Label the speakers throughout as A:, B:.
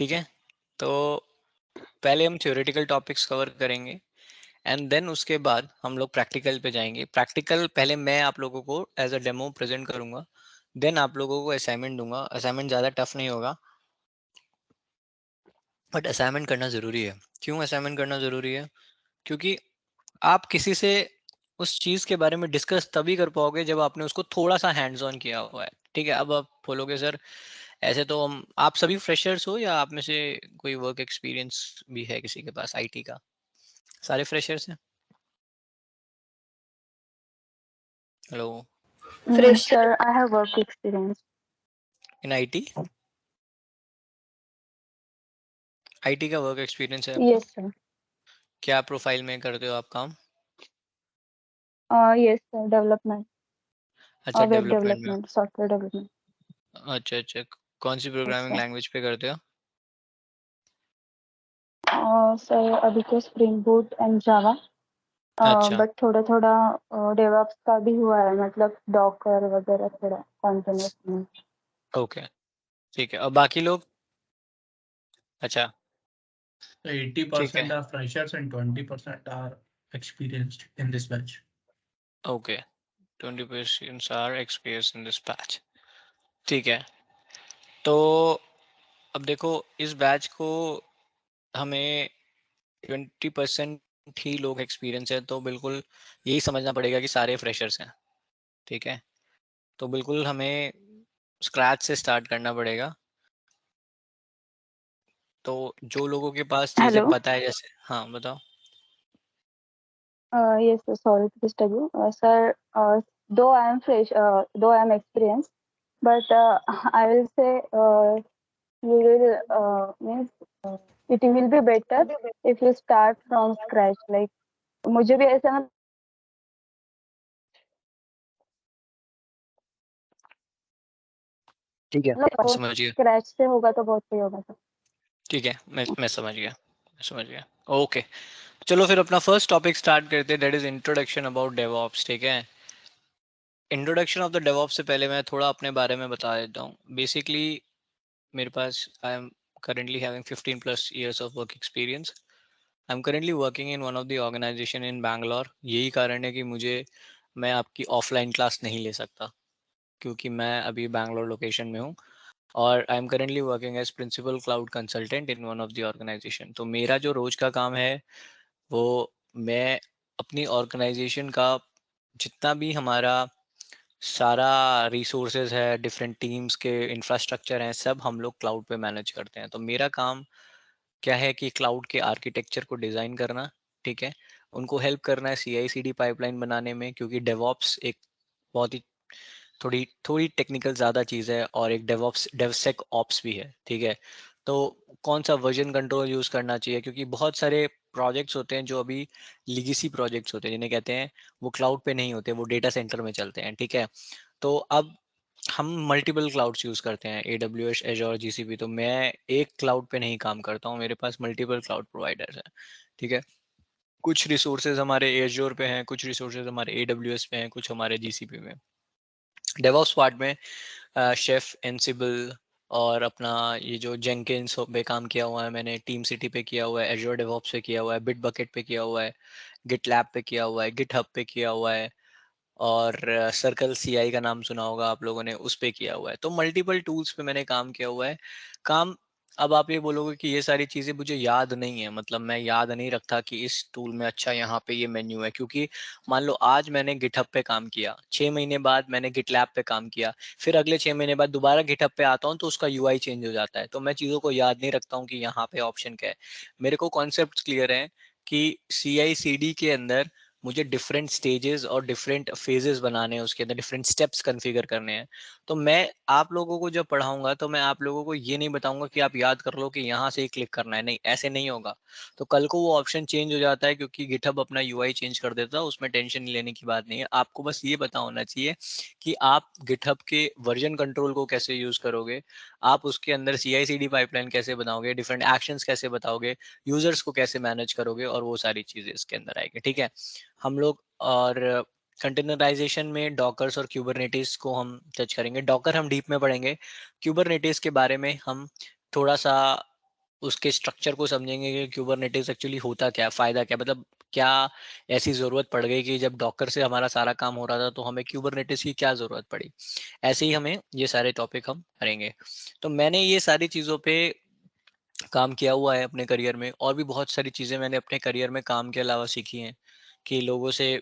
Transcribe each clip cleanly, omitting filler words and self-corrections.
A: ठीक है, तो पहले हम थ्योरेटिकल टॉपिक्स कवर करेंगे एंड देन उसके बाद हम लोग प्रैक्टिकल पे जाएंगे। प्रैक्टिकल पहले मैं आप लोगों को एज अ डेमो प्रेजेंट करूंगा, देन आप लोगों को असाइनमेंट दूंगा। असाइनमेंट ज़्यादा टफ नहीं होगा, बट असाइनमेंट करना ज़रूरी है। क्यों असाइनमेंट करना ज़रूरी है? क्योंकि आप किसी से उस चीज़ के बारे में डिस्कस तभी कर पाओगे जब आपने उसको थोड़ा सा हैंड्स ऑन किया हुआ है। ठीक है, अब आप बोलोगे सर ऐसे तो हम आप सभी फ्रेशर्स हो या आप में से कोई वर्क एक्सपीरियंस भी है किसी के पास आईटी का? सारे फ्रेशर्स हैं? Hello.
B: Fresher, I have work experience.
A: In IT? IT का वर्क एक्सपीरियंस है आपका?
B: Yes, sir.
A: क्या प्रोफाइल में करते हो आप काम?
B: Yes, sir. Development,
A: अच्छा,
B: web
A: डेवलपमेंट में।
B: development, software development.
A: अच्छा अच्छा, कौन सी
B: Yes,
A: प्रोग्रामिंग
B: sir.
A: लैंग्वेज पे करते हो?
B: सर अभी तो Spring Boot and Java.
A: अच्छा,
B: बट थोड़ा थोड़ा DevOps का भी हुआ है, मतलब Docker वगैरह थोड़ा कंटिन्यूस में.
A: ओके, ठीक है। और बाकी लोग? अच्छा,
C: So
A: ठीक है,
C: 80% are freshers and 20% are experienced in this batch.
A: Okay. 20% are experience in this batch. ठीक है, तो अब देखो इस बैच को हमें 20% ही लोग एक्सपीरियंस है, तो बिल्कुल यही समझना पड़ेगा कि सारे फ्रेशर्स हैं। ठीक है, तो बिल्कुल हमें स्क्रैच से स्टार्ट करना पड़ेगा। तो जो लोगों के पास चीजें
B: Hello.
A: पता है, जैसे हाँ बताओ।
B: Yes, sir. Sorry to disturb you. Sir, though I am fresh, though I am experienced, but I will say you will means it will be better if you start from scratch. Like मुझे भी ऐसा
A: ठीक है,
B: मतलब
A: समझ गया।
B: Scratch से होगा तो बहुत सही होगा सर.
A: ठीक है, मैं समझ गया, मैं समझ गया। ओके, चलो फिर अपना फर्स्ट टॉपिक स्टार्ट करते हैं, that is introduction about DevOps. ठीक है, इंट्रोडक्शन ऑफ द डेवऑप्स से पहले मैं थोड़ा अपने बारे में बता देता हूँ। बेसिकली मेरे पास I am currently having 15 plus years of work experience. I'm currently working in one of the organization in Bangalore. यही कारण है कि मैं आपकी ऑफलाइन क्लास नहीं ले सकता, क्योंकि मैं अभी बैंगलोर लोकेशन में हूँ और I am currently working as principal cloud consultant in one of the organisation. तो मेरा जो रोज का काम है वो मैं अपनी ऑर्गेनाइजेशन का जितना भी हमारा सारा रिसोर्सेज है, डिफरेंट टीम्स के इंफ्रास्ट्रक्चर हैं, सब हम लोग क्लाउड पे मैनेज करते हैं। तो मेरा काम क्या है कि क्लाउड के आर्किटेक्चर को डिज़ाइन करना, ठीक है, उनको हेल्प करना है सी आई सी डी पाइपलाइन बनाने में, क्योंकि डेवॉप्स एक बहुत ही थोड़ी थोड़ी टेक्निकल ज़्यादा चीज़ है और एक डेवऑप्स डेवसेक ऑप्स भी है। ठीक है, तो कौन सा वर्जन कंट्रोल यूज़ करना चाहिए, क्योंकि बहुत सारे प्रोजेक्ट्स होते हैं जो अभी लिगेसी प्रोजेक्ट्स होते हैं जिन्हें कहते हैं, वो क्लाउड पे नहीं होते, वो डेटा सेंटर में चलते हैं। ठीक है, तो अब हम मल्टीपल क्लाउड्स यूज़ करते हैं, A W S, Azure, G C P. तो मैं एक क्लाउड पे नहीं काम करता हूँ, मेरे पास मल्टीपल क्लाउड प्रोवाइडर्स हैं। ठीक है, कुछ रिसोर्सेज हमारे एजोर पे हैं, कुछ रिसोर्सेज हमारे ए डब्ल्यू एस पे हैं, कुछ हमारे जी सी पी में। डेवऑप्स पार्ट में शेफ, एनसिबल और अपना ये जो जेंकिंस पे काम किया हुआ है मैंने, टीम सिटी पे किया हुआ है, एजोर डेवऑप्स पे किया हुआ है, बिट बकेट पे किया हुआ है, गिट लैब पे किया हुआ है, गिट हब पे किया हुआ है, और सर्कल सी आई का नाम सुना होगा आप लोगों ने, उस पे किया हुआ है। तो मल्टीपल टूल्स पे मैंने काम किया हुआ है। काम, अब आप ये बोलोगे कि ये सारी चीज़ें मुझे याद नहीं है, मतलब मैं याद नहीं रखता कि इस टूल में अच्छा यहाँ पे ये मेन्यू है, क्योंकि मान लो आज मैंने गिटहब पे काम किया, 6 महीने बाद मैंने गिटलैब पे काम किया, फिर अगले 6 महीने बाद दोबारा गिटहब पे आता हूँ तो उसका यूआई चेंज हो जाता है, तो मैं चीज़ों को याद नहीं रखता हूँ कि यहाँ पे ऑप्शन क्या है। मेरे को कॉन्सेप्ट क्लियर है कि सी आई सी डी के अंदर मुझे डिफरेंट स्टेजेस और डिफरेंट फेजेस बनाने हैं, उसके अंदर डिफरेंट स्टेप्स कॉन्फ़िगर करने हैं। तो मैं आप लोगों को जब पढ़ाऊंगा तो मैं आप लोगों को ये नहीं बताऊंगा कि आप याद कर लो कि यहाँ से ही क्लिक करना है, नहीं, ऐसे नहीं होगा। तो कल को वो ऑप्शन चेंज हो जाता है, क्योंकि गिटहब अपना यूआई चेंज कर देता है, उसमें टेंशन लेने की बात नहीं है। आपको बस ये पता होना चाहिए कि आप गिटहब के वर्जन कंट्रोल को कैसे यूज करोगे, आप उसके अंदर सी आई सी डी पाइपलाइन कैसे बनाओगे, डिफरेंट एक्शंस कैसे बताओगे, यूजर्स को कैसे मैनेज करोगे, और वो सारी चीजें इसके अंदर आएगी। ठीक है, हम लोग और कंटेनराइजेशन में डॉकर्स और क्यूबरनेटिस को हम टच करेंगे। डॉकर हम डीप में पढ़ेंगे, क्यूबरनेटिस के बारे में हम थोड़ा सा उसके स्ट्रक्चर को समझेंगे कि क्यूबरनेटिस एक्चुअली होता क्या है, फायदा क्या, मतलब क्या ऐसी जरूरत पड़ गई कि जब डॉकर से हमारा सारा काम हो रहा था तो हमें क्यूबरनेटिस की क्या जरूरत पड़ी। ऐसे ही हमें ये सारे टॉपिक हम करेंगे। तो मैंने ये सारी चीज़ों पे काम किया हुआ है अपने करियर में, और भी बहुत सारी चीज़ें मैंने अपने करियर में काम के अलावा सीखी हैं कि लोगों से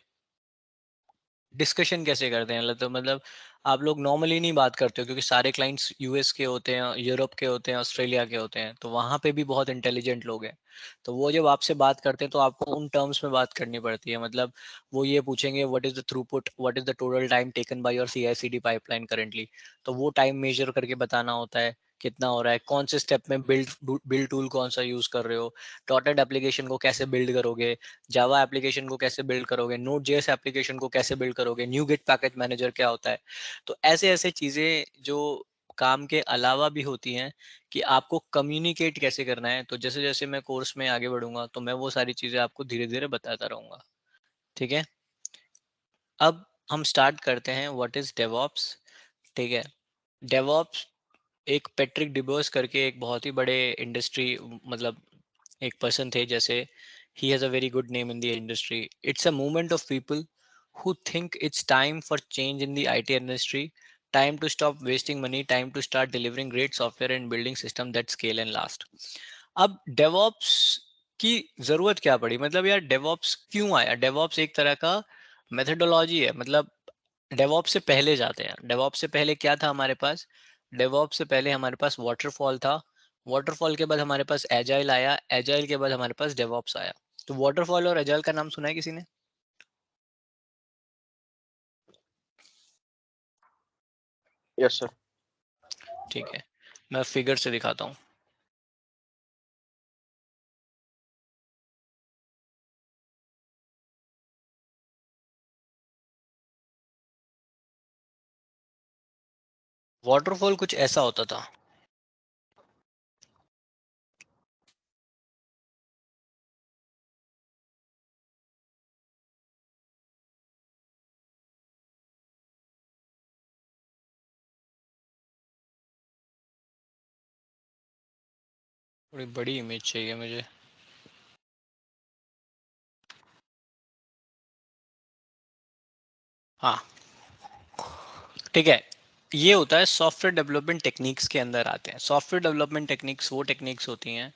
A: डिस्कशन कैसे करते हैं। तो मतलब आप लोग नॉर्मली नहीं बात करते हो क्योंकि सारे क्लाइंट्स यूएस के होते हैं, यूरोप के होते हैं, ऑस्ट्रेलिया के होते हैं, तो वहाँ पे भी बहुत इंटेलिजेंट लोग हैं। तो वो जब आपसे बात करते हैं तो आपको उन टर्म्स में बात करनी पड़ती है। मतलब वो ये पूछेंगे what is the throughput, what is the total time taken by your CICD pipeline currently, तो वो टाइम मेजर करके बताना होता है कितना हो रहा है, कौन से स्टेप में बिल्ड टूल कौन सा यूज कर रहे हो, डॉटेड एप्लीकेशन को कैसे बिल्ड करोगे, जावा एप्लीकेशन को कैसे बिल्ड करोगे, नोड जेएस एप्लीकेशन को कैसे बिल्ड करोगे, न्यू गिट पैकेज मैनेजर क्या होता है। तो ऐसे ऐसे चीजें जो काम के अलावा भी होती हैं कि आपको कम्युनिकेट कैसे करना है। तो जैसे जैसे मैं कोर्स में आगे बढ़ूंगा तो मैं वो सारी चीजें आपको धीरे धीरे बताता रहूंगा। ठीक है, अब हम स्टार्ट करते हैं व्हाट इज डेवऑप्स। ठीक है, डेवऑप्स एक पैट्रिक डिबोस करके एक बहुत ही बड़े इंडस्ट्री, मतलब एक पर्सन थे, जैसे he has a very good name in the industry. It's a movement of people who think it's time for change in the IT industry, time to stop wasting money, time to start delivering great software and building system that scale and last. अब DevOps की जरूरत क्या पड़ी, मतलब यार DevOps क्यों आया। DevOps एक तरह का मेथोडोलॉजी है, मतलब DevOps से पहले जाते हैं। DevOps से पहले क्या था हमारे पास, DevOps से पहले हमारे पास वाटरफॉल था, वाटरफॉल के बाद हमारे पास एजाइल आया, एजाइल के बाद हमारे पास डेवऑप्स आया। तो वाटरफॉल और एजाइल का नाम सुना है किसी ने?
D: Yes sir.
A: ठीक है, मैं फिगर से दिखाता हूँ। वाटरफॉल कुछ ऐसा होता था। थोड़ी बड़ी इमेज चाहिए मुझे। हाँ ठीक है, ये होता है सॉफ्टवेयर डेवलपमेंट टेक्निक्स के अंदर आते हैं। सॉफ्टवेयर डेवलपमेंट टेक्निक्स वो टेक्निक्स होती हैं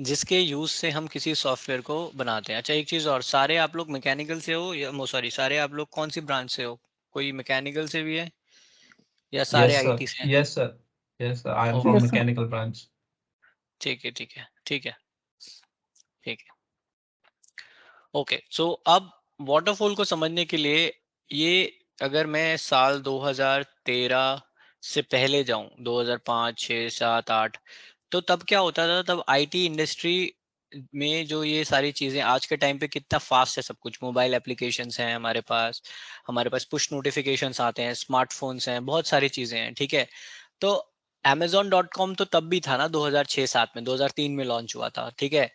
A: जिसके यूज से हम किसी सॉफ्टवेयर को बनाते हैं। अच्छा एक चीज और, सारे आप लोग मैकेनिकल से हो या सॉरी सारे आप लोग कौन सी ब्रांच से हो? कोई मैकेनिकल से भी है या सारे
C: Yes, sir.
A: आईटी से हैं?
C: Yes, sir. Yes, sir. I am from
A: okay,
B: Yes, sir.
C: mechanical branch.
A: ठीक है ठीक है ठीक है ठीक है। ओके सो अब वाटरफॉल को समझने के लिए, ये अगर मैं साल 2013 से पहले जाऊं, 2005 6 7 8, तो तब क्या होता था, तब आईटी इंडस्ट्री में जो ये सारी चीजें आज के टाइम पे कितना फास्ट है सब कुछ, मोबाइल एप्लीकेशंस हैं हमारे पास पुश नोटिफिकेशंस आते हैं, स्मार्टफोन्स हैं, बहुत सारी चीजें हैं। ठीक है, तो Amazon.com तो तब भी था ना 2006-7 में, 2003 में लॉन्च हुआ था। ठीक है,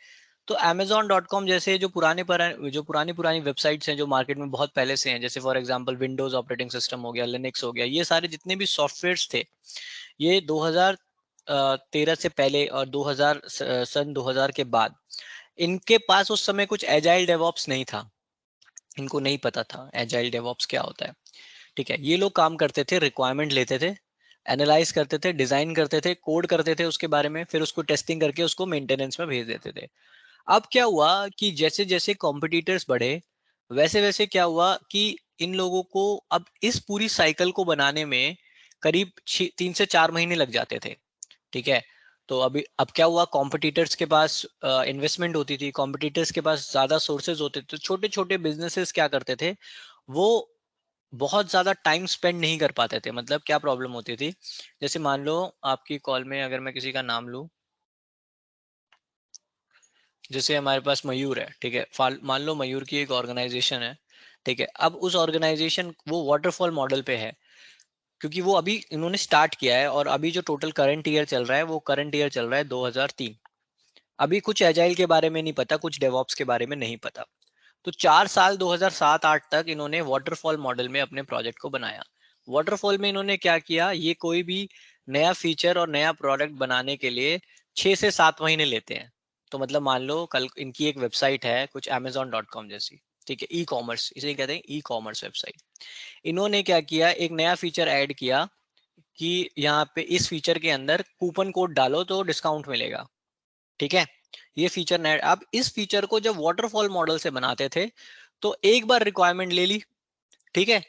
A: तो Amazon.com जैसे जो पुरानी पुरानी वेबसाइट्स हैं जो मार्केट में बहुत पहले से हैं, जैसे for example Windows operating system हो गया, लिनक्स हो गया, ये सारे जितने भी सॉफ्टवेयर्स थे, ये 2013 से पहले और 2000 के बाद, इनके पास उस समय कुछ एजाइल डेवऑप्स नहीं था। इनको नहीं पता था एजाइल डेवऑप्स क्या होता है। ठीक है, ये लोग काम करते थे, रिक्वायरमेंट लेते थे, एनालाइज करते थे, डिजाइन करते थे, कोड करते थे उसके बारे में, फिर उसको टेस्टिंग करके उसको मेंटेनेंस में भेज देते थे। अब क्या हुआ कि जैसे जैसे कॉम्पिटिटर्स बढ़े, वैसे वैसे क्या हुआ कि इन लोगों को अब इस पूरी साइकिल को बनाने में करीब 3 से 4 महीने लग जाते थे। ठीक है, तो अभी अब क्या हुआ, कॉम्पिटिटर्स के पास इन्वेस्टमेंट होती थी, कॉम्पिटिटर्स के पास ज्यादा सोर्सेज होते थे, तो छोटे छोटे बिजनेसेस क्या करते थे, वो बहुत ज्यादा टाइम स्पेंड नहीं कर पाते थे। मतलब क्या प्रॉब्लम होती थी, जैसे मान लो आपकी कॉल में अगर मैं किसी का नाम लूं, जैसे हमारे पास मयूर है। ठीक है, मान लो मयूर की एक ऑर्गेनाइजेशन है। ठीक है, अब उस ऑर्गेनाइजेशन वो वाटरफॉल मॉडल पे है क्योंकि वो अभी इन्होंने स्टार्ट किया है, और अभी जो टोटल करंट ईयर चल रहा है वो करंट ईयर चल रहा है 2003। अभी कुछ एजाइल के बारे में नहीं पता, कुछ डेवॉप्स के बारे में नहीं पता। तो 4 साल 2007-8 तक इन्होंने वाटरफॉल मॉडल में अपने प्रोजेक्ट को बनाया। वाटरफॉल में इन्होंने क्या किया, ये कोई भी नया फीचर और नया प्रोडक्ट बनाने के लिए 6 से 7 महीने लेते हैं। तो मतलब मान लो कल इनकी एक वेबसाइट है कुछ amazon.com जैसी, ठीक है, ई कॉमर्स, इसे कहते हैं ई कॉमर्स वेबसाइट। इन्होंने क्या किया, एक नया फीचर ऐड किया कि यहाँ पे इस फीचर के अंदर कूपन कोड डालो तो डिस्काउंट मिलेगा, ठीक है। ये फीचर नया, अब इस फीचर को जब वाटरफॉल मॉडल से बनाते थे तो एक बार रिक्वायरमेंट ले ली, ठीक है,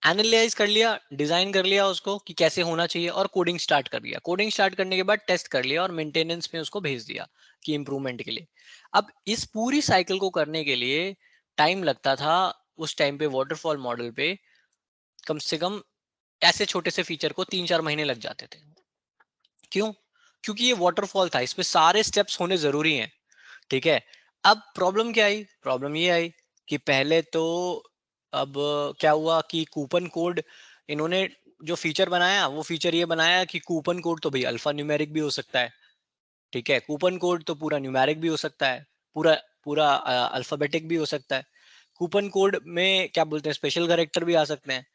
A: एनालाइज कर लिया, डिजाइन कर लिया उसको कि कैसे होना चाहिए, और कोडिंग स्टार्ट कर दिया। कोडिंग स्टार्ट करने के बाद टेस्ट कर लिया और मेंटेनेंस में उसको भेज दिया कि इंप्रूवमेंट के लिए। अब इस पूरी साइकिल को करने के लिए टाइम लगता था उस टाइम पे वाटरफॉल मॉडल पे, कम से कम ऐसे छोटे से फीचर को 3-4 महीने लग जाते थे। क्यों? क्योंकि ये वाटरफॉल था, इसमें सारे स्टेप्स होने जरूरी हैं, ठीक है। अब प्रॉब्लम क्या आई, प्रॉब्लम ये आई कि पहले तो अब क्या हुआ कि कूपन कोड, इन्होंने जो फीचर बनाया वो फीचर ये बनाया कि कूपन कोड तो भाई अल्फा न्यूमेरिक भी हो सकता है, ठीक है, कूपन कोड तो पूरा न्यूमेरिक भी हो सकता है, पूरा पूरा अल्फाबेटिक भी हो सकता है, कूपन कोड में क्या बोलते हैं स्पेशल कैरेक्टर भी आ सकते हैं।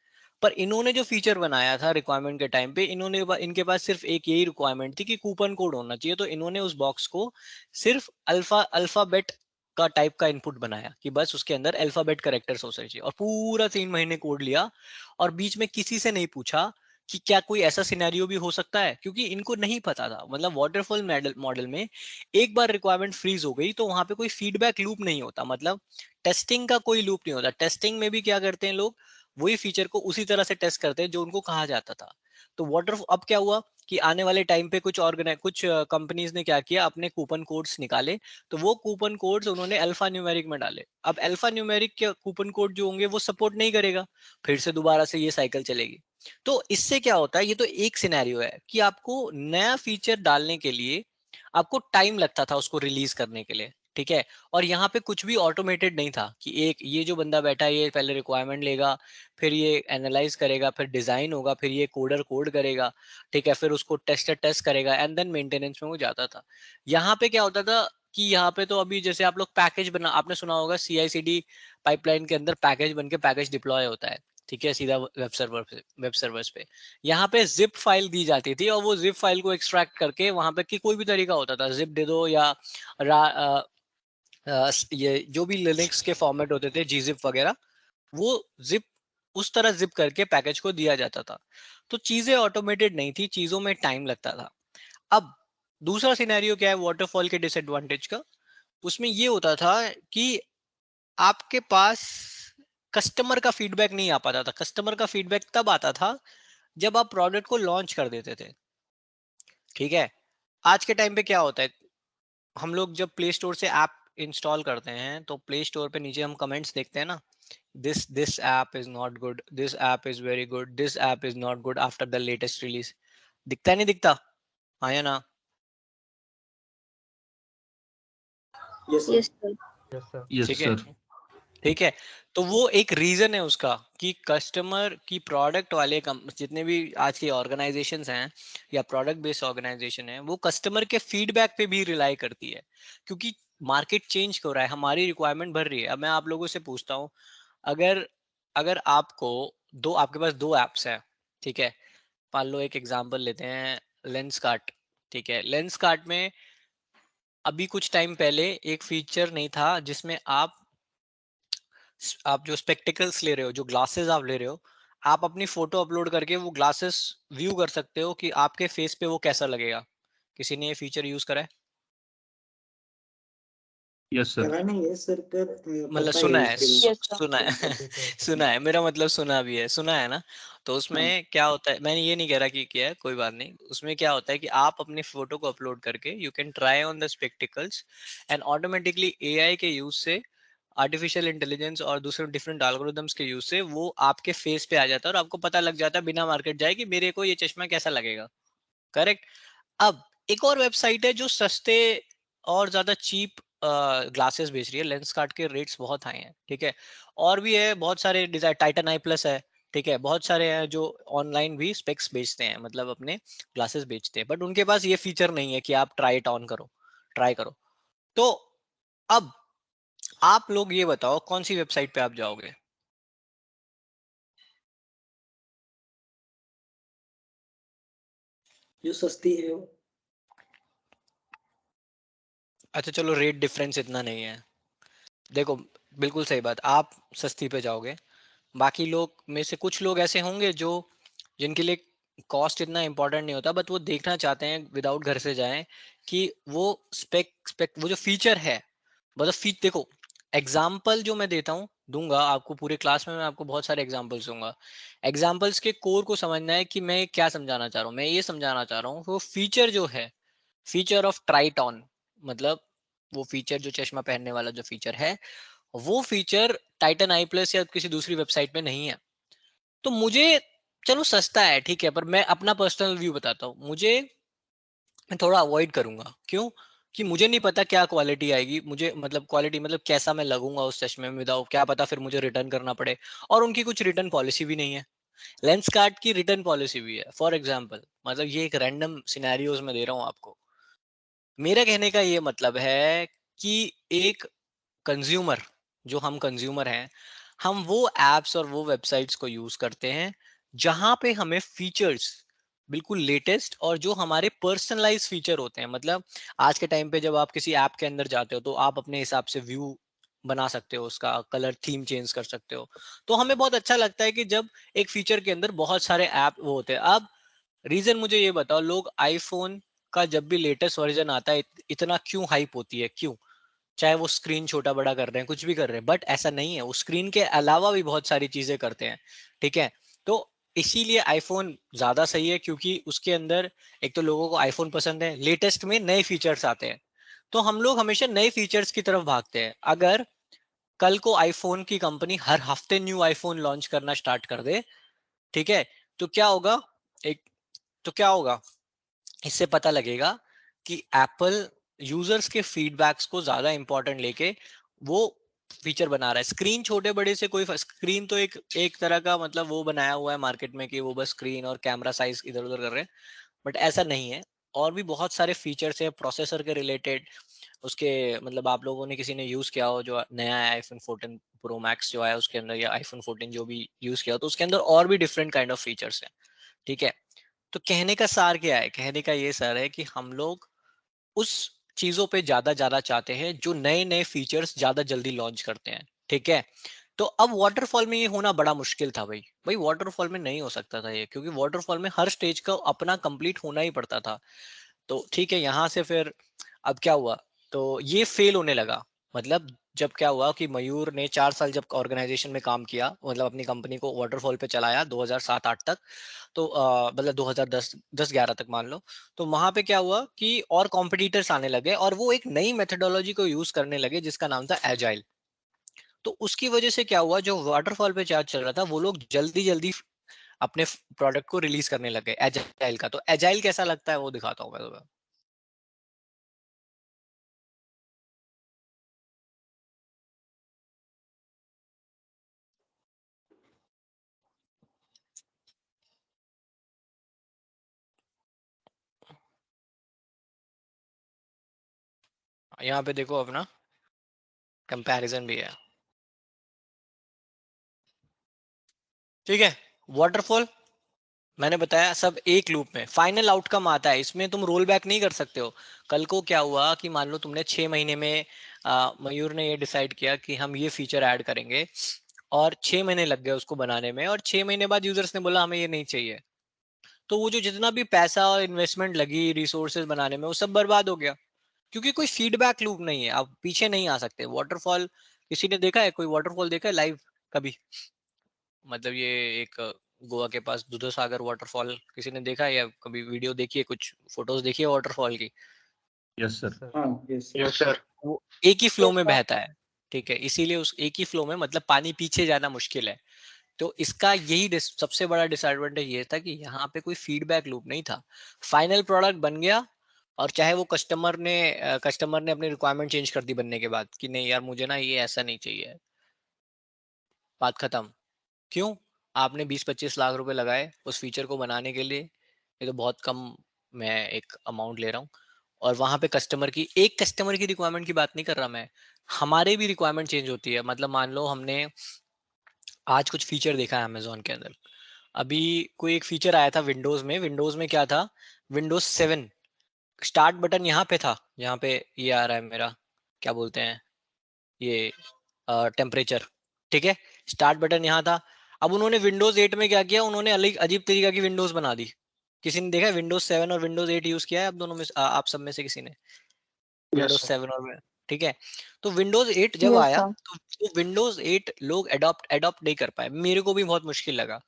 A: पर इन्होंने जो फीचर बनाया था रिक्वायरमेंट के टाइम पे, इनके पास सिर्फ एक यही रिक्वायरमेंट थी कि कूपन कोड होना चाहिए, तो इन्होंने उस बॉक्स को सिर्फ अल्फाबेट का टाइप का इनपुट बनाया कि बस उसके अंदर अल्फाबेट कैरेक्टर्स हो चाहिए, और पूरा 3 महीने कोड लिया और बीच में किसी से नहीं पूछा कि क्या कोई ऐसा सिनेरियो भी हो सकता है, क्योंकि इनको नहीं पता था। मतलब वाटरफॉल मॉडल में एक बार रिक्वायरमेंट फ्रीज हो गई तो वहां पे कोई फीडबैक लूप नहीं होता, मतलब टेस्टिंग का कोई लूप नहीं होता। टेस्टिंग में भी क्या करते हैं लोग, वही फीचर को उसी तरह से टेस्ट करते हैं जो उनको कहा जाता था। तो वाटर अब क्या हुआ कि आने वाले टाइम पे कुछ कंपनीज ने क्या किया, अपने कूपन कोड्स निकाले, तो वो कूपन कोड्स उन्होंने अल्फा न्यूमेरिक में डाले। अब अल्फा न्यूमेरिक के कूपन कोड जो होंगे वो सपोर्ट नहीं करेगा, फिर से दोबारा से ये साइकिल चलेगी। तो इससे क्या होता है, ये तो एक सिनेरियो है कि आपको नया फीचर डालने के लिए आपको टाइम लगता था उसको रिलीज करने के लिए, ठीक है। और यहाँ पे कुछ भी ऑटोमेटेड नहीं था कि एक ये जो बंदा बैठा है ये पहले रिक्वायरमेंट लेगा, फिर ये एनालाइज करेगा, फिर डिजाइन होगा, फिर ये कोडर कोड करेगा, ठीक है, फिर उसको टेस्टर टेस्ट करेगा एंड देन मेंटेनेंस में वो जाता था। यहाँ पे क्या होता था कि यहाँ पे तो अभी जैसे आप लोग पैकेज बना, आपने सुना होगा CI/CD पाइपलाइन के अंदर पैकेज बन के पैकेज डिप्लॉय होता है, ठीक है, सीधा वेब सर्वर्स पे। यहाँ पे जिप फाइल दी जाती थी और वो जिप फाइल को एक्सट्रैक्ट करके वहां पे की कोई भी तरीका होता था, जिप दे दो या ये जो भी लिनक्स के फॉर्मेट होते थे gzip वगैरह, वो जिप उस तरह जिप करके पैकेज को दिया जाता था। तो चीजें ऑटोमेटेड नहीं थी, चीजों में टाइम लगता था। अब दूसरा सिनेरियो क्या है वाटरफॉल के डिसएडवांटेज का, उसमें ये होता था कि आपके पास कस्टमर का फीडबैक नहीं आ पाता था। कस्टमर का फीडबैक तब आता था जब आप प्रोडक्ट को लॉन्च कर देते थे, ठीक है। आज के टाइम पे क्या होता है, हम लोग जब प्ले स्टोर से ऐप इंस्टॉल करते हैं तो प्ले स्टोर पे नीचे हम कमेंट्स देखते हैं ना, this app is not good, this app is very good, this app is not good after the latest release. दिखता नहीं दिखता, हाँ या ना?
D: Yes, sir.
B: Yes, sir.
C: Yes, sir.
E: Yes,
A: ठीक है,
E: sir.
A: ठीक है। तो वो एक रीजन है उसका कि कस्टमर की प्रोडक्ट वाले जितने भी आज के ऑर्गेनाइजेशंस हैं या प्रोडक्ट बेस्ड ऑर्गेनाइजेशन है, वो कस्टमर के फीडबैक पे भी रिलाई करती है, क्योंकि मार्केट चेंज हो रहा है, हमारी रिक्वायरमेंट बढ़ रही है। अब मैं आप लोगों से पूछता हूँ, अगर अगर आपको आपके पास 2 एप्स हैं, ठीक है, मान लो एक एग्जांपल लेते हैं, लेंस कार्ट, ठीक है। लेंस कार्ट में अभी कुछ टाइम पहले एक फीचर नहीं था जिसमें आप जो स्पेक्टिकल्स ले रहे हो, जो ग्लासेस आप ले रहे हो, आप अपनी फोटो अपलोड करके वो ग्लासेस व्यू कर सकते हो कि आपके फेस पे वो कैसा लगेगा। किसी ने ये फीचर यूज करा है?
E: Yes, sir.
D: करा नहीं है सर, पर
A: मतलब
D: पता है
A: सुना है,
D: उसके लिए।
B: Yes, sir.
A: सुना है सुना है, मेरा मतलब सुना भी है, सुना है ना। तो उसमें क्या होता है, मैंने ये नहीं कह रहा कि क्या है, कोई बात नहीं। उसमें क्या होता है कि आप अपनी फोटो को अपलोड करके you can try on the spectacles and automatically AI के यूज से, आर्टिफिशियल इंटेलिजेंस और दूसरे डिफरेंट एल्गोरिदम्स के यूज से वो आपके फेस पे आ जाता है और आपको पता लग जाता है बिना मार्केट जाए कि मेरे को ये चश्मा कैसा लगेगा। करेक्ट। अब एक और वेबसाइट है जो सस्ते और ज्यादा चीप ग्लासेस बेच रही है, लेंस कार्ट के रेट्स बहुत हाई हैं, ठीक है। और भी है बहुत सारे डिजाइन, टाइटन आई प्लस है, ठीक है, बहुत सारे हैं जो ऑनलाइन भी स्पेक्स बेचते हैं, मतलब अपने ग्लासेस बेचते हैं, बट उनके पास ये फीचर नहीं है कि आप ट्राई इट ऑन करो, ट्राई करो। तो अब आप लोग ये बताओ कौन सी वेबसाइट पे आप जाओगे?
D: जो सस्ती है वो।
A: अच्छा चलो रेट डिफरेंस इतना नहीं है। देखो बिल्कुल सही बात, आप सस्ती पे जाओगे, बाकी लोग में से कुछ लोग ऐसे होंगे जो जिनके लिए कॉस्ट इतना इंपॉर्टेंट नहीं होता, बट वो देखना चाहते हैं विदाउट घर से जाएं कि वो स्पेक वो जो फीचर है, मतलब देखो एग्जाम्पल जो मैं देता हूँ दूंगा आपको पूरे क्लास में, मैं आपको बहुत सारे एग्जाम्पल्स दूंगा। एग्जाम्पल्स के कोर को समझना है कि मैं क्या समझाना चाह रहा हूँ। मैं ये समझाना चाह रहा हूँ वो फीचर जो है, फीचर ऑफ ट्राइटॉन, मतलब वो फीचर जो चश्मा पहनने वाला जो फीचर है, वो फीचर टाइटन आई प्लस या किसी दूसरी वेबसाइट में नहीं है। तो मुझे चलो सस्ता है ठीक है, पर मैं अपना पर्सनल व्यू बताता हूँ, मुझे मैं थोड़ा अवॉइड करूंगा। क्यों? कि मुझे नहीं पता क्या क्वालिटी आएगी, मुझे मतलब क्वालिटी मतलब कैसा मैं लगूंगा उस चश्मे में, विदाउट क्या पता फिर मुझे रिटर्न करना पड़े। और उनकी कुछ रिटर्न पॉलिसी भी नहीं है। लेंसकार्ट की रिटर्न पॉलिसी भी है फॉर एग्जाम्पल, मतलब ये एक रैंडम सिनेरियोज में दे रहा हूँ आपको। मेरा कहने का ये मतलब है कि एक कंज्यूमर, जो हम कंज्यूमर हैं, हम वो एप्स और वो वेबसाइट्स को यूज करते हैं जहां पे हमें फीचर्स बिल्कुल लेटेस्ट और जो हमारे पर्सनलाइज फीचर होते हैं। मतलब आज के टाइम पे जब आप किसी ऐप के अंदर जाते हो तो आप अपने हिसाब से व्यू बना सकते हो, उसका कलर थीम चेंज कर सकते हो। तो हमें बहुत अच्छा लगता है कि जब एक फीचर के अंदर बहुत सारे ऐप वो होते हैं। अब रीजन मुझे ये बताओ, लोग आईफोन का जब भी लेटेस्ट वर्जन आता है इतना क्यों हाइप होती है, क्यों? चाहे वो स्क्रीन छोटा बड़ा कर रहे हैं, कुछ भी कर रहे हैं, बट ऐसा नहीं है, वो स्क्रीन के अलावा भी बहुत सारी चीजें करते हैं। ठीक है, तो इसीलिए आईफोन ज्यादा सही है, क्योंकि उसके अंदर एक तो लोगों को आईफोन पसंद है, लेटेस्ट में नए फीचर्स आते हैं, तो हम लोग हमेशा नए फीचर्स की तरफ भागते हैं। अगर कल को आईफोन की कंपनी हर हफ्ते न्यू आईफोन लॉन्च करना स्टार्ट कर दे, ठीक है, तो क्या होगा? एक तो क्या होगा, इससे पता लगेगा कि एप्पल यूजर्स के फीडबैक्स को ज्यादा इंपॉर्टेंट लेके वो फीचर बना रहा है। स्क्रीन छोटे बड़े से कोई स्क्रीन तो एक एक तरह का मतलब वो बनाया हुआ है मार्केट में कि वो बस स्क्रीन और कैमरा साइज इधर उधर कर रहे हैं, बट ऐसा नहीं है। और भी बहुत सारे फीचर्स है प्रोसेसर के रिलेटेड, उसके मतलब आप लोगों ने किसी ने यूज किया हो जो नया है आईफोन 14 प्रो मैक्स जो आया उसके अंदर, या आईफोन 14 जो भी यूज किया हो, तो उसके अंदर और भी डिफरेंट काइंड ऑफ फीचर्स है। ठीक है, तो कहने का सार क्या है? कहने का ये सार है कि हम लोग उस चीजों पे ज्यादा ज्यादा चाहते हैं जो नए नए फीचर्स ज्यादा जल्दी लॉन्च करते हैं। ठीक है, तो अब वाटरफॉल में ये होना बड़ा मुश्किल था भाई। भाई वाटरफॉल में नहीं हो सकता था ये, क्योंकि वाटरफॉल में हर स्टेज का अपना कंप्लीट होना ही पड़ता था। तो ठीक है, यहाँ से फिर अब क्या हुआ, तो ये फेल होने लगा। मतलब जब क्या हुआ कि मयूर ने 4 साल जब ऑर्गेनाइजेशन में काम किया, मतलब अपनी कंपनी को वाटरफॉल पे चलाया 2007-8 तक, तो मतलब 2010 10-11 तक मान लो, तो वहां पे क्या हुआ कि और कॉम्पिटिटर्स आने लगे और वो एक नई मेथोडोलॉजी को यूज करने लगे जिसका नाम था एजाइल। तो उसकी वजह से क्या हुआ, जो वाटरफॉल पे चार्ज चल रहा था वो लोग जल्दी जल्दी अपने प्रोडक्ट को रिलीज करने लगे एजाइल का। तो एजाइल कैसा लगता है वो दिखाता हूँ मैं तुम्हें। यहाँ पे देखो अपना कंपैरिजन भी है। ठीक है, वाटरफॉल मैंने बताया सब एक लूप में फाइनल आउटकम आता है, इसमें तुम रोल बैक नहीं कर सकते हो। कल को क्या हुआ कि मान लो तुमने 6 महीने में मयूर ने ये डिसाइड किया कि हम ये फीचर ऐड करेंगे, और 6 महीने लग गए उसको बनाने में, और 6 महीने बाद यूजर्स ने बोला हमें ये नहीं चाहिए, तो वो जो जितना भी पैसा और इन्वेस्टमेंट लगी रिसोर्सेज बनाने में वो सब बर्बाद हो गया, क्योंकि कोई फीडबैक लूप नहीं है। आप पीछे नहीं आ सकते। वाटरफॉल किसी ने देखा है? कोई वाटरफॉल देखा है लाइव कभी? मतलब ये एक गोवा के पास दूधो सागर वाटरफॉल किसी ने देखा है, या कभी वीडियो देखी है, कुछ फोटोज देखी है वाटरफॉल की?
C: Yes sir.
D: हाँ यस
A: यस सर। वो एक ही फ्लो में बहता है, ठीक है, इसीलिए उस एक ही फ्लो में मतलब पानी पीछे जाना मुश्किल है। तो इसका यही सबसे बड़ा डिसएडवांटेज ये था कि यहाँ पे कोई फीडबैक लूप नहीं था। फाइनल प्रोडक्ट बन गया, और चाहे वो कस्टमर ने अपनी रिक्वायरमेंट चेंज कर दी बनने के बाद कि नहीं यार मुझे ना ये ऐसा नहीं चाहिए, बात खत्म। क्यों? आपने 20-25 लाख रुपए लगाए उस फीचर को बनाने के लिए, ये तो बहुत कम मैं एक अमाउंट ले रहा हूँ। और वहां पे कस्टमर की रिक्वायरमेंट की बात नहीं कर रहा मैं, हमारे भी रिक्वायरमेंट चेंज होती है। मतलब मान लो हमने आज कुछ फीचर देखा है अमेजोन के अंदर, अभी कोई एक फीचर आया था विंडोज में क्या था, विंडोज 7 स्टार्ट बटन यहाँ पे था, यहाँ पे ये आ रहा है मेरा, क्या बोलते हैं ये, टेम्परेचर, ठीक है, स्टार्ट बटन यहाँ था। अब उन्होंने विंडोज 8 में क्या किया, उन्होंने अलग अजीब तरीका की विंडोज बना दी। किसी ने देखा विंडोज 7 और विंडोज 8 यूज किया है आप दोनों में आप सब में से किसी ने विंडोज
C: Yes, sir.
A: 7 और ठीक है। तो विंडोज 8 जब
B: Yes,
A: आया
B: sir.
A: तो विंडोज 8 लोग अडॉप्ट नहीं कर पाए, मेरे को भी बहुत मुश्किल लगा,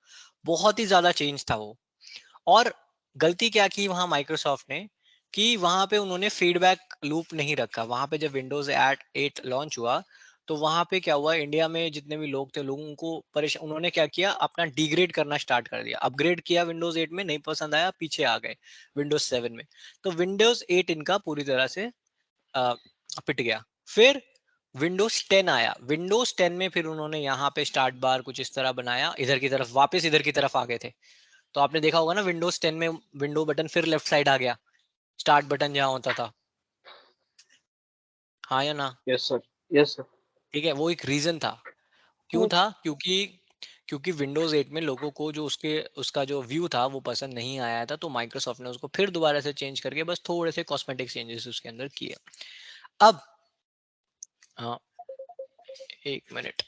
A: बहुत ही ज्यादा चेंज था वो। और गलती क्या की वहां माइक्रोसॉफ्ट ने कि वहां पे उन्होंने फीडबैक लूप नहीं रखा। वहां पे जब विंडोज 8 लॉन्च हुआ तो वहां पे क्या हुआ, इंडिया में जितने भी लोग थे, लोगों को परेशान, उन्होंने क्या किया, अपना डिग्रेड करना स्टार्ट कर दिया, अपग्रेड किया विंडोज 8 में, नहीं पसंद आया, पीछे आ गए विंडोज 7 में। तो विंडोज 8 इनका पूरी तरह से पिट गया। फिर विंडोज 10 आया, विंडोज 10 में फिर उन्होंने यहाँ पे स्टार्ट बार कुछ इस तरह बनाया, इधर की तरफ वापस इधर की तरफ आ गए थे। तो आपने देखा होगा ना विंडोज 10 में विंडो बटन फिर लेफ्ट साइड आ गया, स्टार्ट बटन जहां होता था, हाँ या ना?
C: Yes, sir. Yes, sir.
A: ठीक है, वो एक रीजन था। क्यों
B: Yes.
A: था? क्योंकि विंडोज 8 में लोगों को जो उसका जो व्यू था वो पसंद नहीं आया था, तो माइक्रोसॉफ्ट ने उसको फिर दोबारा से चेंज करके बस थोड़े से कॉस्मेटिक चेंजेस उसके अंदर किए। अब हाँ, एक मिनट,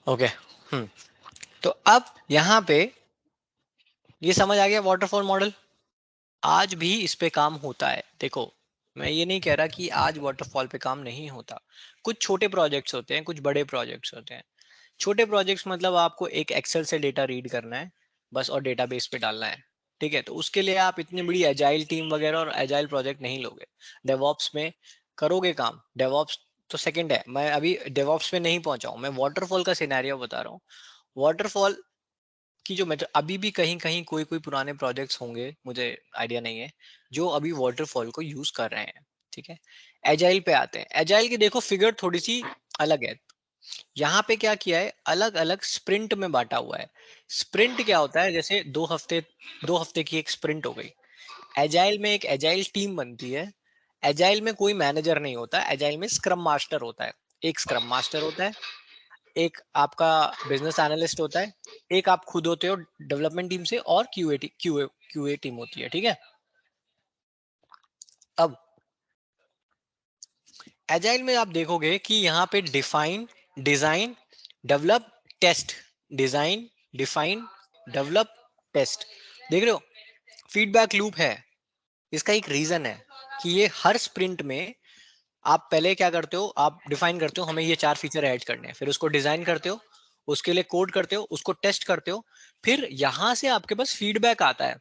A: ओके, तो अब यहाँ पे ये समझ आ गया वाटरफॉल मॉडल। आज भी इस पे काम होता है। देखो, मैं ये नहीं कह रहा कि आज वाटरफॉल पे काम नहीं होता। कुछ छोटे प्रोजेक्ट्स होते हैं, कुछ बड़े प्रोजेक्ट्स होते हैं। छोटे प्रोजेक्ट्स मतलब आपको एक एक्सेल से डेटा रीड करना है बस, और डेटाबेस पे डालना है, ठीक है। तो उसके लिए आप इतनी बड़ी एजाइल टीम वगैरह और एजाइल प्रोजेक्ट नहीं लोगे। डेवऑप्स में करोगे काम, डेवऑप्स तो सेकंड है, मैं अभी डेवऑप्स में नहीं पहुंचा हूं, मैं वाटरफॉल का सिनेरियो बता रहा हूँ। वाटरफॉल कि जो मेथड अभी भी कहीं कहीं कोई कोई पुराने प्रोजेक्ट्स होंगे, मुझे आइडिया नहीं है, जो अभी वाटरफॉल को यूज कर रहे हैं, ठीक है। एजाइल पे आते हैं। एजाइल की देखो फिगर थोड़ी सी अलग है। यहाँ पे क्या किया है, अलग अलग स्प्रिंट में बांटा हुआ है। स्प्रिंट क्या होता है, जैसे 2 हफ्ते की एक स्प्रिंट हो गई। एजाइल में एक एजाइल टीम बनती है। एजाइल में कोई मैनेजर नहीं होता, एजाइल में स्क्रम मास्टर होता है। एक स्क्रम मास्टर होता है, एक आपका बिजनेस एनालिस्ट होता है, एक आप खुद होते हो डेवलपमेंट टीम से, और क्यूए टीम होती है, ठीक है। अब एजाइल में आप देखोगे कि यहाँ पे define, design, develop, test, design, define, develop, test, देख रहे हो, फीडबैक लूप है। इसका एक रीजन है कि ये हर स्प्रिंट में आप पहले क्या करते हो, आप डिफाइन करते हो हमें ये 4 फीचर ऐड करने हैं, फिर उसको डिजाइन करते हो, उसके लिए कोड करते हो, उसको टेस्ट करते हो, फिर यहां से आपके पास फीडबैक आता है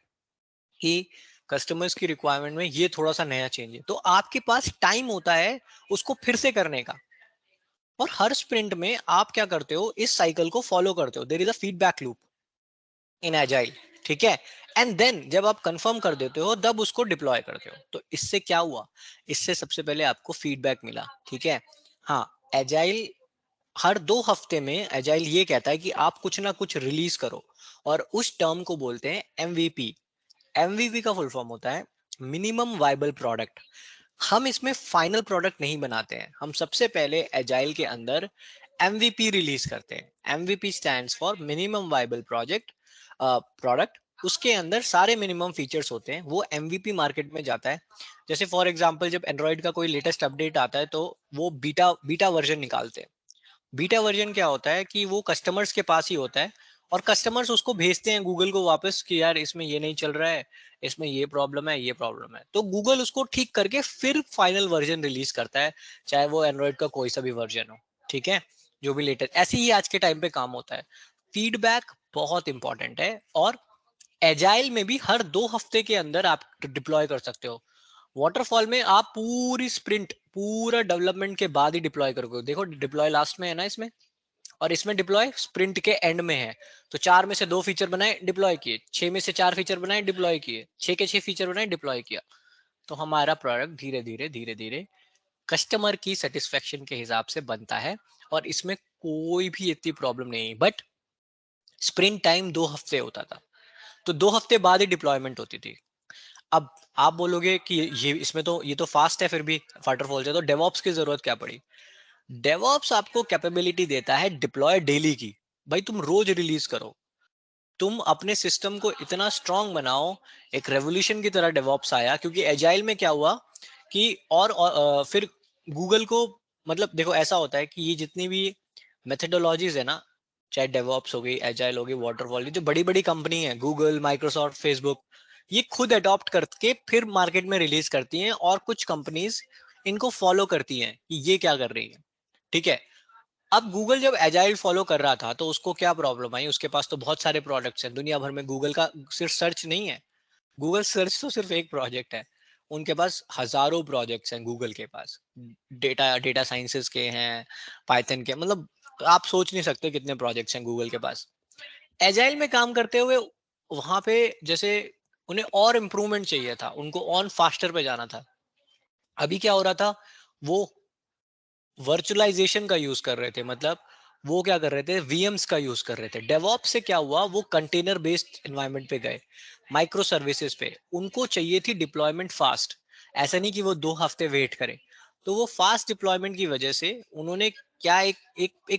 A: कि कस्टमर्स की रिक्वायरमेंट में ये थोड़ा सा नया चेंज है, तो आपके पास टाइम होता है उसको फिर से करने का। और हर स्प्रिंट में आप क्या करते हो, इस साइकिल को फॉलो करते हो, there is a feedback loop in agile, ठीक है। एंड देन जब आप कंफर्म कर देते हो तब उसको डिप्लॉय करते हो। तो इससे क्या हुआ, इससे सबसे पहले आपको फीडबैक मिला, ठीक है। हाँ, एजाइल हर 2 हफ्ते में एजाइल ये कहता है कि आप कुछ ना कुछ रिलीज करो, और उस टर्म को बोलते हैं एमवीपी। एमवीपी का फुल फॉर्म होता है मिनिमम वाइबल प्रोडक्ट। हम इसमें फाइनल प्रोडक्ट नहीं बनाते हैं, हम सबसे पहले एजाइल के अंदर एमवीपी रिलीज करते हैं। MVP stands for minimum viable product. उसके अंदर सारे मिनिमम फीचर्स होते हैं, वो एमवीपी मार्केट में जाता है। जैसे फॉर एग्जांपल जब एंड्रॉइड का कोई लेटेस्ट अपडेट आता है तो वो बीटा बीटा वर्जन निकालते हैं। बीटा वर्जन क्या होता है कि वो कस्टमर्स के पास ही होता है, और कस्टमर्स उसको भेजते हैं गूगल को वापस कि यार इसमें ये नहीं चल रहा है, इसमें ये प्रॉब्लम है, ये प्रॉब्लम है, तो गूगल उसको ठीक करके फिर फाइनल वर्जन रिलीज करता है, चाहे वो एंड्रॉइड का कोई सा भी वर्जन हो, ठीक है, जो भी लेटेस्ट। ऐसे ही आज के टाइम पे काम होता है। फीडबैक बहुत इंपॉर्टेंट है, और एजाइल में भी हर 2 हफ्ते के अंदर आप डिप्लॉय कर सकते हो। वाटरफॉल में आप पूरी स्प्रिंट, पूरा डेवलपमेंट के बाद ही डिप्लॉय करोगे। देखो डिप्लॉय लास्ट में है ना इसमें, और इसमें डिप्लॉय स्प्रिंट के एंड में है। तो 4 में से 2 फीचर बनाए, डिप्लॉय किए, 6 में से 4 फीचर बनाए, डिप्लॉय किए, 6 के 6 फीचर बनाए, डिप्लॉय किया। तो हमारा प्रोडक्ट धीरे धीरे धीरे धीरे कस्टमर की सेटिस्फेक्शन के हिसाब से बनता है, और इसमें कोई भी इतनी प्रॉब्लम नहीं। बट स्प्रिंट टाइम 2 हफ्ते होता था, तो 2 हफ्ते बाद ही डिप्लॉयमेंट होती थी। अब आप बोलोगे कि ये इसमें तो ये तो फास्ट है, फिर भी वाटरफॉल से तो डेवऑप्स की जरूरत क्या पड़ी? डेवऑप्स आपको कैपेबिलिटी देता है डिप्लॉय डेली की। भाई तुम रोज रिलीज करो, तुम अपने सिस्टम को इतना स्ट्रांग बनाओ। एक रेवोल्यूशन की तरह डेवऑप्स आया, क्योंकि एजाइल में क्या हुआ कि फिर गूगल को, मतलब देखो ऐसा होता है कि ये जितनी भी मेथडोलॉजीज है ना, चाहे डेवऑप्स हो गई, एजाइल हो गई, वाटरफॉल, जो बड़ी बड़ी कंपनी है, गूगल, माइक्रोसॉफ्ट, फेसबुक, ये खुद अडॉप्ट करके फिर मार्केट में रिलीज करती हैं, और कुछ कंपनीज इनको फॉलो करती हैं कि ये क्या कर रही है। ठीक है, अब गूगल जब एजाइल फॉलो कर रहा था तो उसको क्या प्रॉब्लम आई, उसके पास तो बहुत सारे प्रोडक्ट्स हैं दुनिया भर में। गूगल का सिर्फ सर्च नहीं है, गूगल सर्च तो सिर्फ एक प्रोजेक्ट है, उनके पास हजारों प्रोजेक्ट्स हैं गूगल के पास। डेटा डेटा साइंसेस के हैं, पाइथन के, मतलब आप सोच नहीं सकते कितने प्रोजेक्ट्स हैं गूगल के पास। एजाइल में काम करते हुए वहां पे जैसे उन्हें और इम्प्रूवमेंट चाहिए था, उनको ऑन फास्टर पे जाना था। अभी क्या हो रहा था, वो वर्चुअलाइजेशन का यूज कर रहे थे, मतलब वो क्या कर रहे थे, वीएम्स का यूज कर रहे थे। डेवऑप्स से क्या हुआ, वो कंटेनर बेस्ड एनवायरनमेंट पे गए, माइक्रो सर्विसेज पे। उनको चाहिए थी डिप्लॉयमेंट फास्ट, ऐसा नहीं कि वो 2 हफ्ते वेट करें। तो वो फास्ट डिप्लॉयमेंट की वजह से उन्होंने क्या एक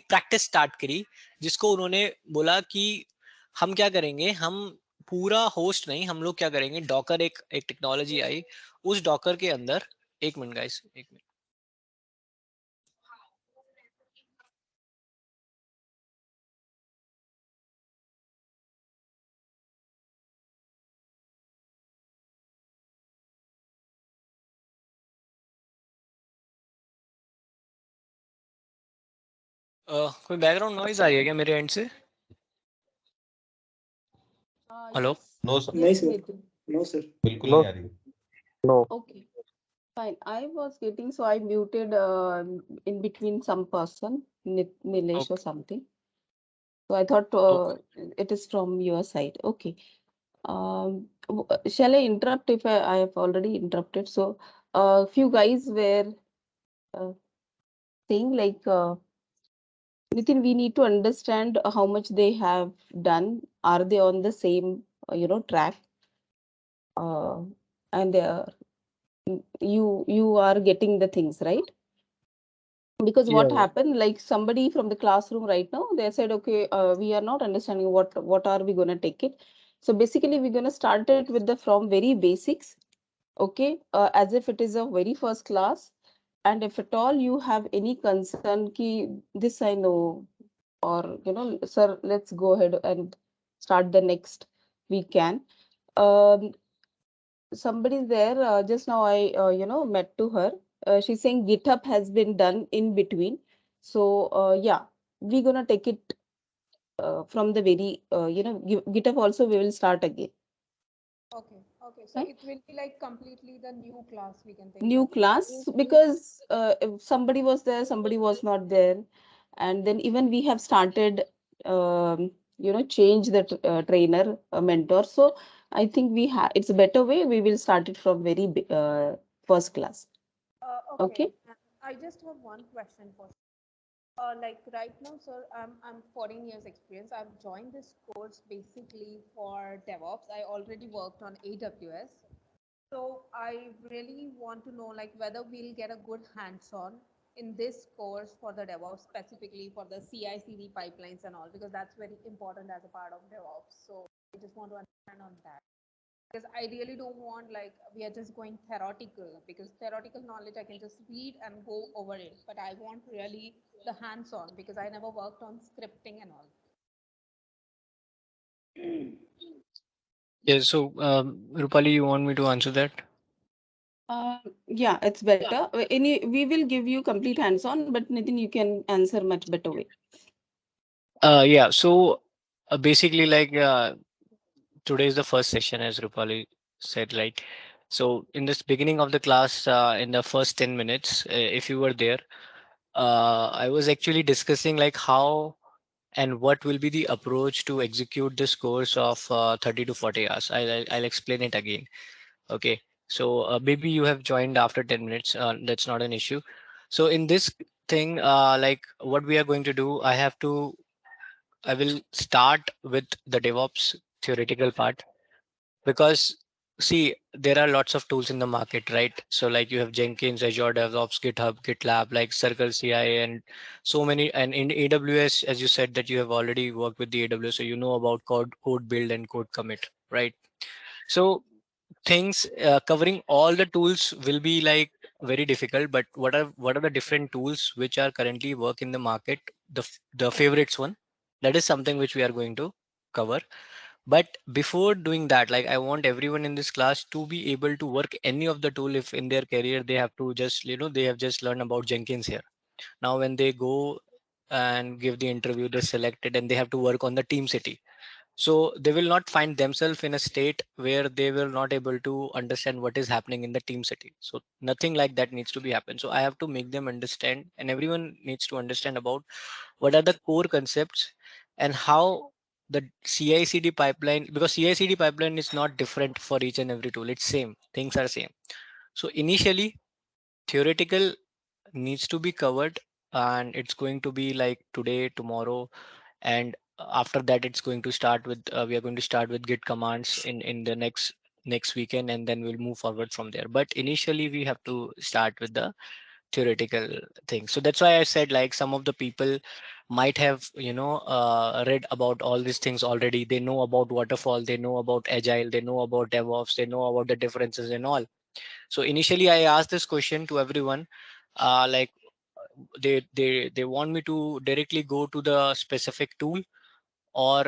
A: प्रैक्टिस स्टार्ट करी, जिसको उन्होंने बोला कि हम क्या करेंगे, हम पूरा होस्ट नहीं, हम लोग क्या करेंगे, डॉकर, एक टेक्नोलॉजी आई, उस डॉकर के अंदर, एक मिनट गाइस, एक मिनट। कोई बैकग्राउंड नॉइज आ रही है क्या मेरे एंड से? हेलो?
E: Yes.
F: नो सर,
D: नहीं
E: Yes,
D: सर,
E: Nitin.
D: No sir.
F: बिल्कुल नहीं आ रही।
E: Okay. Fine. I was getting, so I muted in between some person, Nilesh or something. So I thought it is from your side. Okay. Shall I interrupt if I have already interrupted? So a few guys were saying like, Nitin, we need to understand how much they have done. Are they on the same, track? And they are, you are getting the things right, because what happened, like somebody from the classroom right now, they said, okay, we are not understanding what are we going to take it. So basically we're going to start it with the from very basics, okay, as if it is a very first class. And if at all you have any concern ki this I know, or sir, let's go ahead and start the next, we can. um, Somebody's there, just now I met to her. She's saying GitHub has been done in between. So yeah, we're gonna take it from the very GitHub also we will start again.
G: Okay, okay. So
E: Right?
G: it will be like completely the new class we can think
E: New
G: of.
E: class, because if somebody was there, somebody was not there, and then even we have started change the trainer, mentor. So I think we have, it's a better way, we will start it from very first class.
G: Okay.
E: Okay.
G: I just have one question for like right now, sir, I'm 14 years experience. I've joined this course basically for DevOps. I already worked on AWS. So I really want to know like whether we'll get a good hands-on in this course for the DevOps, specifically for the CI/CD pipelines and all, because that's very important as a part of DevOps. So I just want to understand on that. Because I really don't want like we are just going theoretical, because theoretical knowledge I can just read and go over it, but I want really the hands-on, because I never worked on scripting and all.
A: Yeah, so Rupali, you want me to answer that?
E: Yeah, it's better. We will give you complete hands-on, but Nitin, you can answer much better way.
A: Yeah, so basically, like today is the first session, as Rupali said, right? So in this beginning of the class, in the first 10 minutes, if you were there, I was actually discussing like how and what will be the approach to execute this course of 30 to 40 hours. I'll explain it again. Okay. So maybe you have joined after 10 minutes. That's not an issue. So in this thing, like what we are going to do, I will start with the DevOps theoretical part, because see, there are lots of tools in the market, right? So like you have Jenkins, Azure DevOps, GitHub, GitLab, like Circle CI, and so many. And in AWS, as you said that you have already worked with the AWS, so you know about code build and code commit, right? So things covering all the tools will be like very difficult. But what are the different tools which are currently work in the market? The favorites one, that is something which we are going to cover. But before doing that, like I want everyone in this class to be able to work any of the tool if in their career they have to just, they have just learned about Jenkins here. Now when they go and give the interview, they're selected and they have to work on the team city. So they will not find themselves in a state where they will not able to understand what is happening in the team city. So nothing like that needs to be happen. So I have to make them understand, and everyone needs to understand about what are the core concepts and how the CI/CD pipeline, because CI/CD pipeline is not different for each and every tool. It's same. Things are same. So initially, theoretical needs to be covered, and it's going to be like today, tomorrow, and after that, it's going to start with. We are going to start with Git commands in the next weekend, and then we'll move forward from there. But initially, we have to start with the theoretical thing. So that's why I said like some of the people might have read about all these things already. They know about waterfall, they know about agile, they know about DevOps, they know about the differences and all. So initially I asked this question to everyone, like they want me to directly go to the specific tool, or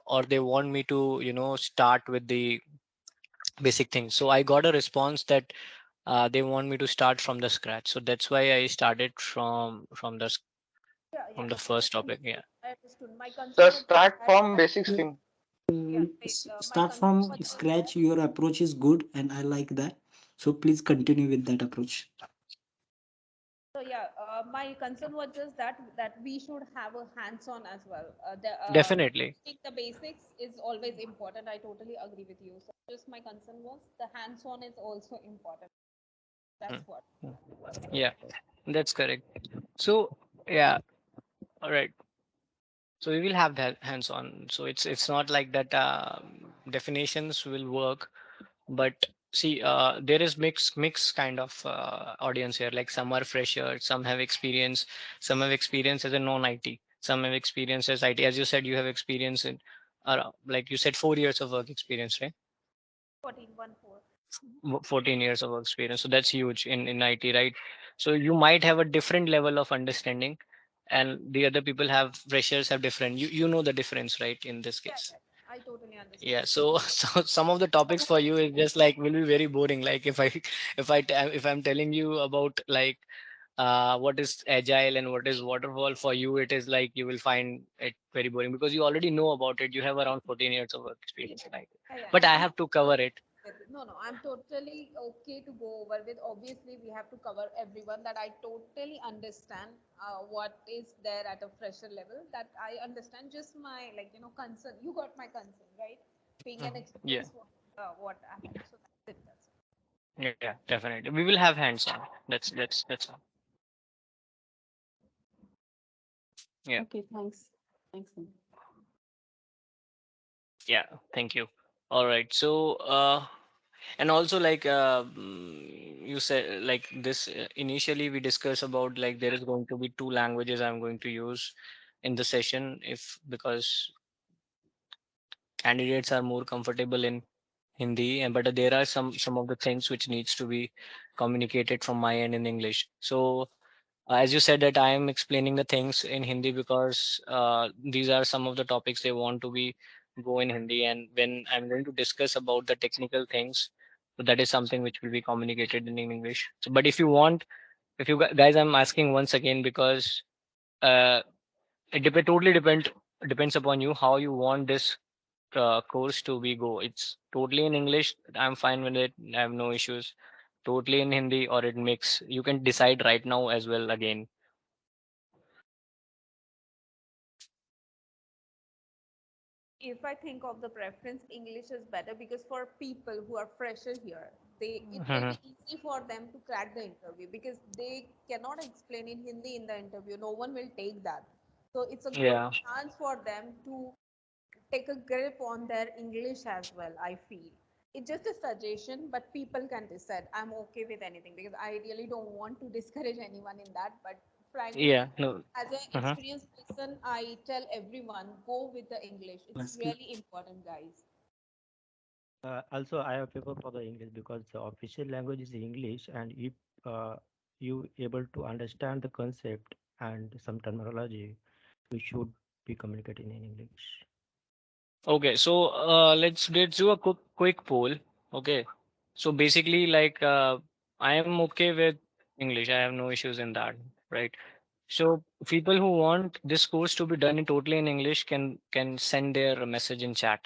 A: or they want me to start with the basic things. So I got a response that they want me to start from the scratch. So that's why I started
G: Yeah,
A: from
G: yeah.
A: the first topic. Yeah,
G: I understood. My
F: So
G: concern was just
F: start
G: that,
F: from basics thing.
G: yeah, my
D: Start
G: concern
D: from
G: was just that.
D: scratch. Your approach is good, and I like that. So please continue with that approach.
G: So yeah, my concern was just that we should have a hands-on as well.
A: definitely.
G: Teaching the basics is always important. I totally agree with you. So just my concern was the hands-on is also important. That's
A: Mm,
G: what.
A: mm. Yeah, that's correct. So yeah, all right. So we will have that hands-on. So it's not like that definitions will work, but see, there is mix kind of audience here. Like some are fresher, some have experience, some have experience as a non-IT, some have experience as IT. As you said, you have experience in, like you said, 4 years of work experience, right?
G: 14, 1, 4.
A: 14 years of work experience. So that's huge in IT, right? So you might have a different level of understanding, and the other people have freshers have different. You know the difference, right? In this
G: Yeah,
A: case.
G: yeah, I totally understand.
A: Yeah, so so some of the topics for you is just like will be very boring. Like if I'm telling you about like what is agile and what is waterfall, for you it is like you will find it very boring because you already know about it. You have around 14 years of work experience, right?
G: Yeah, yeah.
A: But
G: And
A: I
G: I'm
A: have to cover it.
G: no, no, I'm totally okay to go over with. Obviously, we have to cover everyone that I totally understand what is there at a fresher level. That I understand. Just my concern. You got my concern, right? Being an
A: Yeah,
G: experience, what I have. So that's it. That's it.
A: yeah, definitely. We will have hands on. That's all. Yeah,
E: Okay, thanks. Thanks. Nidhi.
A: yeah. Thank you. All right. So and also like you said like this initially we discussed about like there is going to be two languages I'm going to use in the session, if because candidates are more comfortable in Hindi, and but there are some of the things which needs to be communicated from my end in English. So as you said that I am explaining the things in Hindi because these are some of the topics they want to be go in Hindi, and when I'm going to discuss about the technical things, so that is something which will be communicated in English. So, but if you want, if you guys, I'm asking once again because uh, totally depends upon you how you want this course to be go. It's totally in English. I'm fine with it. I have no issues. Totally in Hindi or it mix. You can decide right now as well again.
G: If I think of the preference, English is better because for people who are fresher here, it will
A: Mhm.
G: be easy for them to crack the interview because they cannot explain in Hindi in the interview. No one will take that. So it's a good
A: Yeah.
G: chance for them to take a grip on their English as well, I feel. it's just a suggestion, but people can decide. I'm okay with anything because I really don't want to discourage anyone in that. But frankly,
A: Yeah, no.
G: as an
A: Uh-huh.
G: experienced person, I tell everyone go with the English. It's really important, guys.
F: Also, I have prefer for the English because the official language is English, and if you able to understand the concept and some terminology, you should be communicating in English.
A: Okay, so let's do a quick poll. Okay, so basically, like I am okay with English. I have no issues in that, right? So people who want this course to be done in totally in English can send their message in chat.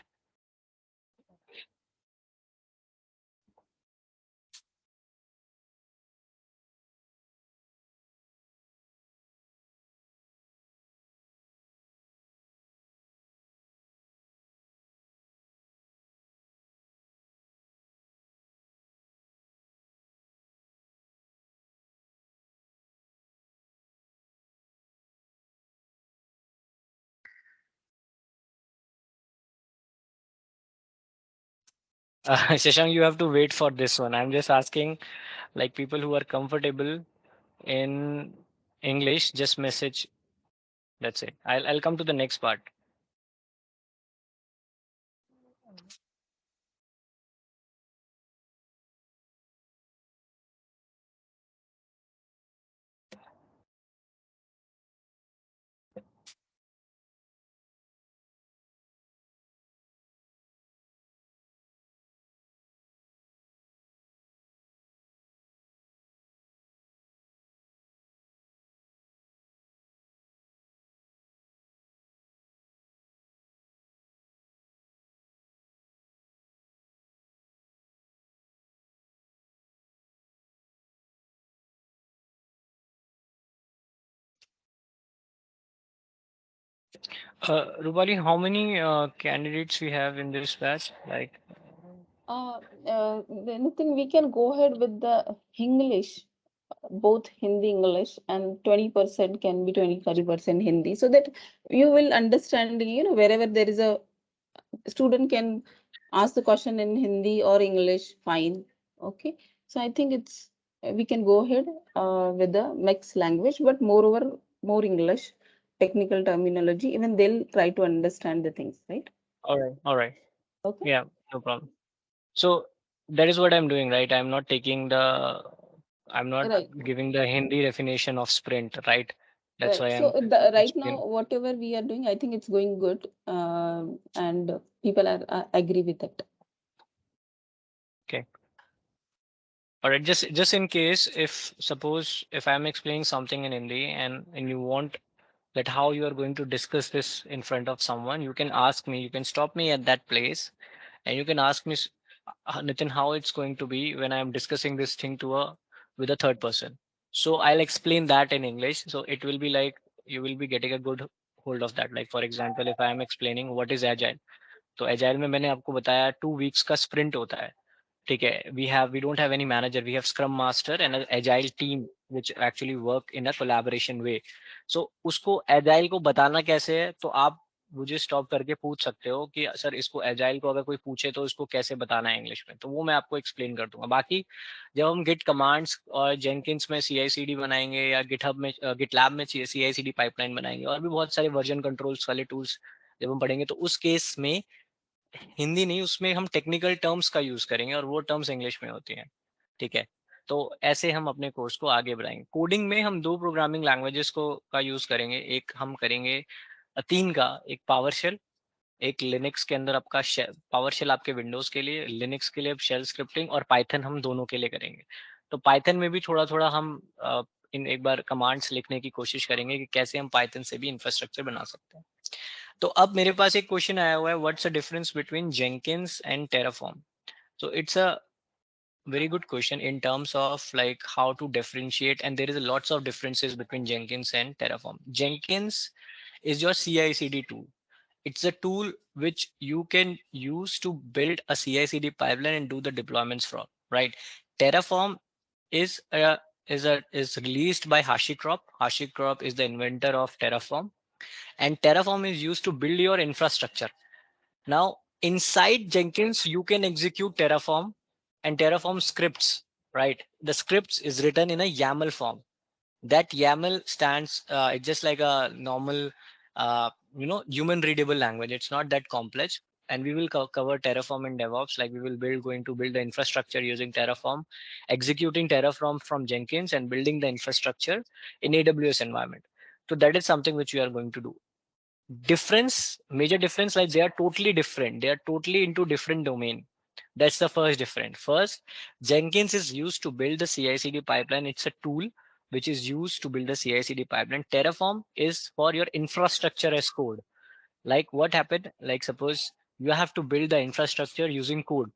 A: Shashank, you have to wait for this one. I'm just asking, like people who are comfortable in English, just message. That's it. I'll come to the next part. Rupali, how many candidates we have in this batch? Like,
E: Anything we can go ahead with the English, both Hindi, English, and 20% can be 20-30% Hindi, so that you will understand, wherever there is a student can ask the question in Hindi or English, fine. Okay. So I think it's we can go ahead with the mixed language, but moreover, more English, technical terminology, even they'll try to understand the things, right?
A: all right,
E: Okay.
A: yeah, no problem. So that is what I'm doing, right? I'm not
E: Right.
A: giving the Hindi definition of sprint, right? That's why
E: Right. So
A: I'm
E: right
A: explaining.
E: now, whatever we are doing, I think it's going good, and people are agree with it.
A: Okay. All right. Just in case, if suppose if I'm explaining something in Hindi and you want that how you are going to discuss this in front of someone, you can ask me. You can stop me at that place, and you can ask me, Nitin, how it's going to be when I'm discussing this thing to a with a third person. So I'll explain that in English. So it will be like you will be getting a good hold of that. Like for example, if I am explaining what is agile, तो agile में मैंने आपको बताया 2 weeks का sprint होता है. ठीक है, we don't have any manager, we have scrum master and an agile team which actually work in a collaboration way. So उसको agile को बताना कैसे है, तो आप मुझे स्टॉप करके पूछ सकते हो कि सर इसको agile को अगर कोई पूछे तो इसको कैसे बताना है इंग्लिश में, तो वो मैं आपको एक्सप्लेन कर दूंगा. बाकी जब हम गिट कमांड्स और जेनकिंस में CI/CD बनाएंगे या गिटहब में गिटलैब में CI/CD पाइपलाइन बनाएंगे और भी बहुत सारे वर्जन कंट्रोल्स वाले टूल्स जब हम पढ़ेंगे, तो उस केस में हिंदी नहीं, उसमें हम टेक्निकल टर्म्स का यूज करेंगे और वो टर्म्स इंग्लिश में होती हैं. ठीक है, तो ऐसे हम अपने कोर्स को आगे बढ़ाएंगे. कोडिंग में हम 2 प्रोग्रामिंग लैंग्वेजेस को का यूज करेंगे. एक हम करेंगे 3 का, एक पावर शेल, एक लिनक्स के अंदर आपका पावर शेल आपके विंडोज के लिए, लिनक्स के लिए शेल स्क्रिप्टिंग, और पाइथन हम दोनों के लिए करेंगे. तो पाइथन में भी थोड़ा थोड़ा हम इन एक बार कमांड्स लिखने की कोशिश करेंगे कि कैसे हम पाइथन से भी इंफ्रास्ट्रक्चर बना सकते हैं. तो अब मेरे पास एक क्वेश्चन आया हुआ है, what's the difference between Jenkins and Terraform. So it's a very good question in terms of like how to differentiate, and there is lots of differences between Jenkins and Terraform. Jenkins is your CI/CD tool. It's a tool which you can use to build a CI/CD pipeline and do the deployments from. Right? Terraform is is released by HashiCorp. HashiCorp is the inventor of Terraform, and Terraform is used to build your infrastructure. Now, inside Jenkins, you can execute Terraform and Terraform scripts, right? The scripts is written in a YAML form. That YAML stands, it's just like a normal, human readable language. It's not that complex. And we will cover Terraform and DevOps. Like we will going to build the infrastructure using Terraform, executing Terraform from Jenkins and building the infrastructure in AWS environment. So that is something which we are going to do. Major difference, like they are totally different. They are totally into different domain. That's the first difference. First, Jenkins is used to build the CI/CD pipeline. It's a tool which is used to build the CI/CD pipeline. Terraform is for your infrastructure as code. Like what happened? Like suppose you have to build the infrastructure using code.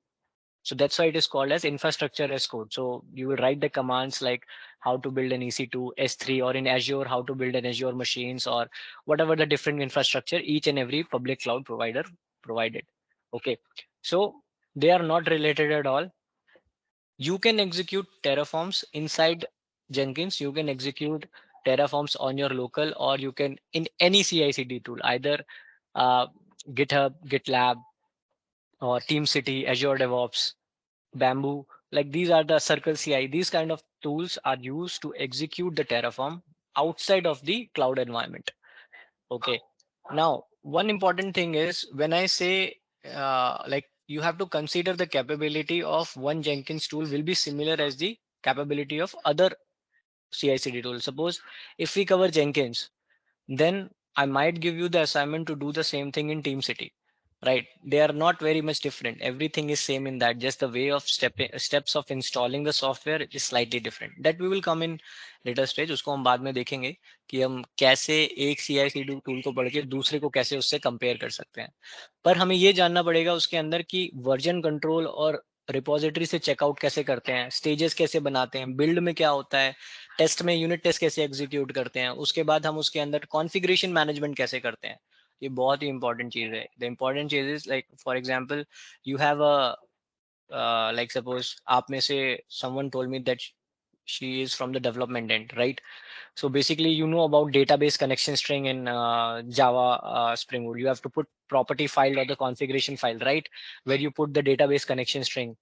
A: So that's why it is called as infrastructure as code. So you will write the commands like how to build an EC2, S3, or in Azure, how to build an Azure machines, or whatever the different infrastructure each and every public cloud provider provided. Okay, so they are not related at all. You can execute Terraforms inside Jenkins. You can execute Terraforms on your local, or you can in any CI/CD tool, either GitHub, GitLab, or TeamCity, Azure DevOps, Bamboo. Like these are the Circle CI. These kind of tools are used to execute the Terraform outside of the cloud environment. Okay. Now, one important thing is when I say like you have to consider the capability of one Jenkins tool will be similar as the capability of other CI/CD tools. Suppose if we cover Jenkins, then I might give you the assignment to do the same thing in TeamCity, right? They are not very much different. Everything is same in that. Just the way of steps of installing the software is slightly different. That we will come in later stage. उसको हम बाद में देखेंगे कि हम कैसे एक CI/CD tool को पढ़ के दूसरे को कैसे उससे कंपेयर कर सकते हैं. पर हमें ये जानना पड़ेगा उसके अंदर की वर्जन कंट्रोल और रिपोजिटरी से चेकआउट कैसे करते हैं, स्टेजेस कैसे बनाते हैं, बिल्ड में क्या होता है, टेस्ट में यूनिट टेस्ट कैसे एग्जीक्यूट करते हैं, उसके बाद हम उसके अंदर कॉन्फ़िगरेशन मैनेजमेंट कैसे करते हैं. ये बहुत ही इंपॉर्टेंट चीज है. द इंपॉर्टेंट चीज is like for example you have a like suppose आप में से someone told me that she is from the development end, right? So basically, you know about database connection string in Java Spring Boot. You have to put property file or the configuration file, right? Where you put the database connection string,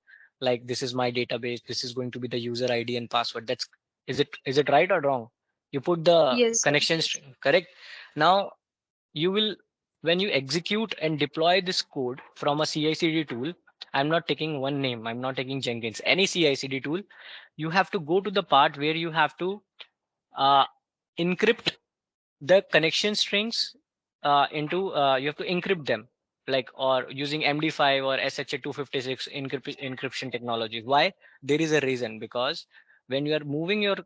A: like this is my database. This is going to be the user ID and password. That's is it right or wrong? You put the
B: Yes, sir.
A: connection string, correct? Now you will when you execute and deploy this code from a CI/CD tool. I'm not taking one name. I'm not taking Jenkins. Any CI/CD tool, you have to go to the part where you have to encrypt the connection strings into you have to encrypt them like or using MD5 or SHA-256 encryption technology. Why? There is a reason, because when you are moving your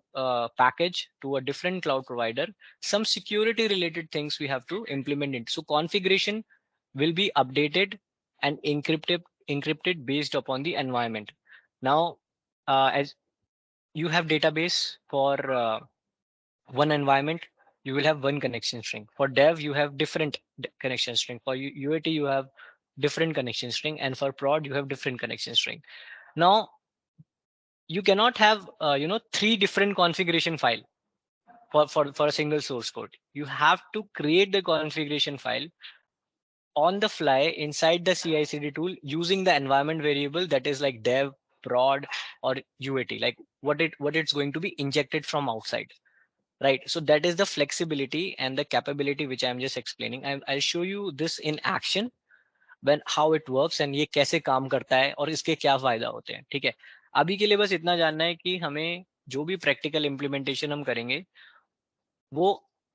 A: package to a different cloud provider, some security related things we have to implement it. So configuration will be updated and encrypted based upon the environment. Now, as you have database for one environment, you will have one connection string. For dev, you have different connection string. For UAT, you have different connection string, and for prod, you have different connection string. Now, you cannot have 3 different configuration file for a single source code. You have to create the configuration file on the fly inside the CI/CD tool using the environment variable that is like dev, prod, or UAT, like what it's going to be injected from outside. Right. So that is the flexibility and the capability which I'm just explaining. I'll show you this in action when how it works and ये कैसे काम करता है और इसके क्या फायदा होते हैं. ठीक है. अभी के लिए बस इतना जानना है कि हमें जो भी प्रैक्टिकल इम्प्लीमेंटेशन हम करेंगे वो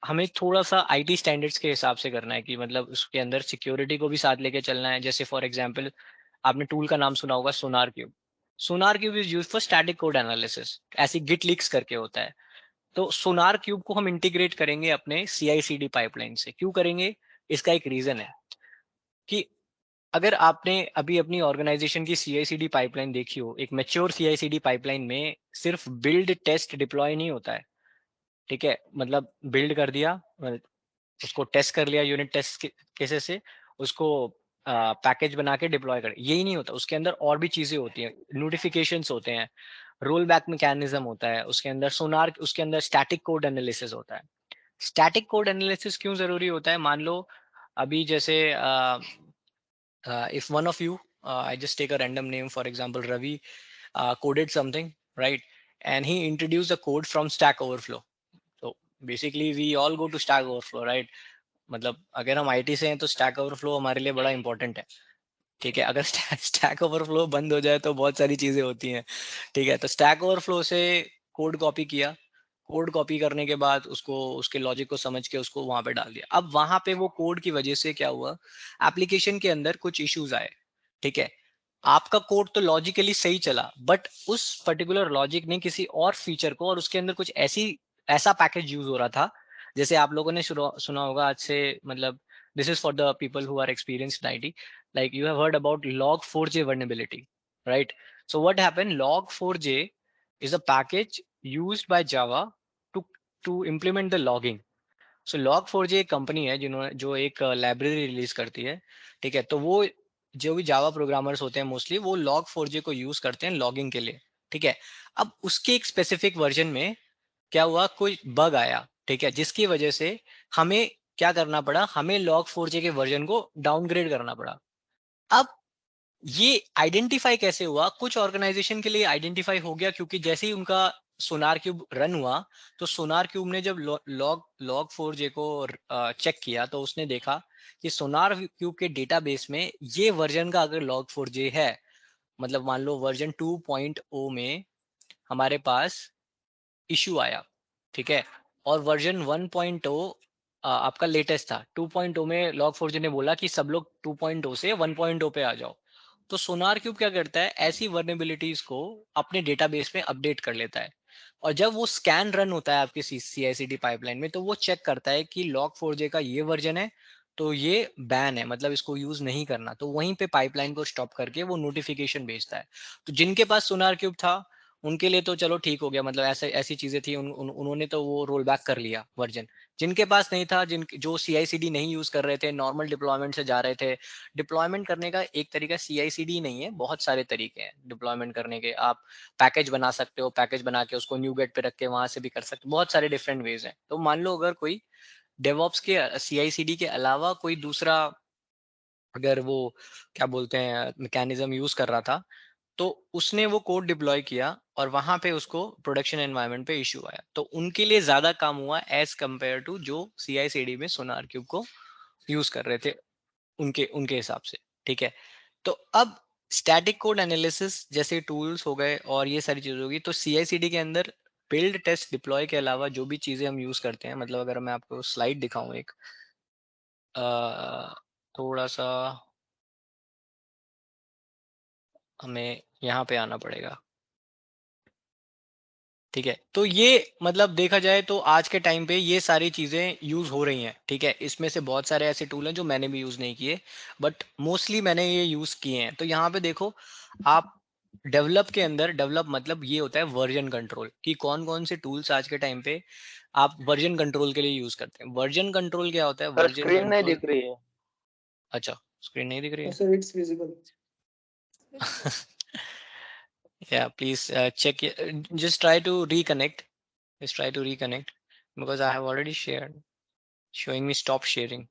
A: हमें थोड़ा सा आईटी स्टैंडर्ड्स के हिसाब से करना है कि मतलब उसके अंदर सिक्योरिटी को भी साथ लेके चलना है. जैसे फॉर एग्जांपल आपने टूल का नाम सुना होगा SonarQube. SonarQube is used for static code analysis. ऐसी गिट लीक्स करके होता है. तो सोनार क्यूब को हम इंटीग्रेट करेंगे अपने CI/CD पाइपलाइन से. क्यों करेंगे? इसका एक रीजन है कि अगर आपने अभी अपनी ऑर्गेनाइजेशन की CI/CD पाइपलाइन देखी हो, एक मैच्योर CI/CD पाइपलाइन में सिर्फ बिल्ड टेस्ट डिप्लॉय नहीं होता है. ठीक है, मतलब बिल्ड कर दिया, उसको टेस्ट कर लिया यूनिट टेस्ट केसेस से, उसको पैकेज बना के डिप्लॉय कर, यही नहीं होता. उसके अंदर और भी चीजें होती हैं, नोटिफिकेशंस होते हैं, रोल बैक मैकेनिज्म होता है उसके अंदर, सोनार उसके अंदर स्टैटिक कोड एनालिसिस होता है. स्टैटिक कोड एनालिसिस क्यों जरूरी होता है? मान लो अभी जैसे if one of you, I just take a random name, for example, Ravi, coded something, right? And he introduced the code from Stack Overflow. So basically we all go to Stack Overflow, right? मतलब अगर हम IT से हैं तो Stack Overflow हमारे लिए बड़ा important है. ठीक है, अगर Stack Overflow बंद हो जाए तो बहुत सारी चीजें होती हैं. ठीक है, तो Stack Overflow से कोड कॉपी किया, कोड कॉपी करने के बाद उसको उसके लॉजिक को समझ के उसको वहां पे डाल दिया. अब वहां पे वो कोड की वजह से क्या हुआ, एप्लीकेशन के अंदर कुछ इश्यूज आए. ठीक है, आपका कोड तो लॉजिकली सही चला, बट उस पर्टिकुलर लॉजिक ने किसी और फीचर को, और उसके अंदर कुछ ऐसा पैकेज यूज हो रहा था, जैसे आप लोगों ने सुना होगा आज से, मतलब this is for the people who are experienced in IT, like you have heard about log4j vulnerability, right? So what happened, log4j is a package used by Java to implement the logging. So log4j एक company है जिन्होंने जो एक library release करती है. ठीक है, तो वो जो भी जावा प्रोग्रामर्स होते हैं मोस्टली वो log4j को यूज करते हैं लॉगिंग के लिए. ठीक है, अब उसके एक स्पेसिफिक वर्जन में क्या हुआ, कोई बग आया. ठीक है, जिसकी वजह से हमें क्या करना पड़ा, हमें log4j के वर्जन को डाउनग्रेड करना पड़ा. अब ये आइडेंटिफाई कैसे हुआ, कुछ ऑर्गेनाइजेशन के लिए आइडेंटिफाई हो गया क्योंकि जैसे ही उनका सोनार क्यूब रन हुआ तो सोनार क्यूब ने जब log4j को चेक किया तो उसने देखा कि सोनार क्यूब के डेटाबेस में ये वर्जन का अगर log4j है, मतलब मान लो वर्जन 2.0 में हमारे पास इशू आया. ठीक है, और वर्जन 1.0 आपका लेटेस्ट था. 2.0 में log4j ने बोला कि सब लोग 2.0 से 1.0 पे आ जाओ. तो सोनार क्यूब क्या करता है, ऐसी वर्नेबिलिटीज को अपने डेटाबेस में अपडेट कर लेता है, और जब वो स्कैन रन होता है आपके CI/CD पाइपलाइन में तो वो चेक करता है कि log4j का ये वर्जन है तो ये बैन है, मतलब इसको यूज नहीं करना. तो वहीं पे पाइपलाइन को स्टॉप करके वो नोटिफिकेशन भेजता है. तो जिनके पास सोनार क्यूब था उनके लिए तो चलो ठीक हो गया, मतलब ऐसी चीजें थी, उन्होंने तो वो रोल बैक कर लिया वर्जन. जिनके पास नहीं था, जो CI/CD नहीं यूज कर रहे थे, नॉर्मल डिप्लॉयमेंट से जा रहे थे. डिप्लॉयमेंट करने का एक तरीका CI/CD नहीं है, बहुत सारे तरीके हैं डिप्लॉयमेंट करने के. आप पैकेज बना सकते हो, पैकेज बना के उसको न्यूगेट पे रख के वहां से भी कर सकते हो, बहुत सारे डिफरेंट वेज हैं. तो मान लो अगर कोई डेवऑप्स के CI/CD के अलावा कोई दूसरा, अगर वो क्या बोलते हैं मैकेनिज्म यूज कर रहा था, तो उसने वो कोड डिप्लॉय किया और वहां पे उसको प्रोडक्शन एनवायरनमेंट पे इशू आया, तो उनके लिए ज्यादा काम हुआ एज कंपेयर टू जो CI/CD में सोनार क्यूब को यूज कर रहे थे उनके उनके हिसाब से. ठीक है, तो अब स्टैटिक कोड एनालिसिस जैसे टूल्स हो गए और ये सारी चीजें होगी, तो CI/CD के अंदर बिल्ड टेस्ट डिप्लॉय के अलावा जो भी चीजें हम यूज करते हैं, मतलब अगर मैं आपको स्लाइड दिखाऊं एक, थोड़ा सा हमें यहाँ पे आना पड़ेगा. ठीक है, तो ये मतलब देखा जाए तो आज के टाइम पे ये सारी चीजें यूज हो रही हैं. ठीक है, इसमें से बहुत सारे ऐसे टूल हैं जो मैंने भी यूज नहीं किए, बट मोस्टली मैंने ये यूज किए हैं. तो यहाँ पे देखो आप, डेवलप के अंदर, डेवलप मतलब ये होता है वर्जन कंट्रोल, कि कौन कौन से टूल्स आज के टाइम पे आप वर्जन कंट्रोल के लिए यूज करते हैं. वर्जन कंट्रोल क्या होता है, वर्जन
H: स्क्रीन नहीं
A: कंट्रोल.
H: दिख रही है.
A: अच्छा, स्क्रीन नहीं दिख रही है.
D: Sir, it's visible.
A: Yeah, please check it. Just try to reconnect. Just try to reconnect because I have already shared. Showing me stop sharing.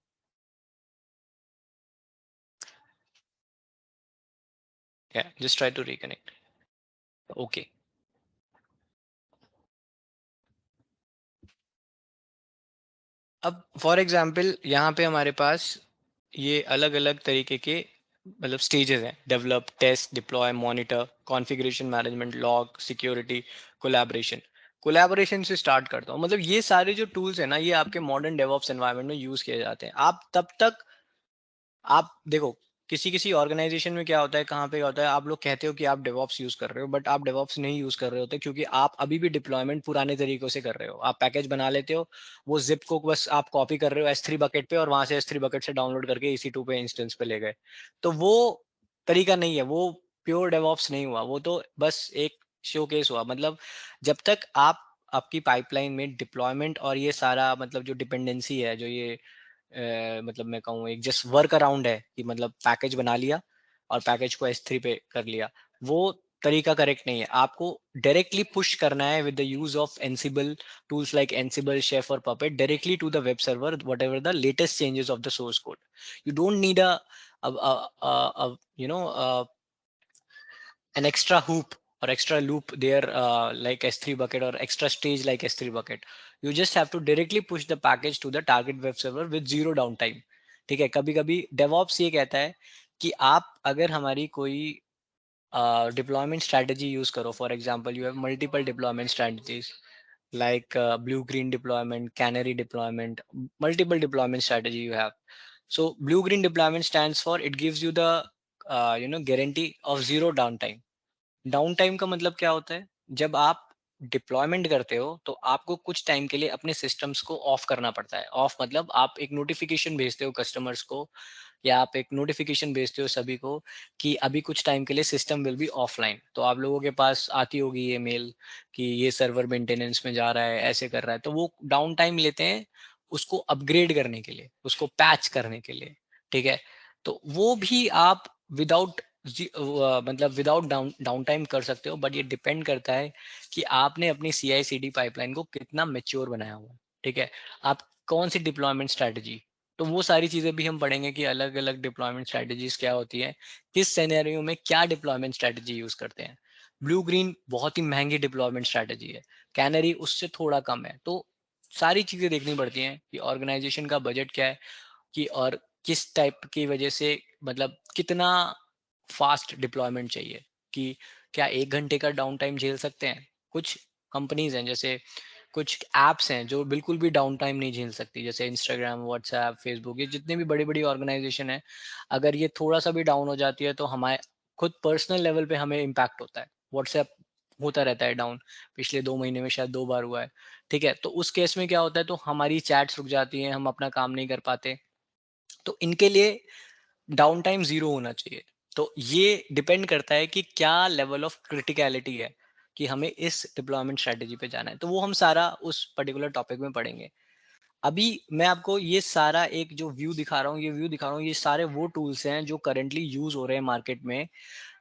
A: Yeah, just try to reconnect. Okay. अब for example यहाँ पे हमारे पास ये अलग अलग तरीके के मतलब स्टेजेस हैं, develop, test, deploy, monitor, configuration management, log, security, collaboration. Collaboration से स्टार्ट करता हूँ, मतलब ये सारे जो टूल्स हैं ना, ये आपके मॉडर्न डेवऑप्स एनवायरनमेंट में यूज किए जाते हैं. आप तब तक, आप देखो किसी किसी ऑर्गेनाइजेशन में क्या होता है, कहाँ पे क्या होता है, आप लोग कहते हो कि आप डेवऑप्स यूज कर रहे हो, बट आप डेवऑप्स नहीं यूज कर रहे होते क्योंकि आप अभी भी डिप्लॉयमेंट पुराने तरीकों से कर रहे हो. आप पैकेज बना लेते हो, वो जिप को बस आप कॉपी कर रहे हो S3 बकेट पे और वहां से S3 बकेट से डाउनलोड करके EC2 पे इंस्टेंस पे ले गए. तो वो तरीका नहीं है, वो प्योर डेवऑप्स नहीं हुआ, वो तो बस एक शोकेस हुआ. मतलब जब तक आप आपकी पाइपलाइन में डिप्लॉयमेंट और ये सारा मतलब जो डिपेंडेंसी है, जो ये मतलब मैं कहूँ एक जस्ट वर्क अराउंड है कि मतलब पैकेज बना लिया और पैकेज को S3 पे कर लिया, वो तरीका करेक्ट नहीं है. आपको डायरेक्टली पुश करना है with the use of Ansible tools like Ansible, Chef और Puppet directly to the web server, whatever the latest changes of the source code. You don't need a an extra hoop or extra loop there, like S3 bucket, or extra stage like S3 bucket. You just have to directly push the package to the target web server with zero downtime. ठीक है, कभी कभी DevOps ये कहता है कि आप अगर हमारी कोई deployment strategy use करो, for example you have multiple deployment strategies like blue green deployment, canary deployment, multiple deployment strategy you have. So blue green deployment stands for, it gives you the guarantee of zero downtime. Down time का मतलब क्या होता है, जब आप deployment करते हो तो आपको कुछ टाइम के लिए अपने सिस्टम्स को ऑफ करना पड़ता है. ऑफ मतलब आप एक नोटिफिकेशन भेजते हो कस्टमर्स को, या आप एक नोटिफिकेशन भेजते हो सभी को कि अभी कुछ टाइम के लिए सिस्टम विल बी ऑफलाइन. तो आप लोगों के पास आती होगी ये मेल कि ये सर्वर मेंटेनेंस में जा रहा है, ऐसे कर रहा है. तो वो डाउन टाइम लेते हैं उसको अपग्रेड करने के लिए, उसको पैच करने के लिए. ठीक है, तो वो भी आप विदाउट मतलब विदाउट डाउन टाइम कर सकते हो. बट ये डिपेंड करता है कि आपने अपनी CI/CD पाइपलाइन को कितना मेच्योर बनाया हुआ है. ठीक है, आप कौन सी डिप्लॉयमेंट स्ट्रेटजी, तो वो सारी चीजें भी हम पढ़ेंगे कि अलग अलग डिप्लॉयमेंट स्ट्रेटजीज क्या होती है, किस सिनेरियो में क्या डिप्लॉयमेंट स्ट्रेटजी यूज करते हैं. ब्लू ग्रीन बहुत ही महंगी डिप्लॉयमेंट स्ट्रेटजी है, कैनरी उससे थोड़ा कम है. तो सारी चीजें देखनी पड़ती हैं कि ऑर्गेनाइजेशन का बजट क्या है, कि और किस टाइप की वजह से, मतलब कितना फास्ट डिप्लॉयमेंट चाहिए, कि क्या 1 घंटे का डाउन टाइम झेल सकते हैं. कुछ कंपनीज हैं, जैसे कुछ एप्स हैं जो बिल्कुल भी डाउन टाइम नहीं झेल सकती, जैसे इंस्टाग्राम, व्हाट्सएप, फेसबुक, ये जितने भी बड़ी बड़ी ऑर्गेनाइजेशन है, अगर ये थोड़ा सा भी डाउन हो जाती है तो हमारे खुद पर्सनल लेवल पे हमें इम्पैक्ट होता है. व्हाट्सएप होता रहता है डाउन, पिछले 2 महीने में शायद 2 बार हुआ है. ठीक है, तो उस केस में क्या होता है, तो हमारी चैट्स रुक जाती हैं, हम अपना काम नहीं कर पाते. तो इनके लिए डाउन टाइम जीरो होना चाहिए. तो ये डिपेंड करता है कि क्या लेवल ऑफ क्रिटिकलिटी है, कि हमें इस डिप्लॉयमेंट स्ट्रेटेजी पे जाना है. तो वो हम सारा उस पर्टिकुलर टॉपिक में पढ़ेंगे. अभी मैं आपको ये सारा एक जो व्यू दिखा रहा हूँ, ये व्यू दिखा रहा हूँ, ये सारे वो टूल्स हैं जो करंटली यूज हो रहे हैं मार्केट में.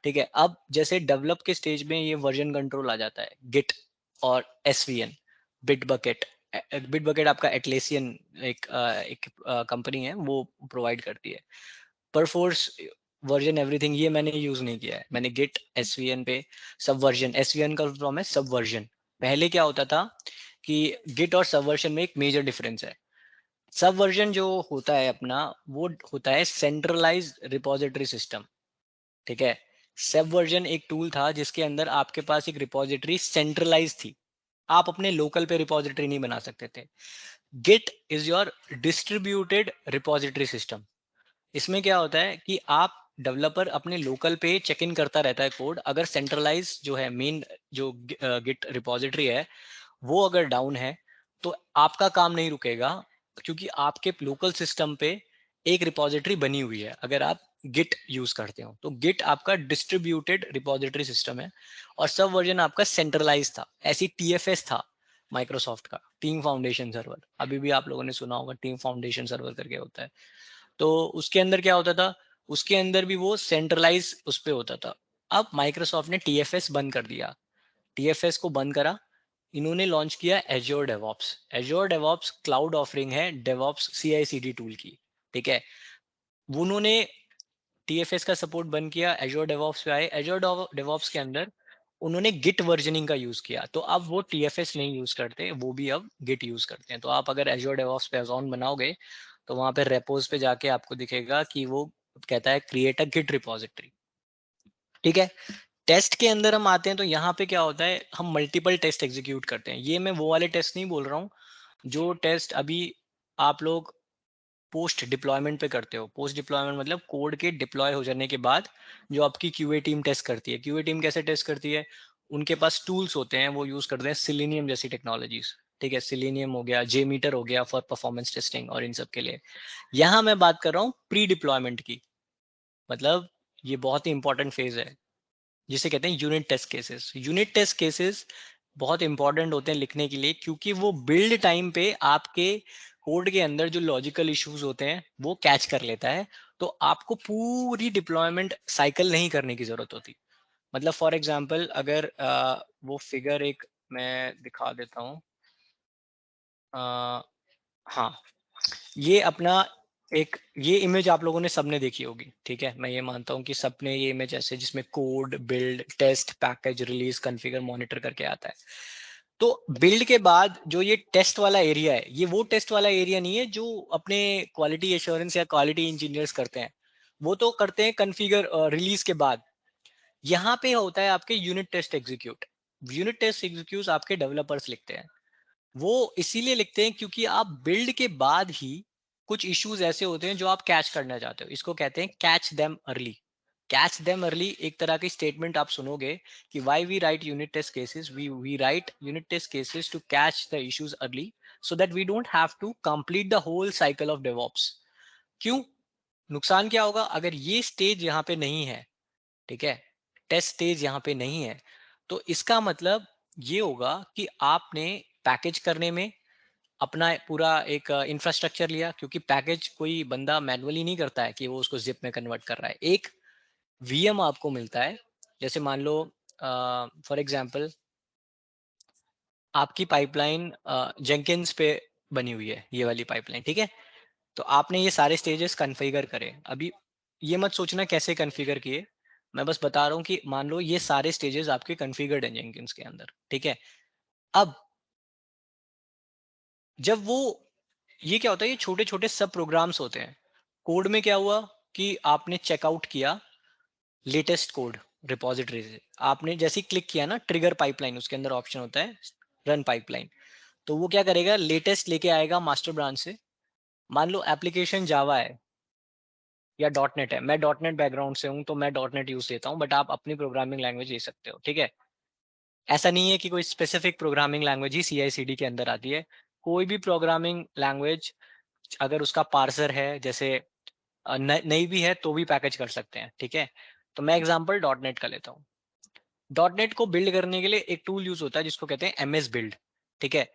A: ठीक है, अब जैसे डेवलप के स्टेज में ये वर्जन कंट्रोल आ जाता है, गिट और SVN, bit bucket. Bit bucket आपका एटलेसियन एक कंपनी है, वो प्रोवाइड करती है. परफोर्स, वर्जन एवरीथिंग, ये मैंने यूज नहीं किया है. मैंने गिट, SVN पे सब वर्जन, SVN का फॉर्म है सब वर्जन. पहले क्या होता था कि गिट और सब वर्जन में एक मेजर डिफरेंस है. सब वर्जन जो होता है अपना, वो होता है सेंट्रलाइज्ड रिपोजिटरी सिस्टम. ठीक है, सब वर्जन एक टूल था जिसके अंदर आपके पास एक रिपोजिटरी सेंट्रलाइज थी, आप अपने लोकल पे रिपोजिटरी नहीं बना सकते थे. Git is your distributed repository system. इसमें क्या होता है कि आप डेवलपर अपने लोकल पे चेक इन करता रहता है कोड. अगर सेंट्रलाइज जो है मेन जो गिट रिपोजिटरी है वो अगर डाउन है तो आपका काम नहीं रुकेगा, क्योंकि आपके लोकल सिस्टम पे एक रिपोजिटरी बनी हुई है अगर आप गिट यूज करते हो. तो गिट आपका डिस्ट्रीब्यूटेड रिपोजिटरी सिस्टम है और सब वर्जन आपका सेंट्रलाइज था. ऐसी TFS था माइक्रोसॉफ्ट का, टीम फाउंडेशन सर्वर. अभी भी आप लोगों ने सुना होगा टीम फाउंडेशन सर्वर करके होता है. तो उसके अंदर क्या होता था, उसके अंदर भी वो सेंट्रलाइज उस पे होता था. अब माइक्रोसॉफ्ट ने TFS बंद कर दिया. TFS को बंद करा, इन्होंने लॉन्च किया Azure DevOps. Azure DevOps cloud offering है DevOps CI/CD टूल की. ठीक है, उन्होंने TFS का सपोर्ट बंद किया, Azure DevOps पे आए. Azure DevOps के अंदर उन्होंने Git वर्जनिंग का यूज किया. तो अब वो TFS नहीं यूज करते, वो भी अब Git यूज करते हैं. तो आप अगर Azure DevOps पे अकाउंट बनाओगे तो वहां पे रेपोज पे जाके आपको दिखेगा कि वो कहता है क्रिएट अ गिट रिपोजिटरी. ठीक है, टेस्ट के अंदर हम आते हैं तो यहाँ पे क्या होता है, हम मल्टीपल टेस्ट एग्जीक्यूट करते हैं. ये मैं वो वाले टेस्ट नहीं बोल रहा हूँ जो टेस्ट अभी आप लोग पोस्ट डिप्लॉयमेंट पे करते हो. पोस्ट डिप्लॉयमेंट मतलब कोड के डिप्लॉय हो जाने के बाद जो आपकी QA टीम टेस्ट करती है. QA टीम कैसे टेस्ट करती है, उनके पास टूल्स होते हैं, वो यूज करते हैं सिलेनियम जैसी टेक्नोलॉजीज. ठीक है, सिलेनियम हो गया, JMeter हो गया फॉर परफॉर्मेंस टेस्टिंग और इन सब के लिए. यहाँ मैं बात कर रहा हूँ प्री डिप्लॉयमेंट की. मतलब ये बहुत ही इंपॉर्टेंट फेज है जिसे कहते हैं unit test cases. Unit test cases बहुत इंपॉर्टेंट होते हैं लिखने के लिए, क्योंकि वो बिल्ड टाइम पे आपके कोड के अंदर जो लॉजिकल इश्यूज होते हैं वो कैच कर लेता है. तो आपको पूरी डिप्लॉयमेंट साइकिल नहीं करने की जरूरत होती. मतलब फॉर एग्जांपल अगर वो फिगर एक मैं दिखा देता हूँ. हाँ, ये अपना एक ये इमेज आप लोगों ने सबने देखी होगी, ठीक है, मैं ये मानता हूँ कि सबने ये इमेज ऐसे जिसमें code, build, test, package, release, configure, monitor करके आता है। तो बिल्ड के बाद जो ये टेस्ट वाला एरिया है, ये वो टेस्ट वाला एरिया नहीं है जो अपने क्वालिटी एश्योरेंस या क्वालिटी इंजीनियर्स करते हैं, वो तो करते हैं कॉन्फ़िगर रिलीज के बाद। यहाँ पे होता है आपके unit test execute. Unit test execute आपके डेवलपर्स लिखते हैं। वो इसीलिए लिखते हैं क्योंकि आप बिल्ड के बाद ही कुछ इश्यूज ऐसे होते हैं जो आप कैच करना चाहते हो, इसको कहते हैं catch them early. Catch them early एक तरह की स्टेटमेंट आप सुनोगे कि why we write unit test cases, we write unit test cases to catch the issues early so that we don't have to complete the whole cycle of DevOps. क्यों? नुकसान क्या होगा अगर ये स्टेज यहाँ पे नहीं है, ठीक है, टेस्ट स्टेज यहाँ पे नहीं है, तो इसका मतलब ये होगा कि आपने पैकेज करने में अपना पूरा एक इंफ्रास्ट्रक्चर लिया, क्योंकि पैकेज कोई बंदा मैनुअली नहीं करता है कि वो उसको जिप में कन्वर्ट कर रहा है। एक वीएम आपको मिलता है, जैसे मान लो फॉर एग्जांपल आपकी पाइपलाइन जेंकिंस पे बनी हुई है, ये वाली पाइपलाइन, ठीक है, तो आपने ये सारे स्टेजेस कन्फिगर करे। अभी ये मत सोचना कैसे कन्फिगर किए, मैं बस बता रहा हूँ कि मान लो ये सारे स्टेजेस आपके कन्फिगर्ड हैं जेंकिंस के अंदर, ठीक है। अब जब वो ये क्या होता है, ये छोटे छोटे सब प्रोग्राम्स होते हैं। कोड में क्या हुआ कि आपने चेकआउट किया लेटेस्ट कोड रिपोजिटरी से, आपने जैसे ही क्लिक किया ना ट्रिगर पाइपलाइन, उसके अंदर ऑप्शन होता है रन पाइपलाइन, तो वो क्या करेगा, लेटेस्ट लेके आएगा मास्टर ब्रांच से। मान लो एप्लीकेशन जावा है या डॉट नेट है, मैं डॉट नेट बैकग्राउंड से हूँ तो मैं डॉट नेट यूज लेता हूँ, बट आप अपनी प्रोग्रामिंग लैंग्वेज ले सकते हो, ठीक है। ऐसा नहीं है कि कोई स्पेसिफिक प्रोग्रामिंग लैंग्वेज ही CI/CD के अंदर आती है। कोई भी प्रोग्रामिंग लैंग्वेज अगर उसका पार्सर है, जैसे नई भी है तो भी पैकेज कर सकते हैं, ठीक है। तो मैं एग्जांपल डॉट नेट का लेता हूँ। डॉट नेट को बिल्ड करने के लिए एक टूल यूज होता है जिसको कहते हैं MS बिल्ड, ठीक है।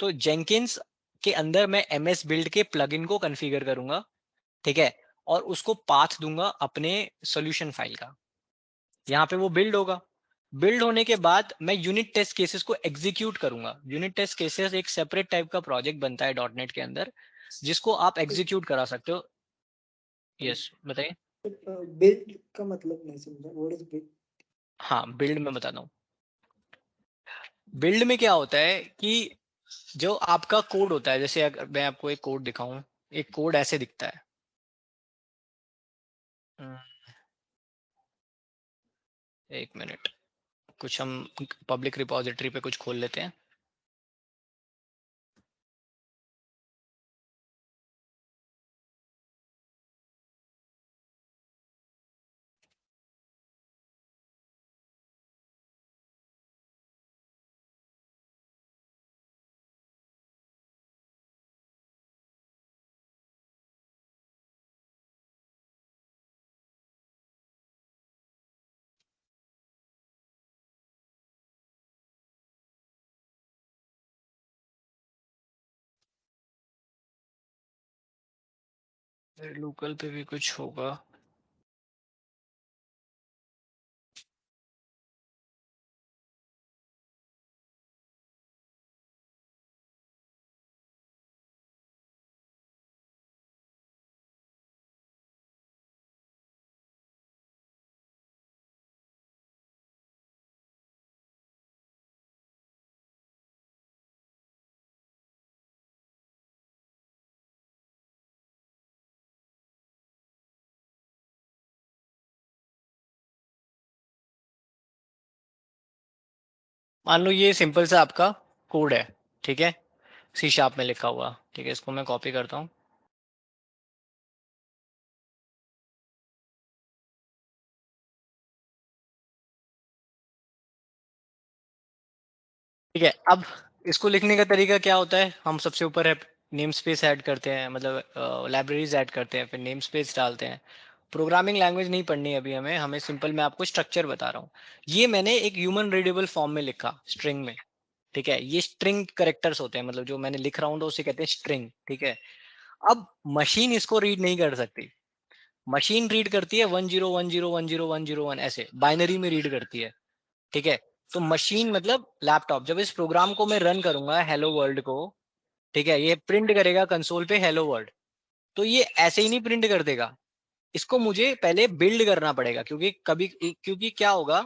A: तो जेंकिंस के अंदर मैं MS बिल्ड के प्लगइन को कॉन्फ़िगर करूंगा, ठीक है, और उसको पाथ दूंगा अपने सॉल्यूशन फाइल का, यहाँ पे वो बिल्ड होगा। बिल्ड होने के बाद मैं यूनिट टेस्ट केसेस को एग्जीक्यूट करूंगा। यूनिट टेस्ट केसेस एक सेपरेट टाइप का प्रोजेक्ट बनता है डॉट नेट के अंदर, जिसको आप एग्जीक्यूट करा सकते हो। यस बताइए।
D: बिल्ड का मतलब नहीं समझा, व्हाट इज बिल्ड?
A: हाँ बिल्ड में बताता हूँ। बिल्ड में क्या होता है कि जो आपका कोड होता है, जैसे अगर मैं आपको एक कोड दिखाऊं, एक कोड ऐसे दिखता है। एक मिनट, कुछ हम पब्लिक रिपोजिटरी पे कुछ खोल लेते हैं। लोकल पे भी कुछ होगा। मान लो ये सिंपल सा आपका कोड है, ठीक है, C# में लिखा हुआ, ठीक है, इसको मैं कॉपी करता हूँ। ठीक है, अब इसको लिखने का तरीका क्या होता है, हम सबसे ऊपर है नेम स्पेस ऐड करते हैं, मतलब लाइब्रेरीज ऐड करते हैं, फिर नेम स्पेस डालते हैं। प्रोग्रामिंग लैंग्वेज नहीं पढ़नी अभी हमें, हमें सिंपल मैं आपको स्ट्रक्चर बता रहा हूँ। ये मैंने एक ह्यूमन रीडेबल फॉर्म में लिखा, स्ट्रिंग में, ठीक है, ये स्ट्रिंग करेक्टर्स होते हैं, मतलब जो मैंने लिख रहा हूँ तो उसे कहते हैं स्ट्रिंग, ठीक है। अब मशीन इसको रीड नहीं कर सकती, मशीन रीड करती है 1010101001 ऐसे बाइनरी में रीड करती है, ठीक है। तो मशीन मतलब लैपटॉप, जब इस प्रोग्राम को मैं रन करूंगा हेलो वर्ल्ड को, ठीक है, ये प्रिंट करेगा कंसोल पे हेलो वर्ल्ड, तो ये ऐसे ही नहीं प्रिंट कर देगा, इसको मुझे पहले बिल्ड करना पड़ेगा, क्योंकि क्या होगा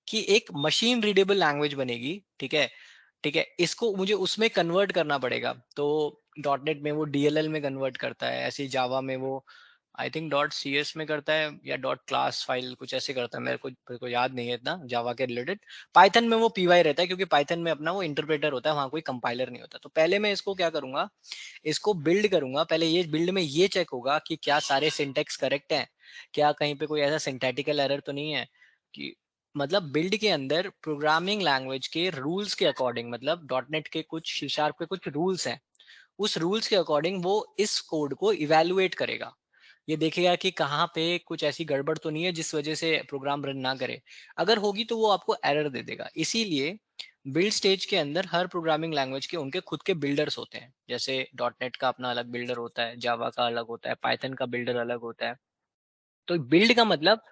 A: कि एक मशीन रीडेबल लैंग्वेज बनेगी, ठीक है, ठीक है, इसको मुझे उसमें कन्वर्ट करना पड़ेगा। तो .NET में वो DLL में कन्वर्ट करता है, ऐसे ही जावा में वो आई थिंक .CS में करता है या .class फाइल कुछ ऐसे करता है, मेरे को याद नहीं है इतना जावा के रिलेटेड। पाइथन में वो PY रहता है, क्योंकि पाइथन में अपना वो इंटरप्रेटर होता है, वहां कोई कंपाइलर नहीं होता। तो पहले मैं इसको क्या करूंगा, इसको बिल्ड करूंगा। पहले ये बिल्ड में ये चेक होगा कि क्या सारे सिंटेक्स करेक्ट हैं, क्या कहीं पे कोई ऐसा सिंटैटिकल एरर तो नहीं है, कि मतलब बिल्ड के अंदर प्रोग्रामिंग लैंग्वेज के रूल्स के अकॉर्डिंग, मतलब .NET के कुछ C# के कुछ रूल्स हैं, उस रूल्स के अकॉर्डिंग वो इस कोड को इवेलुएट करेगा। ये देखेगा कि कहाँ पे कुछ ऐसी गड़बड़ तो नहीं है जिस वजह से प्रोग्राम रन ना करे। अगर होगी तो वो आपको एरर दे देगा। इसीलिए बिल्ड स्टेज के अंदर हर प्रोग्रामिंग लैंग्वेज के उनके खुद के बिल्डर्स होते हैं। जैसे .NET का अपना अलग बिल्डर होता है, जावा का अलग होता है, पाइथन का बिल्डर अलग होता है। तो बिल्ड का मतलब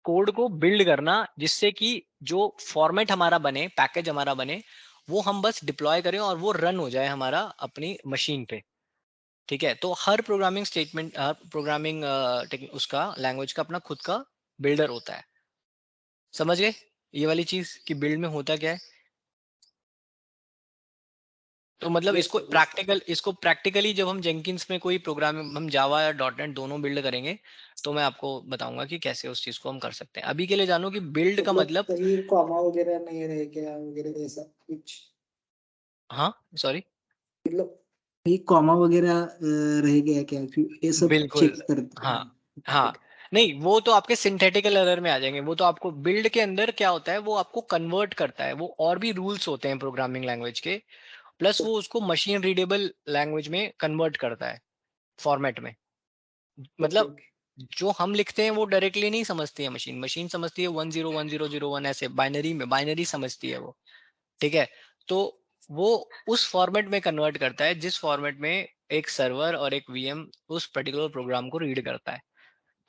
A: कोड को बिल्ड करना, जिससे कि जो फॉर्मेट हमारा बने, पैकेज हमारा बने, वो हम बस डिप्लॉय करें और वो रन हो जाए हमारा अपनी मशीन पे, ठीक है। तो हर प्रोग्रामिंग स्टेटमेंट, हर प्रोग्रामिंग उसका लैंग्वेज का अपना खुद का बिल्डर होता है। समझ गए ये वाली चीज कि बिल्ड में होता क्या है? तो मतलब इसको प्रैक्टिकली जब हम जेंकिंस में कोई प्रोग्राम, हम जावा या .NET दोनों बिल्ड करेंगे, तो मैं आपको बताऊंगा कि कैसे उस चीज को हम कर सकते हैं। अभी के लिए जानो कि बिल्ड का मतलब,
D: कहीं कॉमा वगैरह नहीं रह गया वगैरह ऐसा कुछ,
A: हाँ सॉरी,
D: मतलब कहीं कॉमा वगैरह रह गया क्या, फिर ये सब
A: बिल्कुल,
D: चेक करते
A: हाँ
D: हैं।
A: हाँ, नहीं वो तो आपके सिंथेटिकल एरर में आ जाएंगे। वो तो आपको बिल्ड के अंदर क्या होता है, वो आपको कन्वर्ट करता है, वो और भी रूल्स होते हैं प्रोग्रामिंग लैंग्वेज के, प्लस वो उसको मशीन रीडेबल लैंग्वेज में कन्वर्ट करता है, फॉर्मेट में।
D: ओके
A: मतलब जो हम लिखते हैं वो डायरेक्टली नहीं समझती है मशीन, मशीन समझती है 101001, ऐसे बाइनरी में, बाइनरी समझती है वो, ठीक है। तो वो उस फॉर्मेट में कन्वर्ट करता है जिस फॉर्मेट में एक सर्वर और एक VM उस पर्टिकुलर प्रोग्राम को रीड करता है।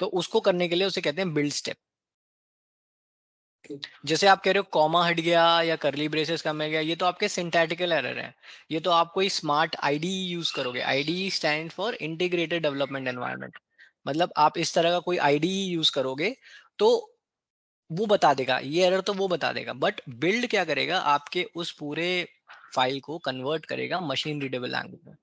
A: तो उसको करने के लिए उसे कहते हैं बिल्ड स्टेप। जैसे आप कह रहे हो कॉमा हट गया या करली ब्रेसेस कम हो गया, ये तो आपके सिंथेटिकल एरर है। ये तो आप कोई स्मार्ट IDE यूज करोगे। IDE stand for integrated development environment. मतलब आप इस तरह का कोई IDE यूज करोगे तो वो बता देगा ये एरर, तो वो बता देगा। बट बिल्ड क्या करेगा, आपके उस पूरे फाइल को कन्वर्ट करेगा मशीन रीडेबल लैंग्वेज में।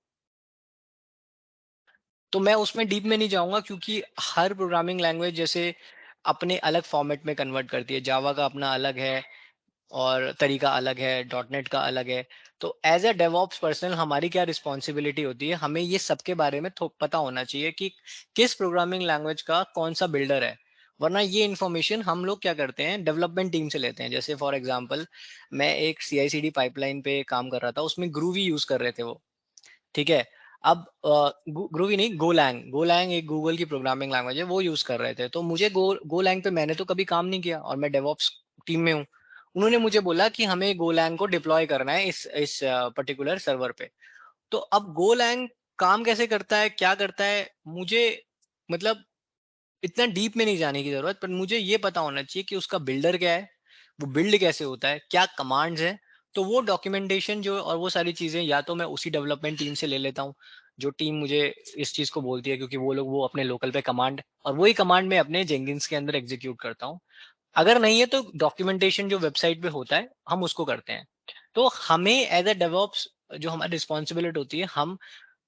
A: तो मैं उसमें डीप में नहीं जाऊंगा, क्योंकि हर प्रोग्रामिंग लैंग्वेज जैसे अपने अलग फॉर्मेट में कन्वर्ट करती है। जावा का अपना अलग है और तरीका अलग है, .NET का अलग है। तो एज अ डेवऑप्स पर्सनल हमारी क्या रिस्पॉन्सिबिलिटी होती है, हमें ये सबके बारे में पता होना चाहिए कि किस प्रोग्रामिंग लैंग्वेज का कौन सा बिल्डर है। वरना ये इन्फॉर्मेशन हम लोग क्या करते हैं, डेवलपमेंट टीम से लेते हैं। जैसे फॉर एग्जांपल मैं एक CI/CD पाइपलाइन पे काम कर रहा था, उसमें ग्रूवी यूज कर रहे थे वो, ठीक है। अब ग्रूवी नहीं, गोलैंग एक गूगल की प्रोग्रामिंग लैंग्वेज है, वो यूज कर रहे थे। तो मुझे गोलैंग पे मैंने तो कभी काम नहीं किया और मैं डेवऑप्स टीम में हूँ। उन्होंने मुझे बोला कि हमें गोलैंग को डिप्लॉय करना है इस पर्टिकुलर सर्वर पे। तो अब गोलैंग काम कैसे करता है, क्या करता है, मुझे मतलब इतना डीप में नहीं जाने की जरूरत, पर मुझे ये पता होना चाहिए कि उसका बिल्डर क्या है, वो बिल्ड कैसे होता है, क्या कमांड्स है। तो वो डॉक्यूमेंटेशन जो और वो सारी चीजें या तो मैं उसी डेवलपमेंट टीम से ले लेता हूँ, जो टीम मुझे इस चीज को बोलती है, क्योंकि वो लोग वो अपने लोकल पे कमांड, और वही कमांड मैं अपने जेंकिन्स के अंदर एग्जीक्यूट करता हूँ। अगर नहीं है तो डॉक्यूमेंटेशन जो वेबसाइट पे होता है हम उसको करते हैं। तो हमें एज अ डेवऑप्स जो हमारी रिस्पॉन्सिबिलिटी होती है, हम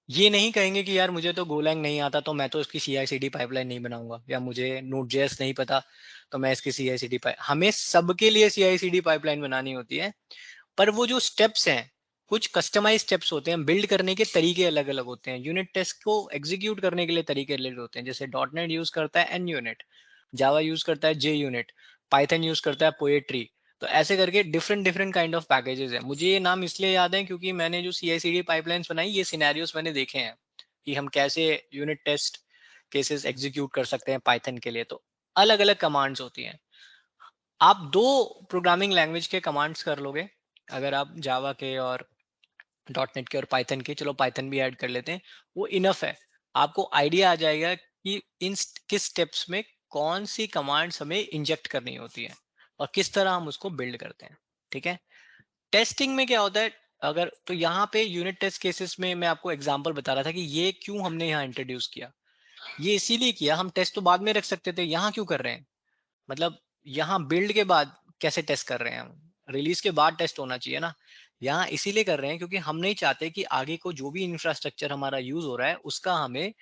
A: ये नहीं कहेंगे कि यार मुझे तो गोलैंग नहीं आता तो मैं तो इसकी CI/CD पाइपलाइन नहीं बनाऊंगा, या मुझे Node.js नहीं पता तो मैं इसकी CI/CD हमें सबके लिए CI/CD पाइपलाइन बनानी होती है। पर वो जो स्टेप्स हैं, कुछ कस्टमाइज स्टेप्स होते हैं, बिल्ड करने के तरीके अलग अलग होते हैं, यूनिट टेस्ट को एग्जीक्यूट करने के लिए तरीके अलग होते हैं। जैसे .NET यूज करता है NUnit, जावा यूज करता है JUnit, पाइथन यूज करता है पोएट्री। तो ऐसे करके different different kind of packages है। मुझे ये नाम इसलिए याद है क्योंकि मैंने जो CI/CD पाइपलाइंस बनाई, ये सिनेरियोस मैंने देखे हैं कि हम कैसे यूनिट टेस्ट केसेस एग्जीक्यूट कर सकते हैं पाइथन के लिए। तो अलग अलग कमांड्स होती हैं। आप दो प्रोग्रामिंग लैंग्वेज के कमांड्स कर लोगे, अगर आप जावा के और .NET के और पाइथन के, चलो पाइथन भी ऐड कर लेते हैं, वो इनफ है। आपको आइडिया आ जाएगा कि किस स्टेप्स में कौन सी कमांड्स हमें इंजेक्ट करनी होती है और किस तरह हम उसको बिल्ड करते हैं, ठीक है। टेस्टिंग में क्या होता है, अगर तो यहाँ पे यूनिट टेस्ट केसेस में मैं आपको एग्जांपल बता रहा था कि ये क्यों हमने यहाँ इंट्रोड्यूस किया। ये इसीलिए किया, हम टेस्ट तो बाद में रख सकते थे, यहाँ क्यों कर रहे हैं? मतलब यहाँ बिल्ड के बाद कैसे टेस्ट कर रहे हैं हम? रिलीज के बाद टेस्ट होना चाहिए ना। यहाँ इसीलिए कर रहे हैं क्योंकि हम नहीं चाहते कि आगे को जो भी इंफ्रास्ट्रक्चर हमारा यूज हो रहा है उसका हमें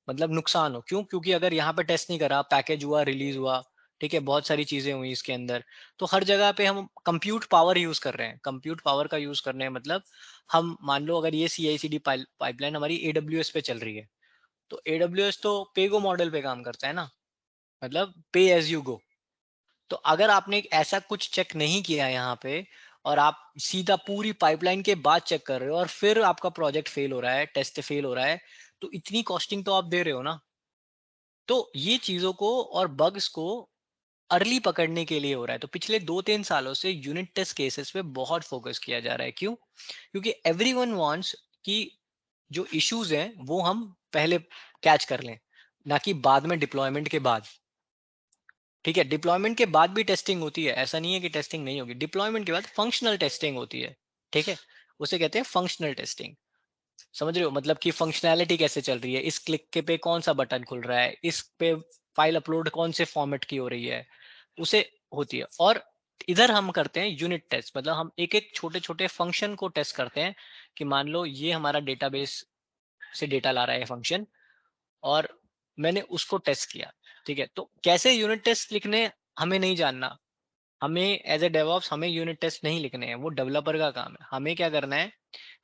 A: मतलब नुकसान हो। क्यों? क्योंकि अगर यहाँ पे टेस्ट नहीं करा, पैकेज हुआ, रिलीज हुआ, ठीक है, बहुत सारी चीजें हुई इसके अंदर, तो हर जगह पे हम कंप्यूट पावर यूज कर रहे हैं। कंप्यूट पावर का यूज करने मतलब हम मान लो अगर ये CI/CD पाइपलाइन हमारी AWS पे चल रही है, तो AWS तो पेगो मॉडल पे काम करता है ना, मतलब पे एज यू गो। तो अगर आपने एक ऐसा कुछ चेक नहीं किया यहाँ पे और आप सीधा पूरी पाइपलाइन के बाद चेक कर रहे हो और फिर आपका प्रोजेक्ट फेल हो रहा है, टेस्ट फेल हो रहा है, तो इतनी कॉस्टिंग तो आप दे रहे हो ना। तो ये चीजों को और बग्स को अर्ली पकड़ने के लिए हो रहा है। तो पिछले 2-3 सालों से यूनिट टेस्ट केसेस पे बहुत फोकस किया जा रहा है। क्यों? क्योंकि एवरीवन वांट्स कि जो इश्यूज हैं वो हम पहले कैच कर लें, ना कि बाद में डिप्लॉयमेंट के बाद। ठीक है, डिप्लॉयमेंट के बाद भी टेस्टिंग होती है, ऐसा नहीं है कि टेस्टिंग नहीं होगी। डिप्लॉयमेंट के बाद फंक्शनल टेस्टिंग होती है, ठीक है, उसे कहते हैं फंक्शनल टेस्टिंग। समझ रहे हो? मतलब कि फंक्शनैलिटी कैसे चल रही है, इस क्लिक के पे कौन सा बटन खुल रहा है, इस पे फाइल अपलोड कौन से फॉर्मेट की हो रही है, उसे होती है। और इधर हम करते हैं यूनिट टेस्ट, मतलब हम एक एक छोटे छोटे फंक्शन को टेस्ट करते हैं कि मान लो ये हमारा डेटाबेस से डेटा ला रहा है फंक्शन और मैंने उसको टेस्ट किया। ठीक है, तो कैसे यूनिट टेस्ट लिखने हमें नहीं जानना। हमें एज ए डेवऑप्स हमें यूनिट टेस्ट नहीं लिखने हैं, वो डेवलपर का काम है। हमें क्या करना है,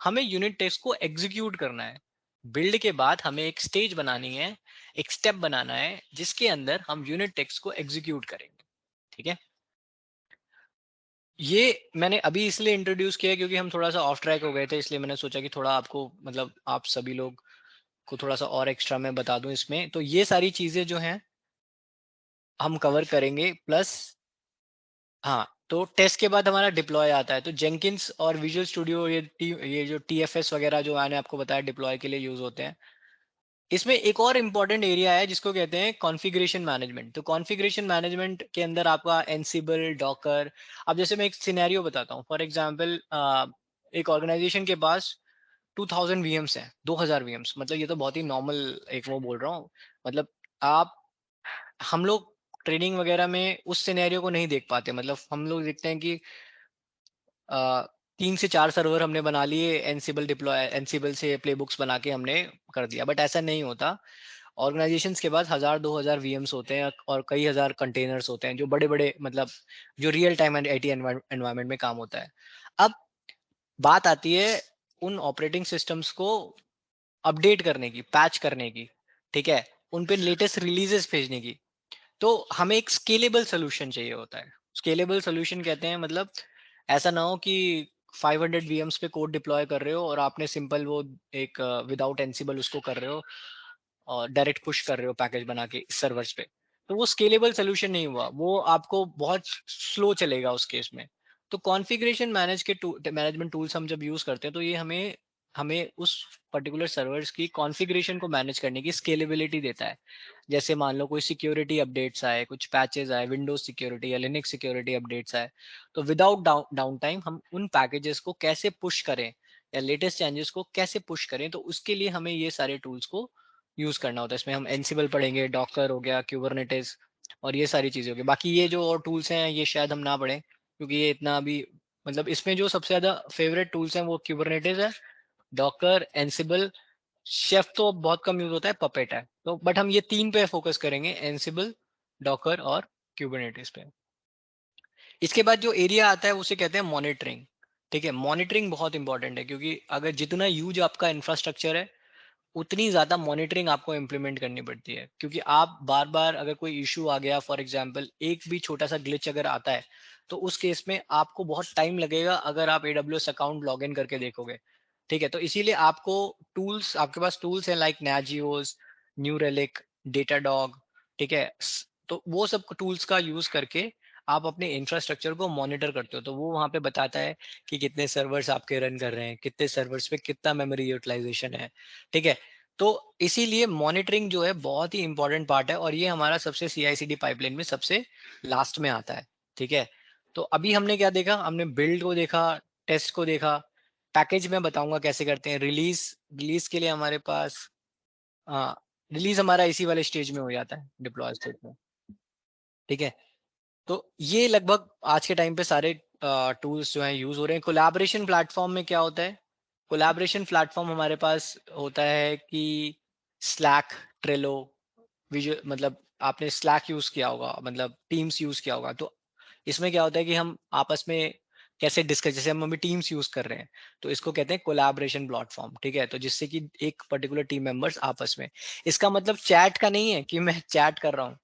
A: हमें यूनिट टेस्ट को एग्जीक्यूट करना है। बिल्ड के बाद हमें एक स्टेज बनानी है, एक स्टेप बनाना है जिसके अंदर हम यूनिट टेस्ट को एग्जीक्यूट करेंगे। ठीक है, ये मैंने अभी इसलिए इंट्रोड्यूस किया क्योंकि हम थोड़ा सा ऑफ ट्रैक हो गए थे, इसलिए मैंने सोचा कि थोड़ा आपको मतलब आप सभी लोग को थोड़ा सा और एक्स्ट्रा मैं बता दूं इसमें। तो ये सारी चीजें जो हैं हम कवर करेंगे। प्लस हाँ, तो टेस्ट के बाद हमारा डिप्लॉय आता है। तो जेंकिंस और विजुअल स्टूडियो ये जो TFS वगैरह जो मैंने आपको बताया डिप्लॉय के लिए यूज होते हैं। इसमें एक और इम्पॉर्टेंट एरिया है जिसको कहते हैं कॉन्फ़िगरेशन मैनेजमेंट। तो कॉन्फ़िगरेशन मैनेजमेंट के अंदर आपका एनसिबल, डॉकर। अब जैसे मैं एक सिनेरियो बताता हूँ, फॉर एग्जांपल एक ऑर्गेनाइजेशन के पास 2000 VMs हैं, 2000 VMs, मतलब ये तो बहुत ही नॉर्मल एक वो बोल रहा हूँ। मतलब आप हम लोग ट्रेनिंग वगैरह में उस सिनेरियो को नहीं देख पाते। मतलब हम लोग देखते हैं कि 3 से 4 सर्वर हमने बना लिए, एनसिबल से प्लेबुक्स बना के हमने कर दिया, बट ऐसा नहीं होता। ऑर्गेनाइजेशंस के पास 1000-2000 VMs होते हैं और कई हजार कंटेनर्स होते हैं जो बड़े बड़े मतलब जो real time and IT environment में काम होता है। अब बात आती है उन ऑपरेटिंग सिस्टम्स को अपडेट करने की, पैच करने की, ठीक है, उन पे लेटेस्ट रिलीजेस भेजने की। तो हमें एक स्केलेबल सोल्यूशन चाहिए होता है। स्केलेबल सोल्यूशन कहते हैं मतलब ऐसा ना हो कि 500 VMs पे कोड डिप्लॉय कर रहे हो और आपने सिंपल वो एक विदाउट एनसिबल उसको कर रहे हो और डायरेक्ट पुश कर रहे हो पैकेज बना के सर्वर्स पे। तो वो स्केलेबल सोल्यूशन नहीं हुआ, वो आपको बहुत स्लो चलेगा उस केस में। तो कॉन्फ़िगरेशन मैनेजमेंट टूल्स हम जब यूज करते हैं तो ये हमें हमें उस पर्टिकुलर सर्वर्स की कॉन्फ़िगरेशन को मैनेज करने की स्केलेबिलिटी देता है। जैसे मान लो कोई सिक्योरिटी अपडेट्स आए, कुछ पैचेस आए, विंडोज सिक्योरिटी या लिनक्स सिक्योरिटी अपडेट्स आए, तो विदाउट डाउन टाइम हम उन पैकेजेस को कैसे पुश करें या लेटेस्ट चेंजेस को कैसे पुश करें, तो उसके लिए हमें ये सारे टूल्स को यूज करना होता है। इसमें हम एनसिबल पढ़ेंगे, डॉकर हो गया, क्यूबरनेटिस और ये सारी चीजें होगी। बाकी ये जो और टूल्स हैं ये शायद हम ना पढ़ें क्योंकि ये इतना अभी मतलब इसमें जो सबसे ज्यादा फेवरेट टूल्स हैं वो क्यूबरनेटिस है, डॉकर, एनसिबल, शेफ तो बहुत कम यूज होता है, पपेट है। तो बट हम ये 3 पे फोकस करेंगे, एनसिबल, डॉकर और क्यूबरनेटिस पे। इसके बाद जो एरिया आता है उसे कहते हैं मॉनिटरिंग। ठीक है, मॉनिटरिंग बहुत इंपॉर्टेंट है क्योंकि अगर जितना यूज आपका इंफ्रास्ट्रक्चर है उतनी ज्यादा मॉनिटरिंग आपको इम्प्लीमेंट करनी पड़ती है। क्योंकि आप बार बार अगर कोई इशू आ गया, फॉर एग्जांपल एक भी छोटा सा ग्लिच अगर आता है, तो उस केस में आपको बहुत टाइम लगेगा अगर आप AWS अकाउंट लॉग इन करके देखोगे। ठीक है, तो इसीलिए आपको टूल्स, आपके पास टूल्स हैं लाइक Nagios, न्यू रेलिक, डेटाडॉग। ठीक है, तो वो सब टूल्स का यूज करके आप अपने इंफ्रास्ट्रक्चर को मॉनिटर करते हो। तो वो वहां पे बताता है कि कितने सर्वर्स आपके रन कर रहे हैं, कितने सर्वर्स पे कितना मेमोरी यूटिलाइजेशन है। ठीक है, तो इसीलिए मॉनिटरिंग जो है बहुत ही इंपॉर्टेंट पार्ट है और ये हमारा सबसे CI/CD पाइपलाइन में सबसे लास्ट में आता है। ठीक है, तो अभी हमने क्या देखा, हमने बिल्ड को देखा, टेस्ट को देखा, पैकेज में बताऊंगा कैसे करते हैं, रिलीज के लिए हमारे पास रिलीज हमारा इसी वाले स्टेज में हो जाता है, डिप्लॉय स्टेज में, ठीक है। तो ये लगभग आज के टाइम पे सारे टूल्स जो हैं यूज हो रहे हैं। कोलैबोरेशन प्लेटफॉर्म में क्या होता है, कोलैबोरेशन प्लेटफॉर्म हमारे पास होता है कि स्लैक, ट्रेलो, विजुअल, मतलब आपने स्लैक यूज किया होगा, मतलब टीम्स यूज किया होगा। तो इसमें क्या होता है कि हम आपस में कैसे डिस्कस, जैसे हम अभी टीम्स यूज कर रहे हैं तो इसको कहते हैं कोलैबोरेशन प्लेटफॉर्म, ठीक है। तो जिससे कि एक पर्टिकुलर टीम मेंबर्स आपस में, इसका मतलब चैट का नहीं है कि मैं चैट कर रहा हूँ।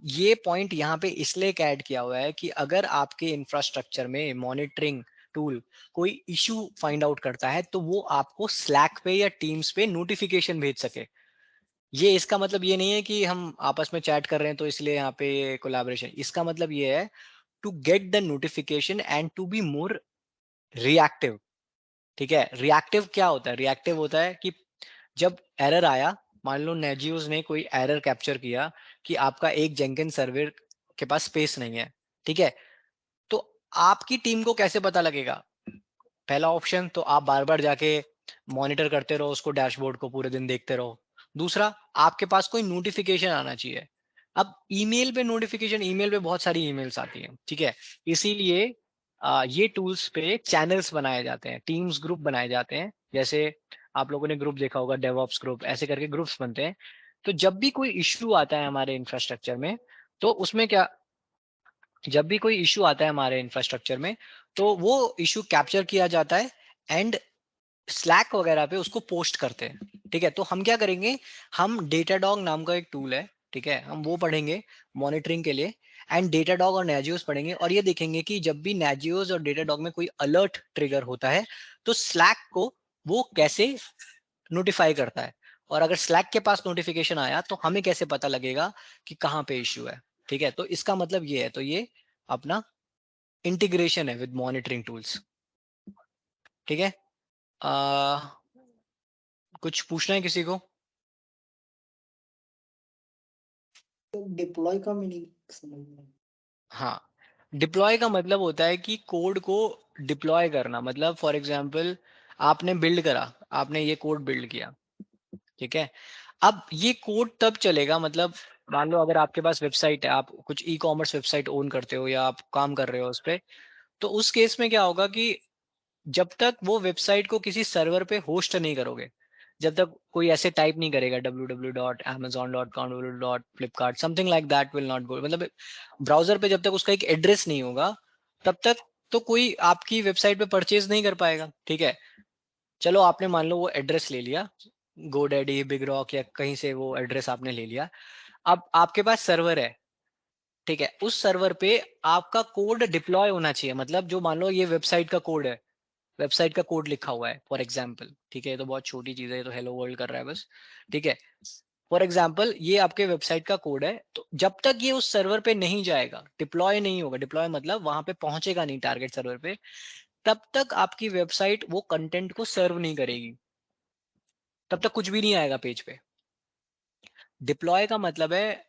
A: ये पॉइंट यहाँ पे इसलिए ऐड किया हुआ है कि अगर आपके इंफ्रास्ट्रक्चर में मॉनिटरिंग टूल कोई इशू फाइंड आउट करता है तो वो आपको स्लैक पे या टीम्स पे नोटिफिकेशन भेज सके। ये इसका मतलब ये नहीं है कि हम आपस में चैट कर रहे हैं तो इसलिए यहाँ पे कोलैबोरेशन, इसका मतलब ये है to get the notification and to be more reactive, ठीक है। रिएक्टिव क्या होता है, रिएक्टिव होता है कि जब एरर आया, मान लो नेजियोस ने कोई एरर कैप्चर किया कि आपका एक जेंकिन सर्वर के पास स्पेस नहीं है, ठीक है। तो आपकी टीम को कैसे पता लगेगा, पहला ऑप्शन तो आप बार बार जाके मॉनिटर करते रहो उसको, डैशबोर्ड को पूरे दिन देखते रहो। दूसरा, आपके पास कोई नोटिफिकेशन आना चाहिए। अब ईमेल पे नोटिफिकेशन, ईमेल पे बहुत सारी ईमेल्स आती हैं, ठीक है। इसीलिए ये टूल्स पे चैनल्स बनाए जाते हैं, टीम्स ग्रुप बनाए जाते हैं। जैसे आप लोगों ने ग्रुप देखा होगा, डेवऑप्स ग्रुप, ऐसे करके ग्रुप्स बनते हैं। तो जब भी कोई इश्यू आता है हमारे इंफ्रास्ट्रक्चर में, तो उसमें क्या, जब भी कोई इश्यू आता है हमारे इंफ्रास्ट्रक्चर में तो वो इश्यू कैप्चर किया जाता है एंड स्लैक वगैरह पे उसको पोस्ट करते हैं, ठीक है। तो हम क्या करेंगे, हम डेटाडॉग नाम का एक टूल है, ठीक है, हम वो पढ़ेंगे मॉनिटरिंग के लिए। एंड डेटाडॉग और नेजियोस पढ़ेंगे और ये देखेंगे कि जब भी नेजियोस और डेटाडॉग में कोई अलर्ट ट्रिगर होता है तो स्लैक को वो कैसे नोटिफाई करता है। और अगर स्लैक के पास नोटिफिकेशन आया तो हमें कैसे पता लगेगा कि कहाँ पे इश्यू है, ठीक है। तो इसका मतलब ये है, तो ये अपना इंटीग्रेशन है विद मॉनिटरिंग टूल्स, ठीक है। कुछ पूछना है किसी को?
D: डिप्लॉय का मीनिंग समझना है।
A: हाँ, डिप्लॉय का मतलब होता है कि कोड को डिप्लॉय करना। मतलब फॉर एग्जांपल आपने बिल्ड करा, आपने ये कोड बिल्ड किया, ठीक है। अब ये कोड तब चलेगा, मतलब मान लो अगर आपके पास वेबसाइट है, आप कुछ ई कॉमर्स वेबसाइट ओन करते हो या आप काम कर रहे हो उस पे, तो उस केस में क्या होगा कि जब तक वो वेबसाइट को किसी सर्वर पे होस्ट नहीं करोगे, जब तक कोई ऐसे टाइप नहीं करेगा www.amazon.com, www.flipkart, something like that will not go, मतलब ब्राउजर पे जब तक उसका एक एड्रेस नहीं होगा तब तक तो कोई आपकी वेबसाइट पे परचेज नहीं कर पाएगा, ठीक है। चलो आपने मान लो वो एड्रेस ले लिया, गोडैडी, बिग रॉक या कहीं से वो एड्रेस आपने ले लिया। अब आपके पास सर्वर है, ठीक है, उस सर्वर पे आपका कोड डिप्लॉय होना चाहिए। मतलब जो मान लो ये वेबसाइट का कोड है, वेबसाइट का कोड लिखा हुआ है फॉर एग्जाम्पल, ठीक है, ये तो बहुत छोटी चीज है, ये तो हेलो वर्ल्ड कर रहा है बस, ठीक है। फॉर एग्जाम्पल ये आपके वेबसाइट का कोड है, तो जब तक ये उस सर्वर पे नहीं जाएगा, डिप्लॉय नहीं होगा, डिप्लॉय मतलब वहां पे पहुंचेगा नहीं टारगेट सर्वर पे, तब तक आपकी वेबसाइट वो कंटेंट को सर्व नहीं करेगी, तब तक कुछ भी नहीं आएगा पेज पे। डिप्लॉय का मतलब है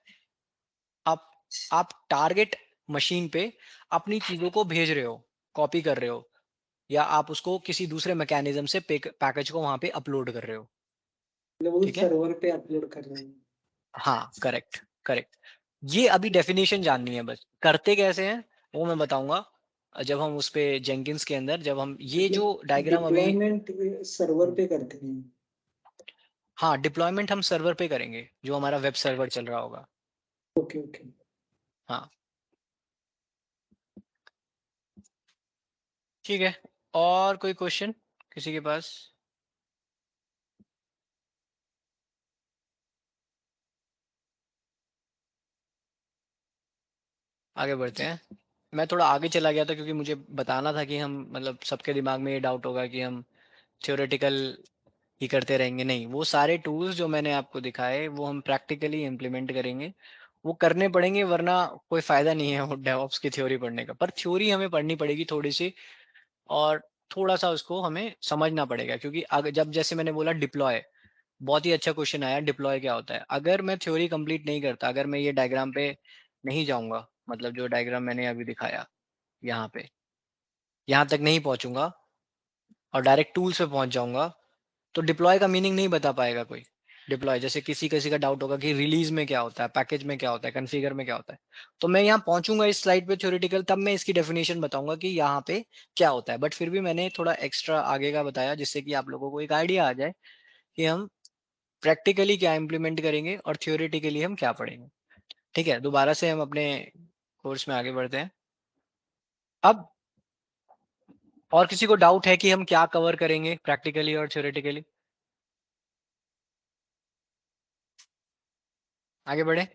A: आप आप टारगेट मशीन पे अपनी चीजों को भेज रहे हो, कॉपी कर रहे हो, या आप उसको किसी दूसरे मैकेनिज्म से पैकेज को वहां पे अपलोड कर रहे हो,
D: मतलब वो
A: ठीक है।
D: सर्वर पे अपलोड कर रहे हैं।
A: हाँ, करेक्ट करेक्ट। ये अभी डेफिनेशन जाननी है बस, करते कैसे हैं वो मैं बताऊंगा जब हम उस पे जेंकिंस के अंदर, जब हम ये जो डायग्राम अभी,
D: डिप्लॉयमेंट सर्वर पे करते हैं।
A: हाँ डिप्लॉयमेंट हम सर्वर पे करेंगे जो हमारा वेब सर्वर चल रहा होगा,
D: ओके ओके।
A: हाँ ठीक है। और कोई क्वेश्चन किसी के पास? आगे बढ़ते हैं। मैं थोड़ा आगे चला गया था क्योंकि मुझे बताना था कि हम, मतलब सबके दिमाग में ये डाउट होगा कि हम थ्योरेटिकल ही करते रहेंगे, नहीं, वो सारे टूल्स जो मैंने आपको दिखाए वो हम प्रैक्टिकली इम्प्लीमेंट करेंगे, वो करने पड़ेंगे, वरना कोई फायदा नहीं है वो डेवऑप्स की थ्योरी पढ़ने का। पर थ्योरी हमें पढ़नी पड़ेगी थोड़ी सी, और थोड़ा सा उसको हमें समझना पड़ेगा, क्योंकि अगर जब, जैसे मैंने बोला डिप्लॉय, बहुत ही अच्छा क्वेश्चन आया, डिप्लॉय क्या होता है। अगर मैं थ्योरी कंप्लीट नहीं करता, अगर मैं ये डायग्राम पे नहीं जाऊंगा, मतलब जो डायग्राम मैंने अभी दिखाया यहाँ पे, यहाँ तक नहीं पहुंचूंगा और डायरेक्ट टूल्स पे पहुंच जाऊंगा, तो डिप्लॉय का मीनिंग नहीं बता पाएगा कोई। डिप्लॉय, जैसे किसी किसी का डाउट होगा कि रिलीज में क्या होता है, पैकेज में क्या होता है, कॉन्फ़िगर में क्या होता है, तो मैं यहाँ पहुंचूंगा इस स्लाइड पे थ्योरेटिकल, तब मैं इसकी डेफिनेशन बताऊंगा कि यहाँ पे क्या होता है। बट फिर भी मैंने थोड़ा एक्स्ट्रा आगे का बताया जिससे कि आप लोगों को एक आइडिया आ जाए कि हम प्रैक्टिकली क्या इम्प्लीमेंट करेंगे और थ्योरेटिकली हम क्या पढ़ेंगे। ठीक है, दोबारा से हम अपने कोर्स में आगे बढ़ते हैं। अब और किसी को डाउट है कि हम क्या कवर करेंगे प्रैक्टिकली और थ्योरेटिकली? आगे बढ़े,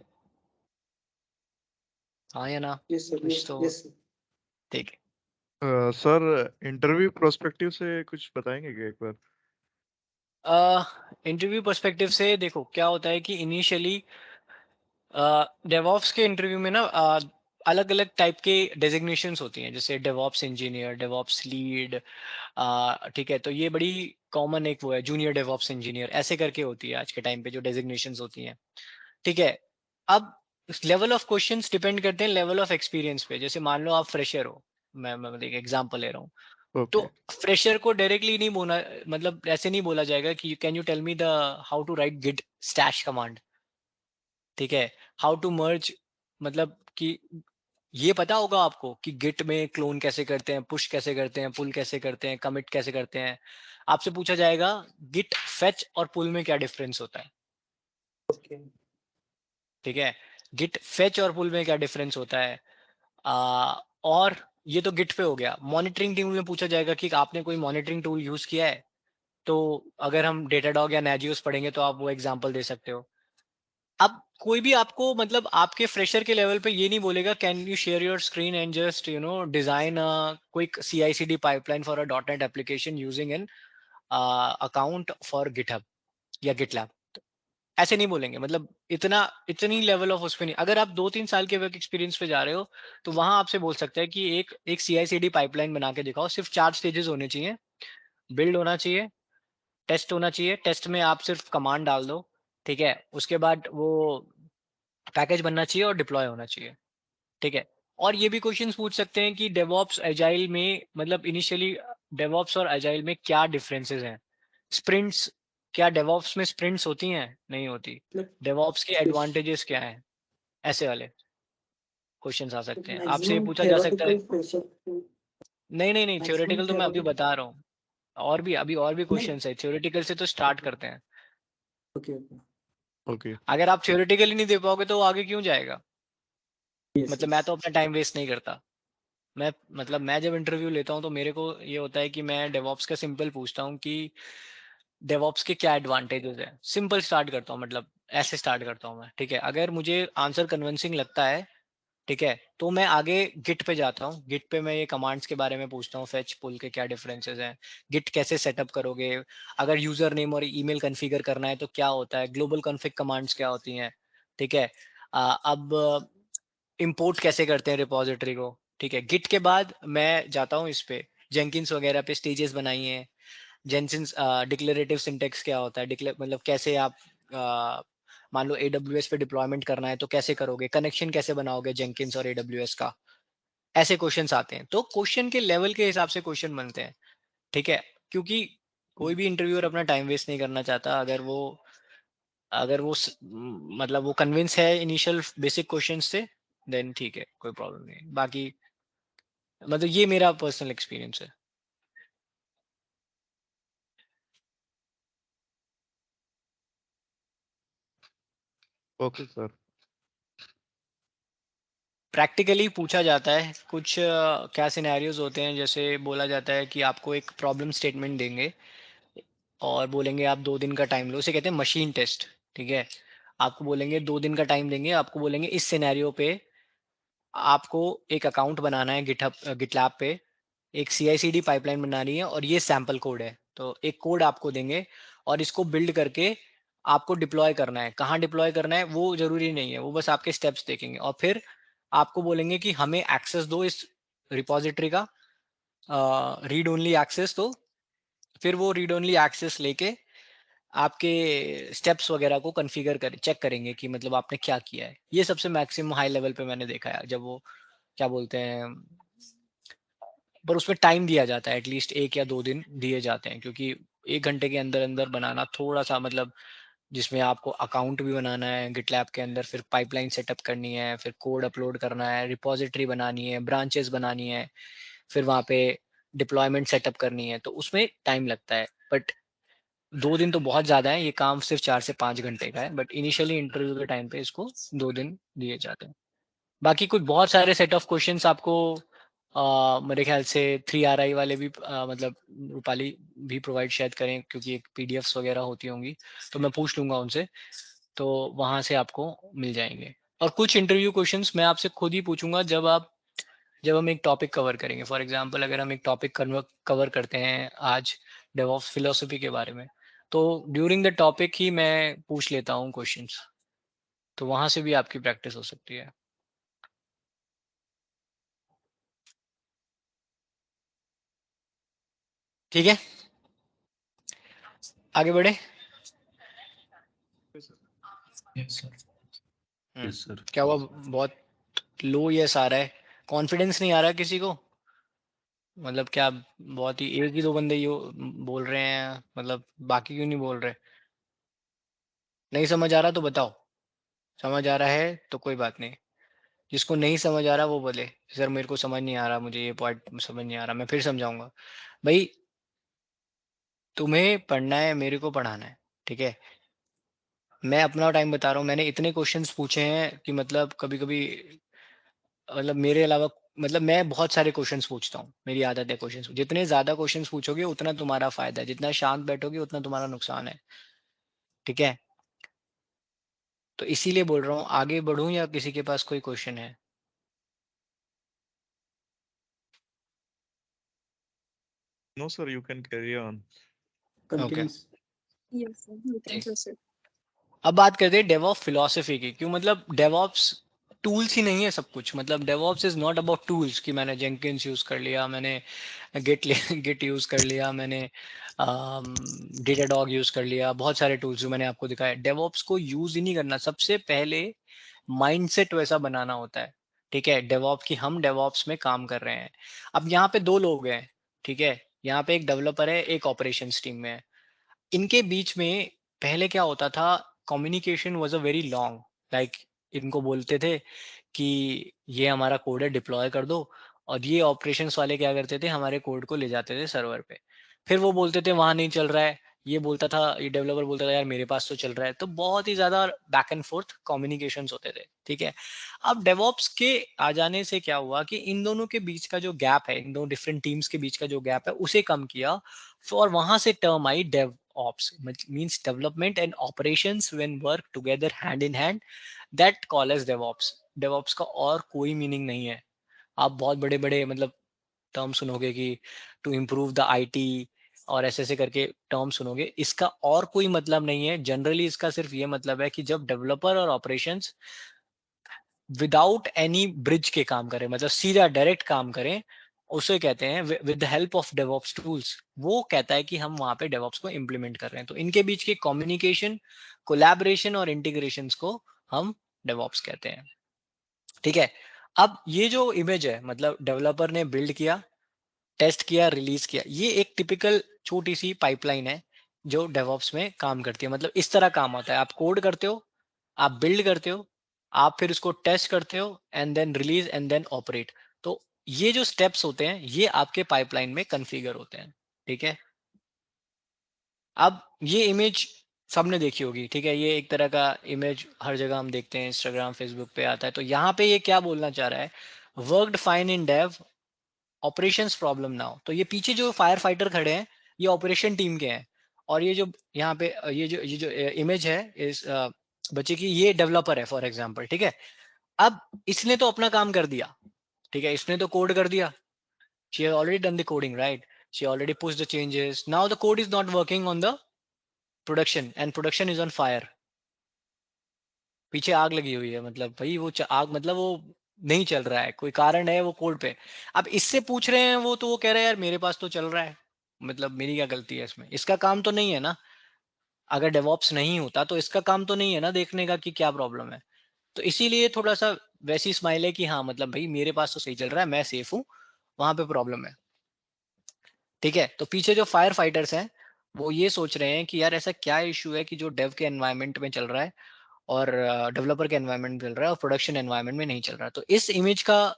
A: हाँ या ना?
D: Yes, sir.
A: कुछ
D: Yes,
A: तो
D: yes, sir.
A: ठीक है।
H: सर इंटरव्यू प्रोस्पेक्टिव से कुछ बताएंगे क्या एक बार?
A: इंटरव्यू पर्सपेक्टिव से देखो क्या होता है कि इनिशियली डेवॉप्स के इंटरव्यू में ना अलग अलग टाइप के डेजिग्नेशंस होती हैं, जैसे डेवॉप्स इंजीनियर, डेवॉप्स लीड, ठीक है, तो ये बड़ी कॉमन एक वो है, जूनियर डेवॉप्स इंजीनियर ऐसे करके होती है आज के टाइम पे जो डेजिग्नेशंस होती हैं। ठीक है, अब लेवल ऑफ क्वेश्चंस डिपेंड करते हैं लेवल ऑफ एक्सपीरियंस पे। जैसे मान लो आप फ्रेशर हो, मैं एक एग्जांपल ले रहा हूँ, तो
H: ओके
A: फ्रेशर को डायरेक्टली नहीं बोला, मतलब ऐसे नहीं बोला जाएगा कि can you tell me the how to write git stash command. ठीक है, हाउ टू मर्ज, मतलब कि ये पता होगा आपको कि गिट में क्लोन कैसे करते हैं, पुश कैसे करते हैं, पुल कैसे करते हैं, कमिट कैसे करते हैं। आपसे पूछा जाएगा गिट फेच और पुल में क्या डिफरेंस होता है।
D: Okay.
A: ठीक है, गिट फेच और पुल में क्या डिफरेंस होता है। और ये तो गिट पे हो गया। मॉनिटरिंग टूल में पूछा जाएगा कि आपने कोई मॉनिटरिंग टूल यूज किया है, तो अगर हम डेटाडॉग या नेजियोस पढ़ेंगे तो आप वो एग्जांपल दे सकते हो। अब कोई भी आपको मतलब आपके फ्रेशर के लेवल पे ये नहीं बोलेगा can you share your screen and just design a quick CI/CD pipeline for a .NET application using an account for GitHub या गिटलैब, ऐसे नहीं बोलेंगे। मतलब इतनी लेवल ऑफ उस पे नहीं। अगर आप 2-3 साल के वर्क एक्सपीरियंस पे जा रहे हो तो वहां आपसे बोल सकते हैं कि एक CI/CD पाइपलाइन बना के दिखाओ। सिर्फ 4 स्टेजेस होने चाहिए, बिल्ड होना चाहिए, टेस्ट होना चाहिए, टेस्ट में आप सिर्फ कमांड डाल दो, ठीक है, उसके बाद वो पैकेज बनना चाहिए और डिप्लॉय होना चाहिए। ठीक है, और ये भी क्वेश्चंस पूछ सकते हैं कि डेवॉप्स एजाइल में, मतलब इनिशियली डेवॉप्स और एजाइल में क्या डिफरेंसेस हैं। स्प्रिंट्स, क्या डेवॉप्स में स्प्रिंट्स होती हैं? नहीं होती। डेवॉप्स के एडवांटेजेस क्या हैं? ऐसे वाले क्वेश्चंस आ सकते हैं, आपसे ये
D: Maximum
A: पूछा जा सकता है।
D: theoretical question.
A: नहीं,
D: Maximum
A: थ्योरेटिकल तो मैं अभी
D: theoretical.
A: बता रहा हूँ। और भी
D: नहीं.
A: क्वेश्चंस है, थ्योरेटिकल से तो स्टार्ट करते हैं।
D: Okay, okay.
H: ओके
A: अगर आप थ्योरेटिकल ही नहीं दे पाओगे तो वो आगे क्यों जाएगा?
D: Yes,
A: मतलब मैं
D: yes.
A: तो अपना टाइम वेस्ट नहीं करता। मैं जब इंटरव्यू लेता हूँ तो मेरे को ये होता है कि मैं डेवॉप्स का सिंपल पूछता हूँ कि डेवॉप्स के क्या एडवांटेजेस है। सिंपल स्टार्ट करता हूँ, मतलब ऐसे स्टार्ट करता हूँ मैं। ठीक है, अगर मुझे आंसर कन्विंसिंग लगता है, ठीक है, तो मैं आगे गिट पे जाता हूँ। गिट पे मैं ये कमांड्स के बारे में पूछता हूँ, फेच पुल के क्या डिफरेंसेस हैं, गिट कैसे सेटअप करोगे, अगर यूजर नेम और ईमेल कॉन्फ़िगर करना है तो क्या होता है, ग्लोबल कॉन्फ़िग कमांड्स क्या होती हैं। ठीक है, अब इंपोर्ट कैसे करते हैं रिपोजिटरी को। ठीक है, गिट के बाद मैं जाता हूँ इस पे जेंकिंस वगैरह पे, स्टेजेस बनाई हैं। जेंकिंस डिक्लेरेटिव सिंटेक्स क्या होता है, डिक्लेयर मतलब कैसे आप मान लो AWS पे डिप्लॉयमेंट करना है तो कैसे करोगे, कनेक्शन कैसे बनाओगे जेंकिंस और AWS का। ऐसे क्वेश्चंस आते हैं, तो क्वेश्चन के लेवल के हिसाब से क्वेश्चन बनते हैं। ठीक है, क्योंकि कोई भी इंटरव्यूअर अपना टाइम वेस्ट नहीं करना चाहता। मतलब वो कन्विंस है इनिशियल बेसिक क्वेश्चन से, देन ठीक है, कोई प्रॉब्लम नहीं है। बाकी मतलब ये मेरा पर्सनल एक्सपीरियंस है।
H: Okay sir.
A: प्रैक्टिकली पूछा जाता है कुछ क्या सिनेरियोज होते हैं, जैसे बोला जाता है कि आपको एक प्रॉब्लम स्टेटमेंट देंगे और बोलेंगे आप 2 दिन का टाइम लो, उसे कहते हैं मशीन टेस्ट। ठीक है, आपको बोलेंगे 2 दिन का टाइम देंगे, आपको बोलेंगे इस सिनेरियो पे आपको एक अकाउंट बनाना है गिटलैब पे, एक CI/CD पाइपलाइन बनानी है और ये सैंपल कोड है। तो एक कोड आपको देंगे और इसको बिल्ड करके आपको डिप्लॉय करना है। कहाँ डिप्लॉय करना है वो जरूरी नहीं है, वो बस आपके स्टेप्स देखेंगे और फिर आपको बोलेंगे कि हमें एक्सेस दो इस रिपॉजिटरी का, रीड ओनली एक्सेस दो। फिर वो रीड ओनली एक्सेस लेके आपके स्टेप्स वगैरह को कॉन्फ़िगर कर चेक करेंगे कि मतलब आपने क्या किया है। ये सबसे मैक्सिमम हाई लेवल पे मैंने देखा है, जब वो क्या बोलते हैं, पर उसमें टाइम दिया जाता है, एटलीस्ट 1 या 2 दिन दिए जाते हैं, क्योंकि 1 घंटे के अंदर अंदर बनाना थोड़ा सा मतलब जिसमें आपको अकाउंट भी बनाना है गिटलैब के अंदर, फिर पाइपलाइन सेटअप करनी है, फिर कोड अपलोड करना है, रिपोजिटरी बनानी है, ब्रांचेस बनानी है, फिर वहाँ पे डिप्लॉयमेंट सेटअप करनी है, तो उसमें टाइम लगता है। बट 2 दिन तो बहुत ज़्यादा है, ये काम सिर्फ 4 से 5 घंटे का है, बट इनिशियली इंटरव्यू के टाइम पे इसको 2 दिन दिए जाते हैं। बाकी कुछ बहुत सारे सेट ऑफ क्वेश्चंस आपको मेरे ख्याल से 3RI वाले भी मतलब रूपाली भी प्रोवाइड शायद करें, क्योंकि एक पीडीएफ्स वगैरह होती होंगी, तो मैं पूछ लूंगा उनसे, तो वहां से आपको मिल जाएंगे। और कुछ इंटरव्यू क्वेश्चंस मैं आपसे खुद ही पूछूंगा जब हम एक टॉपिक कवर करेंगे। फॉर एग्जांपल अगर हम एक टॉपिक कवर करते हैं आज डेवऑप्स फिलोसफी के बारे में, तो ड्यूरिंग द टॉपिक ही मैं पूछ लेता हूँ क्वेश्चंस, तो वहां से भी आपकी प्रैक्टिस हो सकती है। ठीक है, आगे बढ़े।
C: Yes, sir.
H: Yes sir.
A: क्या हुआ, बहुत लो यस आ रहा है, कॉन्फिडेंस नहीं आ रहा किसी को? मतलब क्या बहुत ही एक ही दो बंदे ये बोल रहे हैं, मतलब बाकी क्यों नहीं बोल रहे? नहीं समझ आ रहा तो बताओ, समझ आ रहा है तो कोई बात नहीं, जिसको नहीं समझ आ रहा वो बोले सर मेरे को समझ नहीं आ रहा, मुझे ये पॉइंट समझ नहीं आ रहा, मैं फिर समझाऊंगा। भाई तुम्हें पढ़ना है, मेरे को पढ़ाना है, ठीक है? मैं अपना टाइम बता रहा हूँ, मैंने इतने क्वेश्चंस पूछे हैं कि मतलब कभी कभी मतलब मेरे अलावा मतलब मैं बहुत सारे क्वेश्चंस पूछता हूँ, मेरी आदत है क्वेश्चंस, जितने ज्यादा क्वेश्चंस पूछोगे उतना तुम्हारा फायदा है, जितना शांत बैठोगे उतना तुम्हारा नुकसान है, ठीक है? तो इसीलिए बोल रहा हूँ, आगे बढ़ूं या किसी के पास कोई क्वेश्चन है?
H: No sir, you can carry on.
A: Okay,
B: Yes, sir. You can
A: ठीक।
B: proceed.
A: अब बात करते हैं डेवऑप्स फिलोसफी की। क्यों, मतलब डेवऑप्स टूल्स ही नहीं है सब कुछ, मतलब DevOps is not about tools कि मैंने जेंकिंस यूज कर लिया, मैंने गिट यूज कर लिया, मैंने डेटाडॉग यूज कर लिया, बहुत सारे टूल्स जो मैंने आपको दिखाए। डेवऑप्स को यूज ही नहीं करना, सबसे पहले माइंडसेट वैसा बनाना होता है, ठीक है? डेवऑप्स की हम डेवऑप्स में काम कर रहे हैं। अब यहाँ पे 2 लोग हैं, ठीक है? यहाँ पे एक डेवलपर है, एक ऑपरेशंस टीम में है। इनके बीच में पहले क्या होता था, communication was a very long, like इनको बोलते थे कि ये हमारा कोड है डिप्लॉय कर दो, और ये ऑपरेशंस वाले क्या करते थे, हमारे कोड को ले जाते थे सर्वर पे, फिर वो बोलते थे वहां नहीं चल रहा है, ये बोलता था, ये डेवलपर बोलता था यार मेरे पास तो चल रहा है, तो बहुत ही ज्यादा बैक एंड फोर्थ कम्युनिकेशंस होते थे, ठीक है? अब डेवऑप्स के आ जाने से क्या हुआ कि इन दोनों के बीच का जो गैप है, इन दो डिफरेंट टीम्स के बीच का जो गैप है उसे कम किया, और वहां से term I DevOps, means development and operations when work together hand in hand, that call as DevOps। DevOps का और कोई मीनिंग नहीं है। आप बहुत बड़े बड़े मतलब टर्म सुनोगे कि टू इम्प्रूव द आईटी और ऐसे करके टर्म सुनोगे, इसका और कोई मतलब नहीं है। जनरली इसका सिर्फ ये मतलब है कि जब डेवलपर और ऑपरेशंस विदाउट एनी ब्रिज के काम करें, मतलब सीधा डायरेक्ट काम करें, उसे कहते हैं with the help of DevOps tools. वो कहता है कि हम वहां पे डेवऑप्स को इम्प्लीमेंट कर रहे हैं, तो इनके बीच के कम्युनिकेशन, कोलैबोरेशन और इंटीग्रेशंस को हम डेवऑप्स कहते हैं, ठीक है? अब ये जो इमेज है, मतलब डेवलपर ने बिल्ड किया, टेस्ट किया, रिलीज किया, ये एक टिपिकल छोटी सी पाइपलाइन है जो डेवऑप्स में काम करती है। मतलब इस तरह काम होता है, आप कोड करते हो, आप बिल्ड करते हो, आप फिर उसको टेस्ट करते हो, and then release and then operate. तो ये जो स्टेप्स होते हैं ये आपके पाइपलाइन में कॉन्फ़िगर होते हैं, ठीक है? अब ये इमेज सबने देखी होगी, ठीक है? ये एक तरह का इमेज हर जगह हम देखते हैं, इंस्टाग्राम फेसबुक पे आता है। तो यहाँ पे ये क्या बोलना चाह रहा है, worked fine in dev, operations problem ना हो। तो ये पीछे जो फायर फाइटर खड़े हैं ये ऑपरेशन टीम के हैं, और ये जो यहाँ पे ये जो इमेज है इस बच्चे की, ये डेवलपर है फॉर एग्जांपल, ठीक है? अब इसने तो अपना काम कर दिया, ठीक है? इसने तो कोड कर दिया, she has already done the coding, right? She already push the changes, now the code is not working on the production and production is on fire. पीछे आग लगी हुई है, मतलब भाई वो आग मतलब वो नहीं चल रहा है, कोई कारण है वो कोड पे। अब इससे पूछ रहे हैं वो, तो वो कह रहा है यार मेरे पास तो चल रहा है, मतलब मेरी क्या गलती है इसमें? इसका काम तो नहीं है ना, अगर डेवॉप्स नहीं होता तो इसका काम तो नहीं है ना देखने का कि क्या प्रॉब्लम है। तो इसीलिए थोड़ा सा वैसी स्माइल है कि हाँ मतलब भाई मेरे पास तो सही चल रहा है, मैं सेफ हूँ, वहां पे प्रॉब्लम है, ठीक है? तो पीछे जो फायर फाइटर्स हैं वो ये सोच रहे हैं कि यार ऐसा क्या इशू है कि जो डेव के एनवायरनमेंट में चल रहा है और डेवलपर के एनवायरनमेंट में चल रहा है और प्रोडक्शन एनवायरनमेंट में नहीं चल रहा। तो इस इमेज का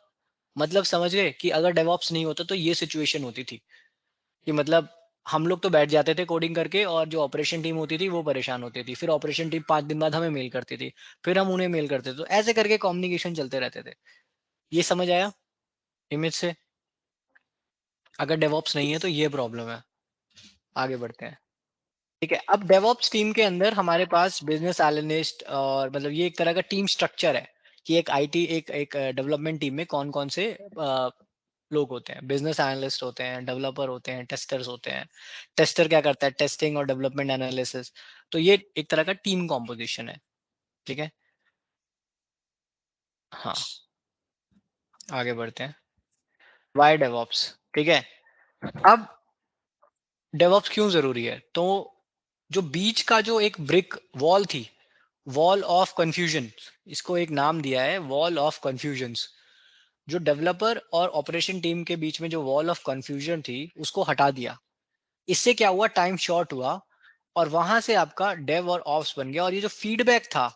A: मतलब समझ गए कि अगर डेवऑप्स नहीं होता तो ये सिचुएशन होती थी कि मतलब हम लोग तो बैठ जाते थे कोडिंग करके और जो ऑपरेशन टीम होती थी वो परेशान होती थी, फिर ऑपरेशन टीम 5 दिन बाद हमें मेल करती थी, फिर हम उन्हें मेल करते थे, तो ऐसे करके कम्युनिकेशन चलते रहते थे। ये समझ आया इमेज से? अगर डेवऑप्स नहीं है तो ये प्रॉब्लम है। आगे बढ़ते हैं। ठीक है, अब डेवऑप्स टीम के अंदर हमारे पास बिजनेस एनालिस्ट और मतलब ये एक तरह का टीम स्ट्रक्चर है कि एक आईटी एक डेवलपमेंट टीम में कौन कौन से लोग होते हैं। बिजनेस एनालिस्ट होते हैं, डेवलपर होते हैं, टेस्टर्स होते हैं। टेस्टर क्या करता है? टेस्टिंग और डेवलपमेंट एनालिसिस। तो ये एक तरह का टीम कॉम्पोजिशन है। ठीक है, हाँ आगे बढ़ते हैं। Why DevOps? ठीक है, अब डेवऑप्स क्यों जरूरी है? तो जो बीच का जो एक ब्रिक वॉल थी, वॉल ऑफ कंफ्यूजन, इसको एक नाम दिया है वॉल ऑफ कंफ्यूजन्स। जो डेवलपर और ऑपरेशन टीम के बीच में जो वॉल ऑफ कंफ्यूजन थी उसको हटा दिया। इससे क्या हुआ? टाइम शॉर्ट हुआ और वहां से आपका डेव और ऑप्स बन गया। और ये जो फीडबैक था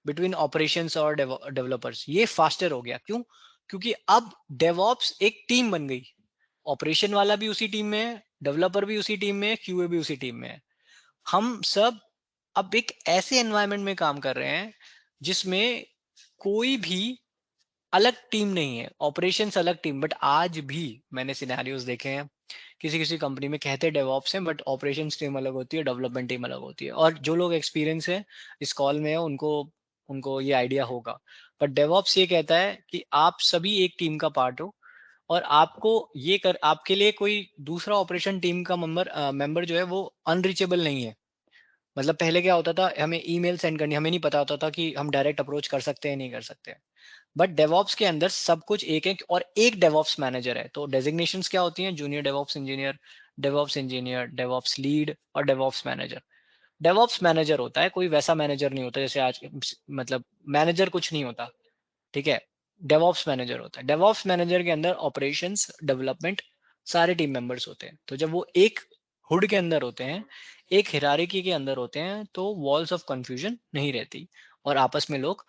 A: बिटवीन ऑपरेशंस और डेवलपर्स, ये फास्टर हो गया। क्यों? क्योंकि अब डेवऑप्स एक टीम बन गई। ऑपरेशन वाला भी उसी टीम में है, डेवलपर भी उसी टीम में है, क्यूए भी उसी टीम में है। हम सब अब एक ऐसे एनवायरनमेंट में काम कर रहे हैं जिसमें कोई भी अलग टीम नहीं है, ऑपरेशंस अलग टीम। बट आज भी मैंने सिनेरियोज देखे हैं, किसी किसी कंपनी में कहते डेवऑप्स हैं बट ऑपरेशंस टीम अलग होती है, डेवलपमेंट टीम अलग होती है। और जो लोग एक्सपीरियंस है इस कॉल में है उनको उनको ये आइडिया होगा। बट डेवऑप्स ये कहता है कि आप सभी एक टीम का पार्ट हो और आपको ये कर आपके लिए कोई दूसरा ऑपरेशन टीम का मेंबर जो है वो अनरीचेबल नहीं है। मतलब पहले क्या होता था, हमें ईमेल सेंड करनी, हमें नहीं पता होता था कि हम डायरेक्ट अप्रोच कर सकते हैं नहीं कर सकते। बट डेवऑप्स के अंदर सब कुछ एक है और एक डेवऑप्स मैनेजर है। तो डेजिग्नेशंस क्या होती हैं? Junior DevOps engineer, DevOps lead और डेवऑप्स मैनेजर। डेवऑप्स मैनेजर होता है, कोई वैसा मैनेजर नहीं होता जैसे आज मतलब मैनेजर कुछ नहीं होता। ठीक है, डेवऑप्स मैनेजर होता है। डेवऑप्स मैनेजर के अंदर ऑपरेशंस, डेवलपमेंट सारे टीम मेंबर्स होते हैं। तो जब वो एक हुड के अंदर होते हैं, एक हिरारिकी के अंदर होते हैं, तो वॉल्स ऑफ कंफ्यूजन नहीं रहती और आपस में लोग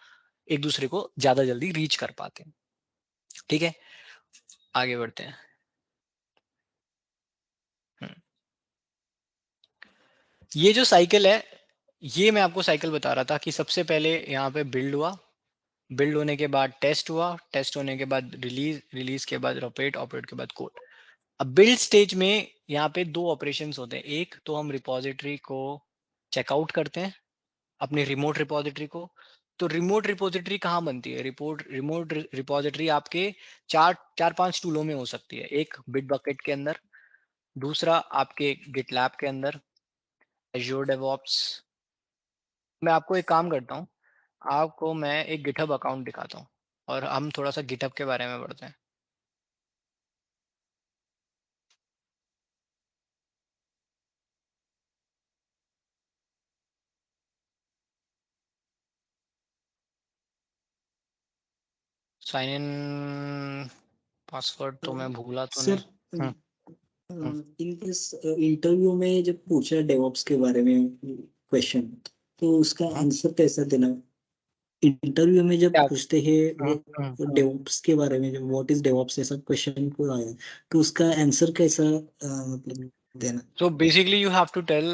A: एक दूसरे को ज्यादा जल्दी रीच कर पाते हैं। ठीक है, आगे बढ़ते हैं। ये जो साइकिल है, ये मैं आपको साइकिल बता रहा था कि सबसे पहले यहाँ पे बिल्ड हुआ, बिल्ड होने के बाद टेस्ट हुआ, टेस्ट होने के बाद रिलीज, रिलीज के बाद ऑपरेट, ऑपरेट के बाद कोड। अब बिल्ड स्टेज में यहाँ पे दो ऑपरेशंस होते हैं। एक तो हम रिपोजिटरी को चेकआउट करते हैं, अपनी रिमोट रिपोजिटरी को। तो रिमोट रिपोजिटरी कहाँ बनती है? रिमोट रिपोजिटरी आपके चार पांच टूलों में हो सकती है। एक बिटबकेट के अंदर, दूसरा आपके गिटलैब के अंदर, एज्योर डेवऑप्स। मैं आपको एक काम करता हूँ, आपको मैं एक गिटहब अकाउंट दिखाता हूँ और हम थोड़ा सा गिटहब के बारे में पढ़ते हैं। साइन इन पासवर्ड तो मैं भूला तो
D: सर
A: नहीं।
D: इन दिस इंटरव्यू में जब पूछा डेवऑप्स के बारे में क्वेश्चन, तो उसका आंसर कैसा देना? इंटरव्यू में जब
A: क्या?
D: पूछते हैं डेवऑप्स के बारे में, जब व्हाट इज डेवऑप्स ऐसा क्वेश्चन को आया, तो उसका आंसर कैसा मतलब देना?
A: So basically you have to tell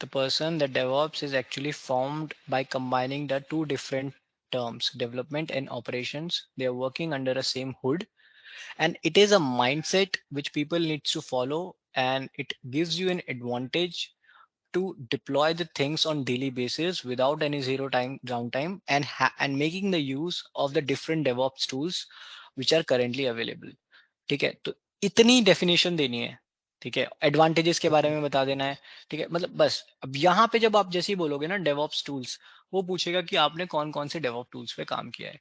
A: the person that DevOps is actually formed by combining the two different terms, development and operations. They are working under a same hood, and it is a mindset which people needs to follow, and it gives you an advantage to deploy the things on daily basis without any zero time downtime, and making the use of the different DevOps tools which are currently available. ठीक है, तो इतनी definition देनी है। ठीक है, advantages के बारे में बता देना है। ठीक है, मतलब बस अब यहाँ पे जब आप जैसे ही बोलोगे ना डेवऑप्स टूल्स, वो पूछेगा कि आपने कौन कौन से डेवऑप टूल्स पे काम किया है।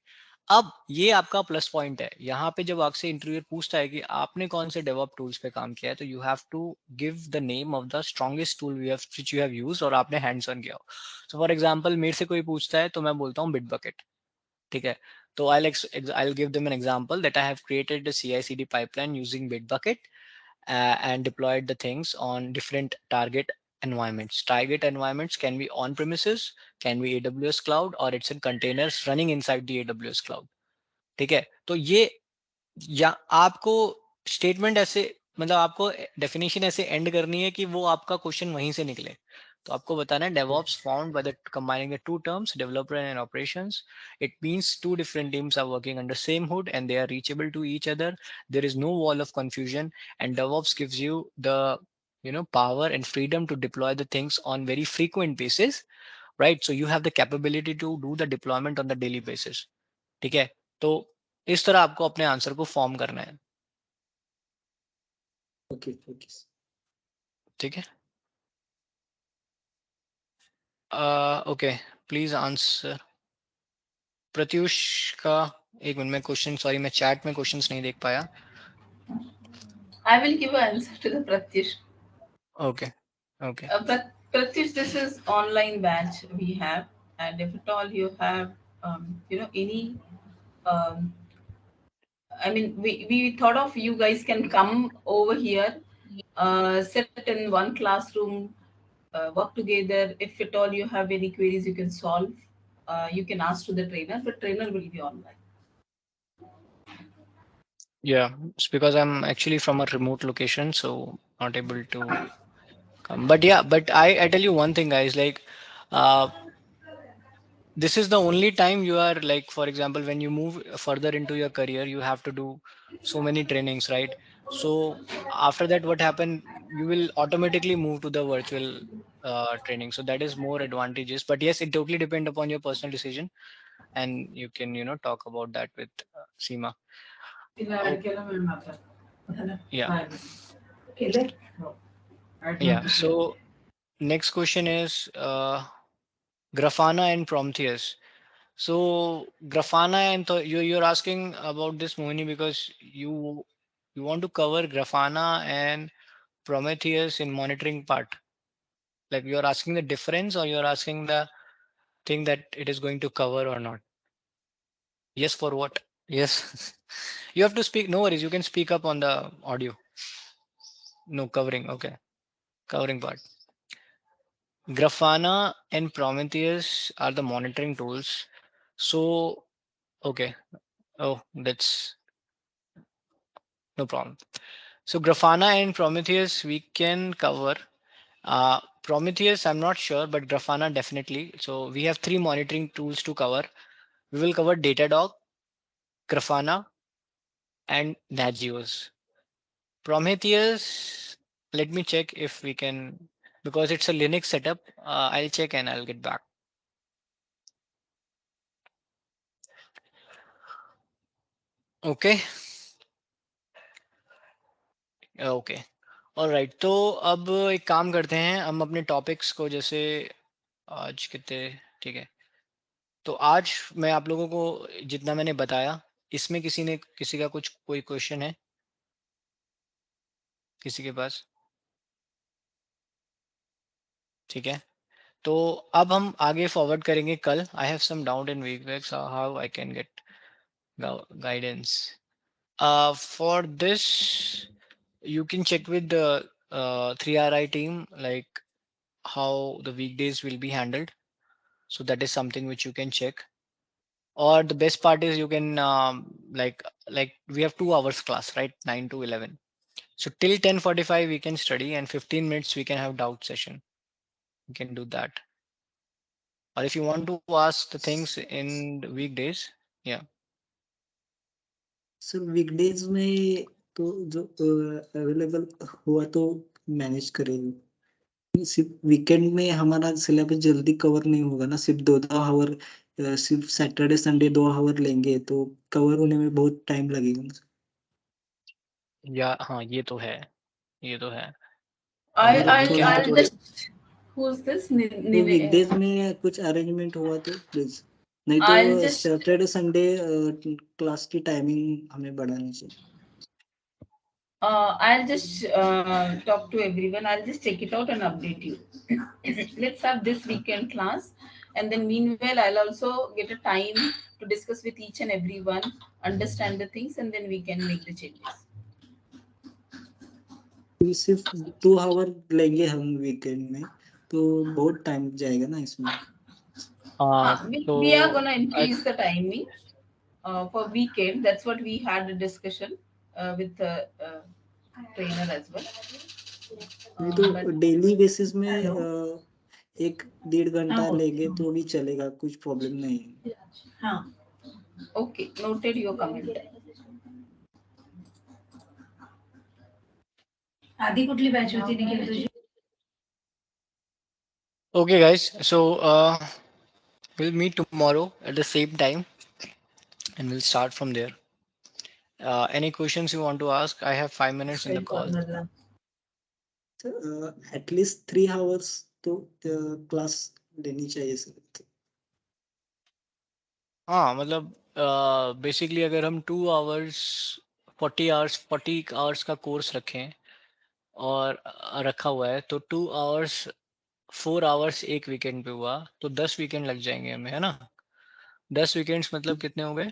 A: अब ये आपका प्लस पॉइंट है। यहाँ पे जब आपसे इंटरव्यूअर पूछता है कि आपने कौन से डेवऑप टूल्स पे काम किया है, तो you have to give the name of the strongest tool which you have used और आपने हैंड्स ऑन किया हो। सो फॉर एग्जांपल मेरे से कोई पूछता है तो मैं बोलता हूँ बिटबकेट। ठीक है, तो I'll give them an example that I have created the CI/CD pipeline using Bitbucket and deployed the things on different target environments. Target environments can be on premises, can be AWS cloud, or it's in containers running inside the AWS cloud. ठीक है, तो ये या आपको statement ऐसे मतलब आपको definition ऐसे एंड करनी है कि वो आपका क्वेश्चन वहीं से निकले. तो आपको बताना है DevOps found by the combining the two terms, developer and operations. It means two different teams are working under same hood and they are reachable to each other. There is no wall of confusion, and DevOps gives you the power and freedom to deploy the things on very frequent basis, right? So you have the capability to do the deployment on the daily basis. ठीक है, तो इस तरह आपको अपने answer को form करना है.
D: ओके ओके
A: ठीक है. Okay, please answer. प्रत्युष का एक मिनट में क्वेश्चन, सॉरी मैं चैट में क्वेश्चंस नहीं देख पाया.
I: I will give an answer to the Pratyush.
A: Okay. Okay.
I: Pratyush, this is online batch we have, and if at all you have, any, I mean, we thought of you guys can come over here, sit in one classroom, work together. If at all you have any queries, you can solve. You can ask to the trainer, but trainer will be online.
A: Yeah, it's because I'm actually from a remote location, so not able to come. But yeah, but I tell you one thing, guys, like this is the only time you are like, for example, when you move further into your career, you have to do so many trainings, right? So after that, what happened, you will automatically move to the virtual training. So that is more advantageous. But yes, it totally depends upon your personal decision, and you can talk about that with Seema. Yeah. Yeah. So next question is Grafana and Prometheus. So Grafana and you're asking about this, Mohini, because you want to cover Grafana and Prometheus in monitoring part. Like you're asking the difference, or you're asking the thing that it is going to cover or not. Yes, for what? Yes. You have to speak. No worries. You can speak up on the audio. No covering. Okay. Covering part. Grafana and Prometheus are the monitoring tools. So, okay. Oh, that's no problem. So Grafana and Prometheus we can cover. Prometheus, I'm not sure, but Grafana definitely. So we have 3 monitoring tools to cover. We will cover Datadog, Grafana, and Nagios. Prometheus, let me check if we can, because it's a Linux setup. I'll check and I'll get back. Okay. Okay. Alright, तो अब एक काम करते हैं, हम अपने topics को जैसे आज कितने, ठीक है, तो आज मैं आप लोगों को जितना मैंने बताया, इसमें किसी का कोई क्वेश्चन है किसी के पास? ठीक है, तो अब हम आगे फॉरवर्ड करेंगे कल. I have some doubt in वीकवेक्स how I can get guidance for this. You can check with the 3RI team, like how the weekdays will be handled. So that is something which you can check. Or the best part is you can like we have 2 hours class, right? 9 to 11. So till 10:45 we can study, and 15 minutes we can have doubt session. You can do that. Or if you want to ask the things in the weekdays, yeah.
D: Sir weekdays में तो जो available हुआ तो manage करेंगे. सिर्फ weekend में हमारा syllabus जल्दी कवर नहीं होगा ना. सिर्फ 2 आवर, सिर्फ सैटरडे संडे 2 आवर लेंगे तो कवर होने में बहुत टाइम लगेगा.
A: या हाँ, ये तो है, ये तो है.
I: I'll just, who's this?
D: Weekdays में कुछ अरेंजमेंट हुआ तो प्लीज, नहीं तो सैटरडे संडे क्लास की टाइमिंग हमें बढ़ानी चाहिए.
I: I'll just talk to everyone. I'll just check it out and update you. Let's have this weekend class, and then meanwhile I'll also get a time to discuss with each and everyone, understand the things, and then we can make the changes.
D: सिर्फ 2 our लेंगे हम weekend में, तो बहुत time जाएगा ना इसमें।
I: We are gonna increase the timing for weekend. That's what we had a discussion with the trainer as well.
D: नहीं तो
I: But
D: डेली बेसिस में
I: Hello?
D: 1-1.5 घंटा
I: हाँ,
D: लेंगे तो भी चलेगा, कुछ प्रॉब्लम नहीं है।
I: हाँ, okay, noted your comment. आधी कुठली बॅच होती निखिल तुझी?
A: Okay, guys. So we'll meet tomorrow at the same time, and we'll start from there. Any questions you want to ask? I have 5 minutes in the call.
D: At least 3 hours तो class लेनी चाहिए sir.
A: हाँ, मतलब basically अगर हम 2 hours 40 hours का course रखें और रखा हुआ है, तो 2 आवर्स 4 आवर्स एक वीकेंड पे हुआ, तो 10 वीकेंड लग जाएंगे हमें, है ना? 10 वीकेंड्स मतलब कितने हो गए?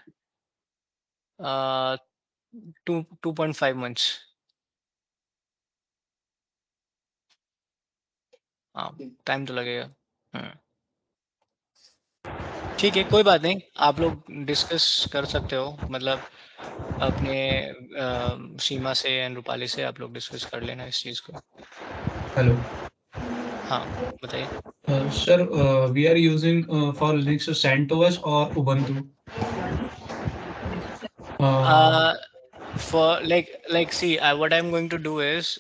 A: 2.5 मंथ्स। हाँ, टाइम तो लगेगा। ठीक है, कोई बात नहीं, आप लोग डिस्कस कर सकते हो, मतलब अपने सीमा से एंड रूपाली से आप लोग डिस्कस कर लेना इस चीज को।
C: Hello.
A: हाँ, बताइए।
C: Sir, we are using for Linux CentOS or Ubuntu?
A: For like see, what I'm going to do is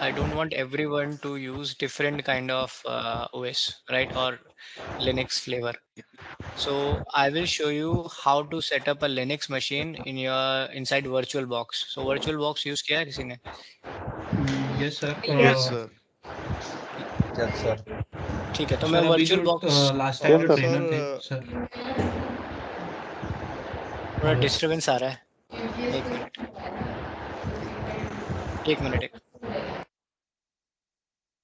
A: I don't want everyone to use different kind of OS, right, or Linux flavor. So I will show you how to set up a Linux machine inside VirtualBox. So VirtualBox use किया है किसी ने?
C: Yes, sir.
H: Yes, sir.
J: Yes, sir.
A: ठीक है, तो
C: Sir,
A: मैं
C: अभी जो
A: VirtualBox
C: last time जो
H: Sir,
C: trainer थे, sir.
A: थोड़ा
C: Hello.
A: डिस्टरबेंस आ रहा है, एक मिनट।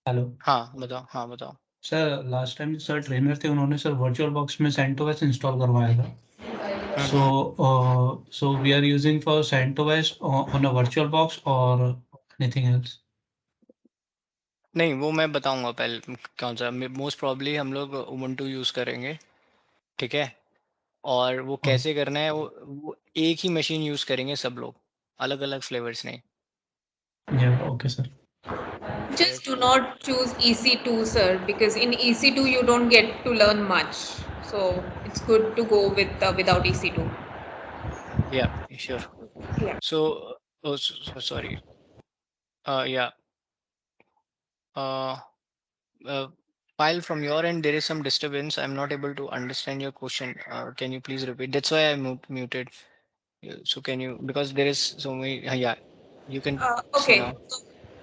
C: हेलो।
A: हाँ बताओ।
C: Sir last time sir trainer थे, उन्होंने सर वर्चुअल बॉक्स में CentOS इंस्टॉल करवाया था। So we are using for CentOS on a virtual box or anything else?
A: नहीं, वो मैं बताऊंगा पहले कौन सा। मोस्ट प्रॉब्ली हम लोग उबुंटू यूज करेंगे, ठीक है? और वो कैसे करना है, वो एक ही मशीन यूज करेंगे सब लोग, अलग अलग फ्लेवर्स नहीं।
C: Yeah, okay, sir.
G: Just do not choose EC2, sir, because in EC2 you don't get to learn much. So it's good to go with without EC2.
A: Yeah, sure.
G: Yeah.
A: So sorry. Yeah. While from your end there is some disturbance, I'm not able to understand your question. Can you please repeat? That's why I muted. So can you, because there is so many. Yeah, you can say
G: Okay.
A: now.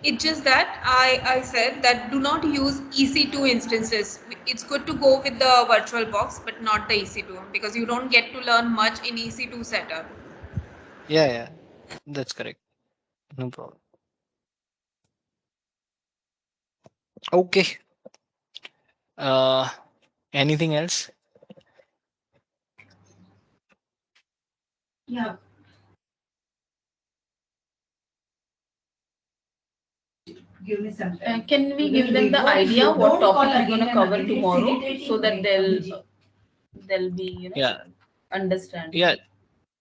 G: It's just that I said that do not use EC2 instances. It's good to go with the VirtualBox, but not the EC2, because you don't get to learn much in EC2 setup.
A: Yeah, that's correct. No problem. Okay. Anything else?
I: Yeah. Give me some time. Can we give them the idea what topic we're going to cover tomorrow, so that they'll be understand.
A: Yeah.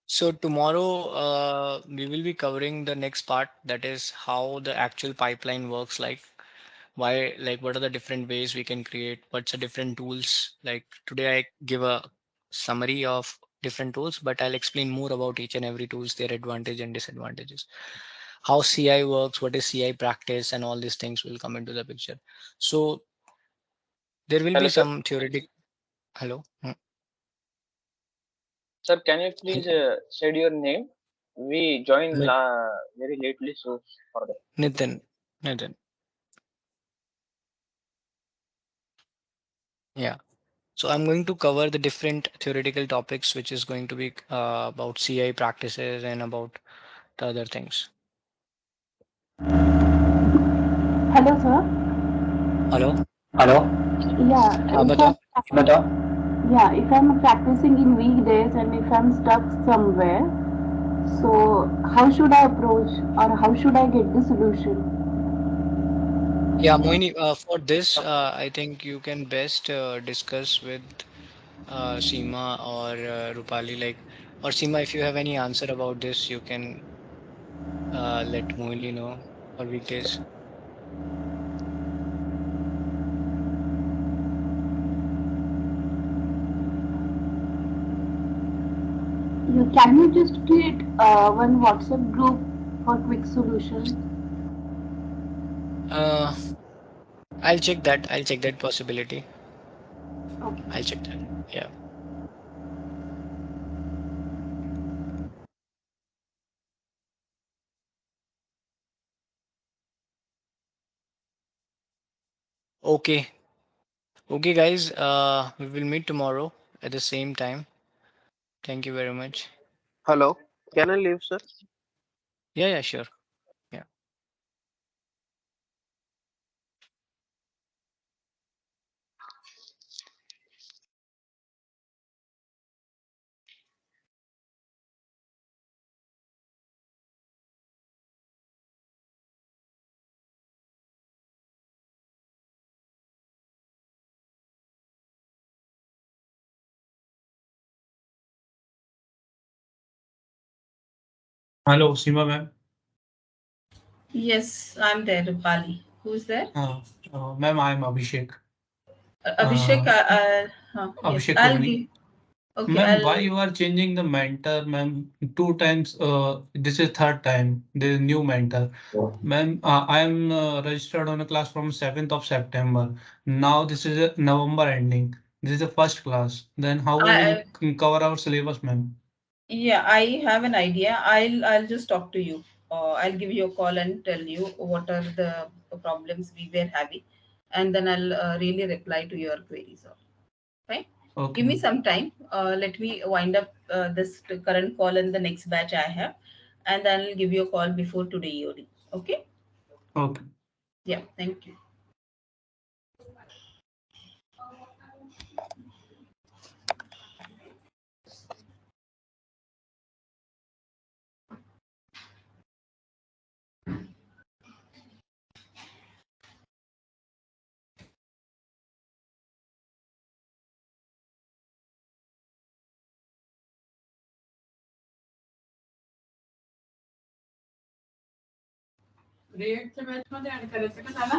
A: So tomorrow we will be covering the next part, that is how the actual pipeline works, like why, like what are the different ways we can create, what's the different tools. Like today I give a summary of different tools, but I'll explain more about each and every tools, their advantage and disadvantages, how CI works, what is CI practice, and all these things will come into the picture. So there will be some theoretic. Hello.
J: Sir, can you please say your name? We joined very lately, so for that.
A: Nitin. Yeah. So I'm going to cover the different theoretical topics, which is going to be about CI practices and about the other things.
B: Hello, sir.
A: Hello.
B: Yeah. Yeah, if I'm practicing in weekdays and if I'm stuck somewhere,
K: So how should I approach, or how should I get the solution?
A: Yeah, Moini, for this, I think you can best discuss with Seema or Rupali, like, or Seema, if you have any answer about this, you can let Moini know for weekdays.
K: Can you just create one WhatsApp group for quick solution?
A: Uh, I'll check that. I'll check that possibility.
K: Okay.
A: I'll check that. Yeah. Okay. Okay, guys. We will meet tomorrow at the same time. Thank you very much.
L: Hello, can I leave, sir?
A: Yeah, yeah, sure. Yeah.
C: Hello, Seema ma'am.
I: Yes, I'm there, Rupali. Who's there?
C: Ma'am, I am Abhishek.
I: Abhishek, yes,
C: Abhishek
I: I'll
C: Kulni.
I: give. Okay,
C: Ma'am,
I: I'll.
C: why you are changing the mentor, ma'am? 2 times. This is third time. There is new mentor. Ma'am, I am registered on a class from 7th of September. Now this is November ending. This is the first class. Then how we will cover our syllabus, ma'am?
I: Yeah, I have an idea. I'll just talk to you. I'll give you a call and tell you what are the problems we were having, and then I'll really reply to your queries. Fine.
C: Okay.
I: Give me some time. Let me wind up this current call and the next batch I have, and then I'll give you a call before today EOD. Okay.
C: Okay.
I: Yeah. Thank you. React च्या batch मध्ये add करायचं का त्याला?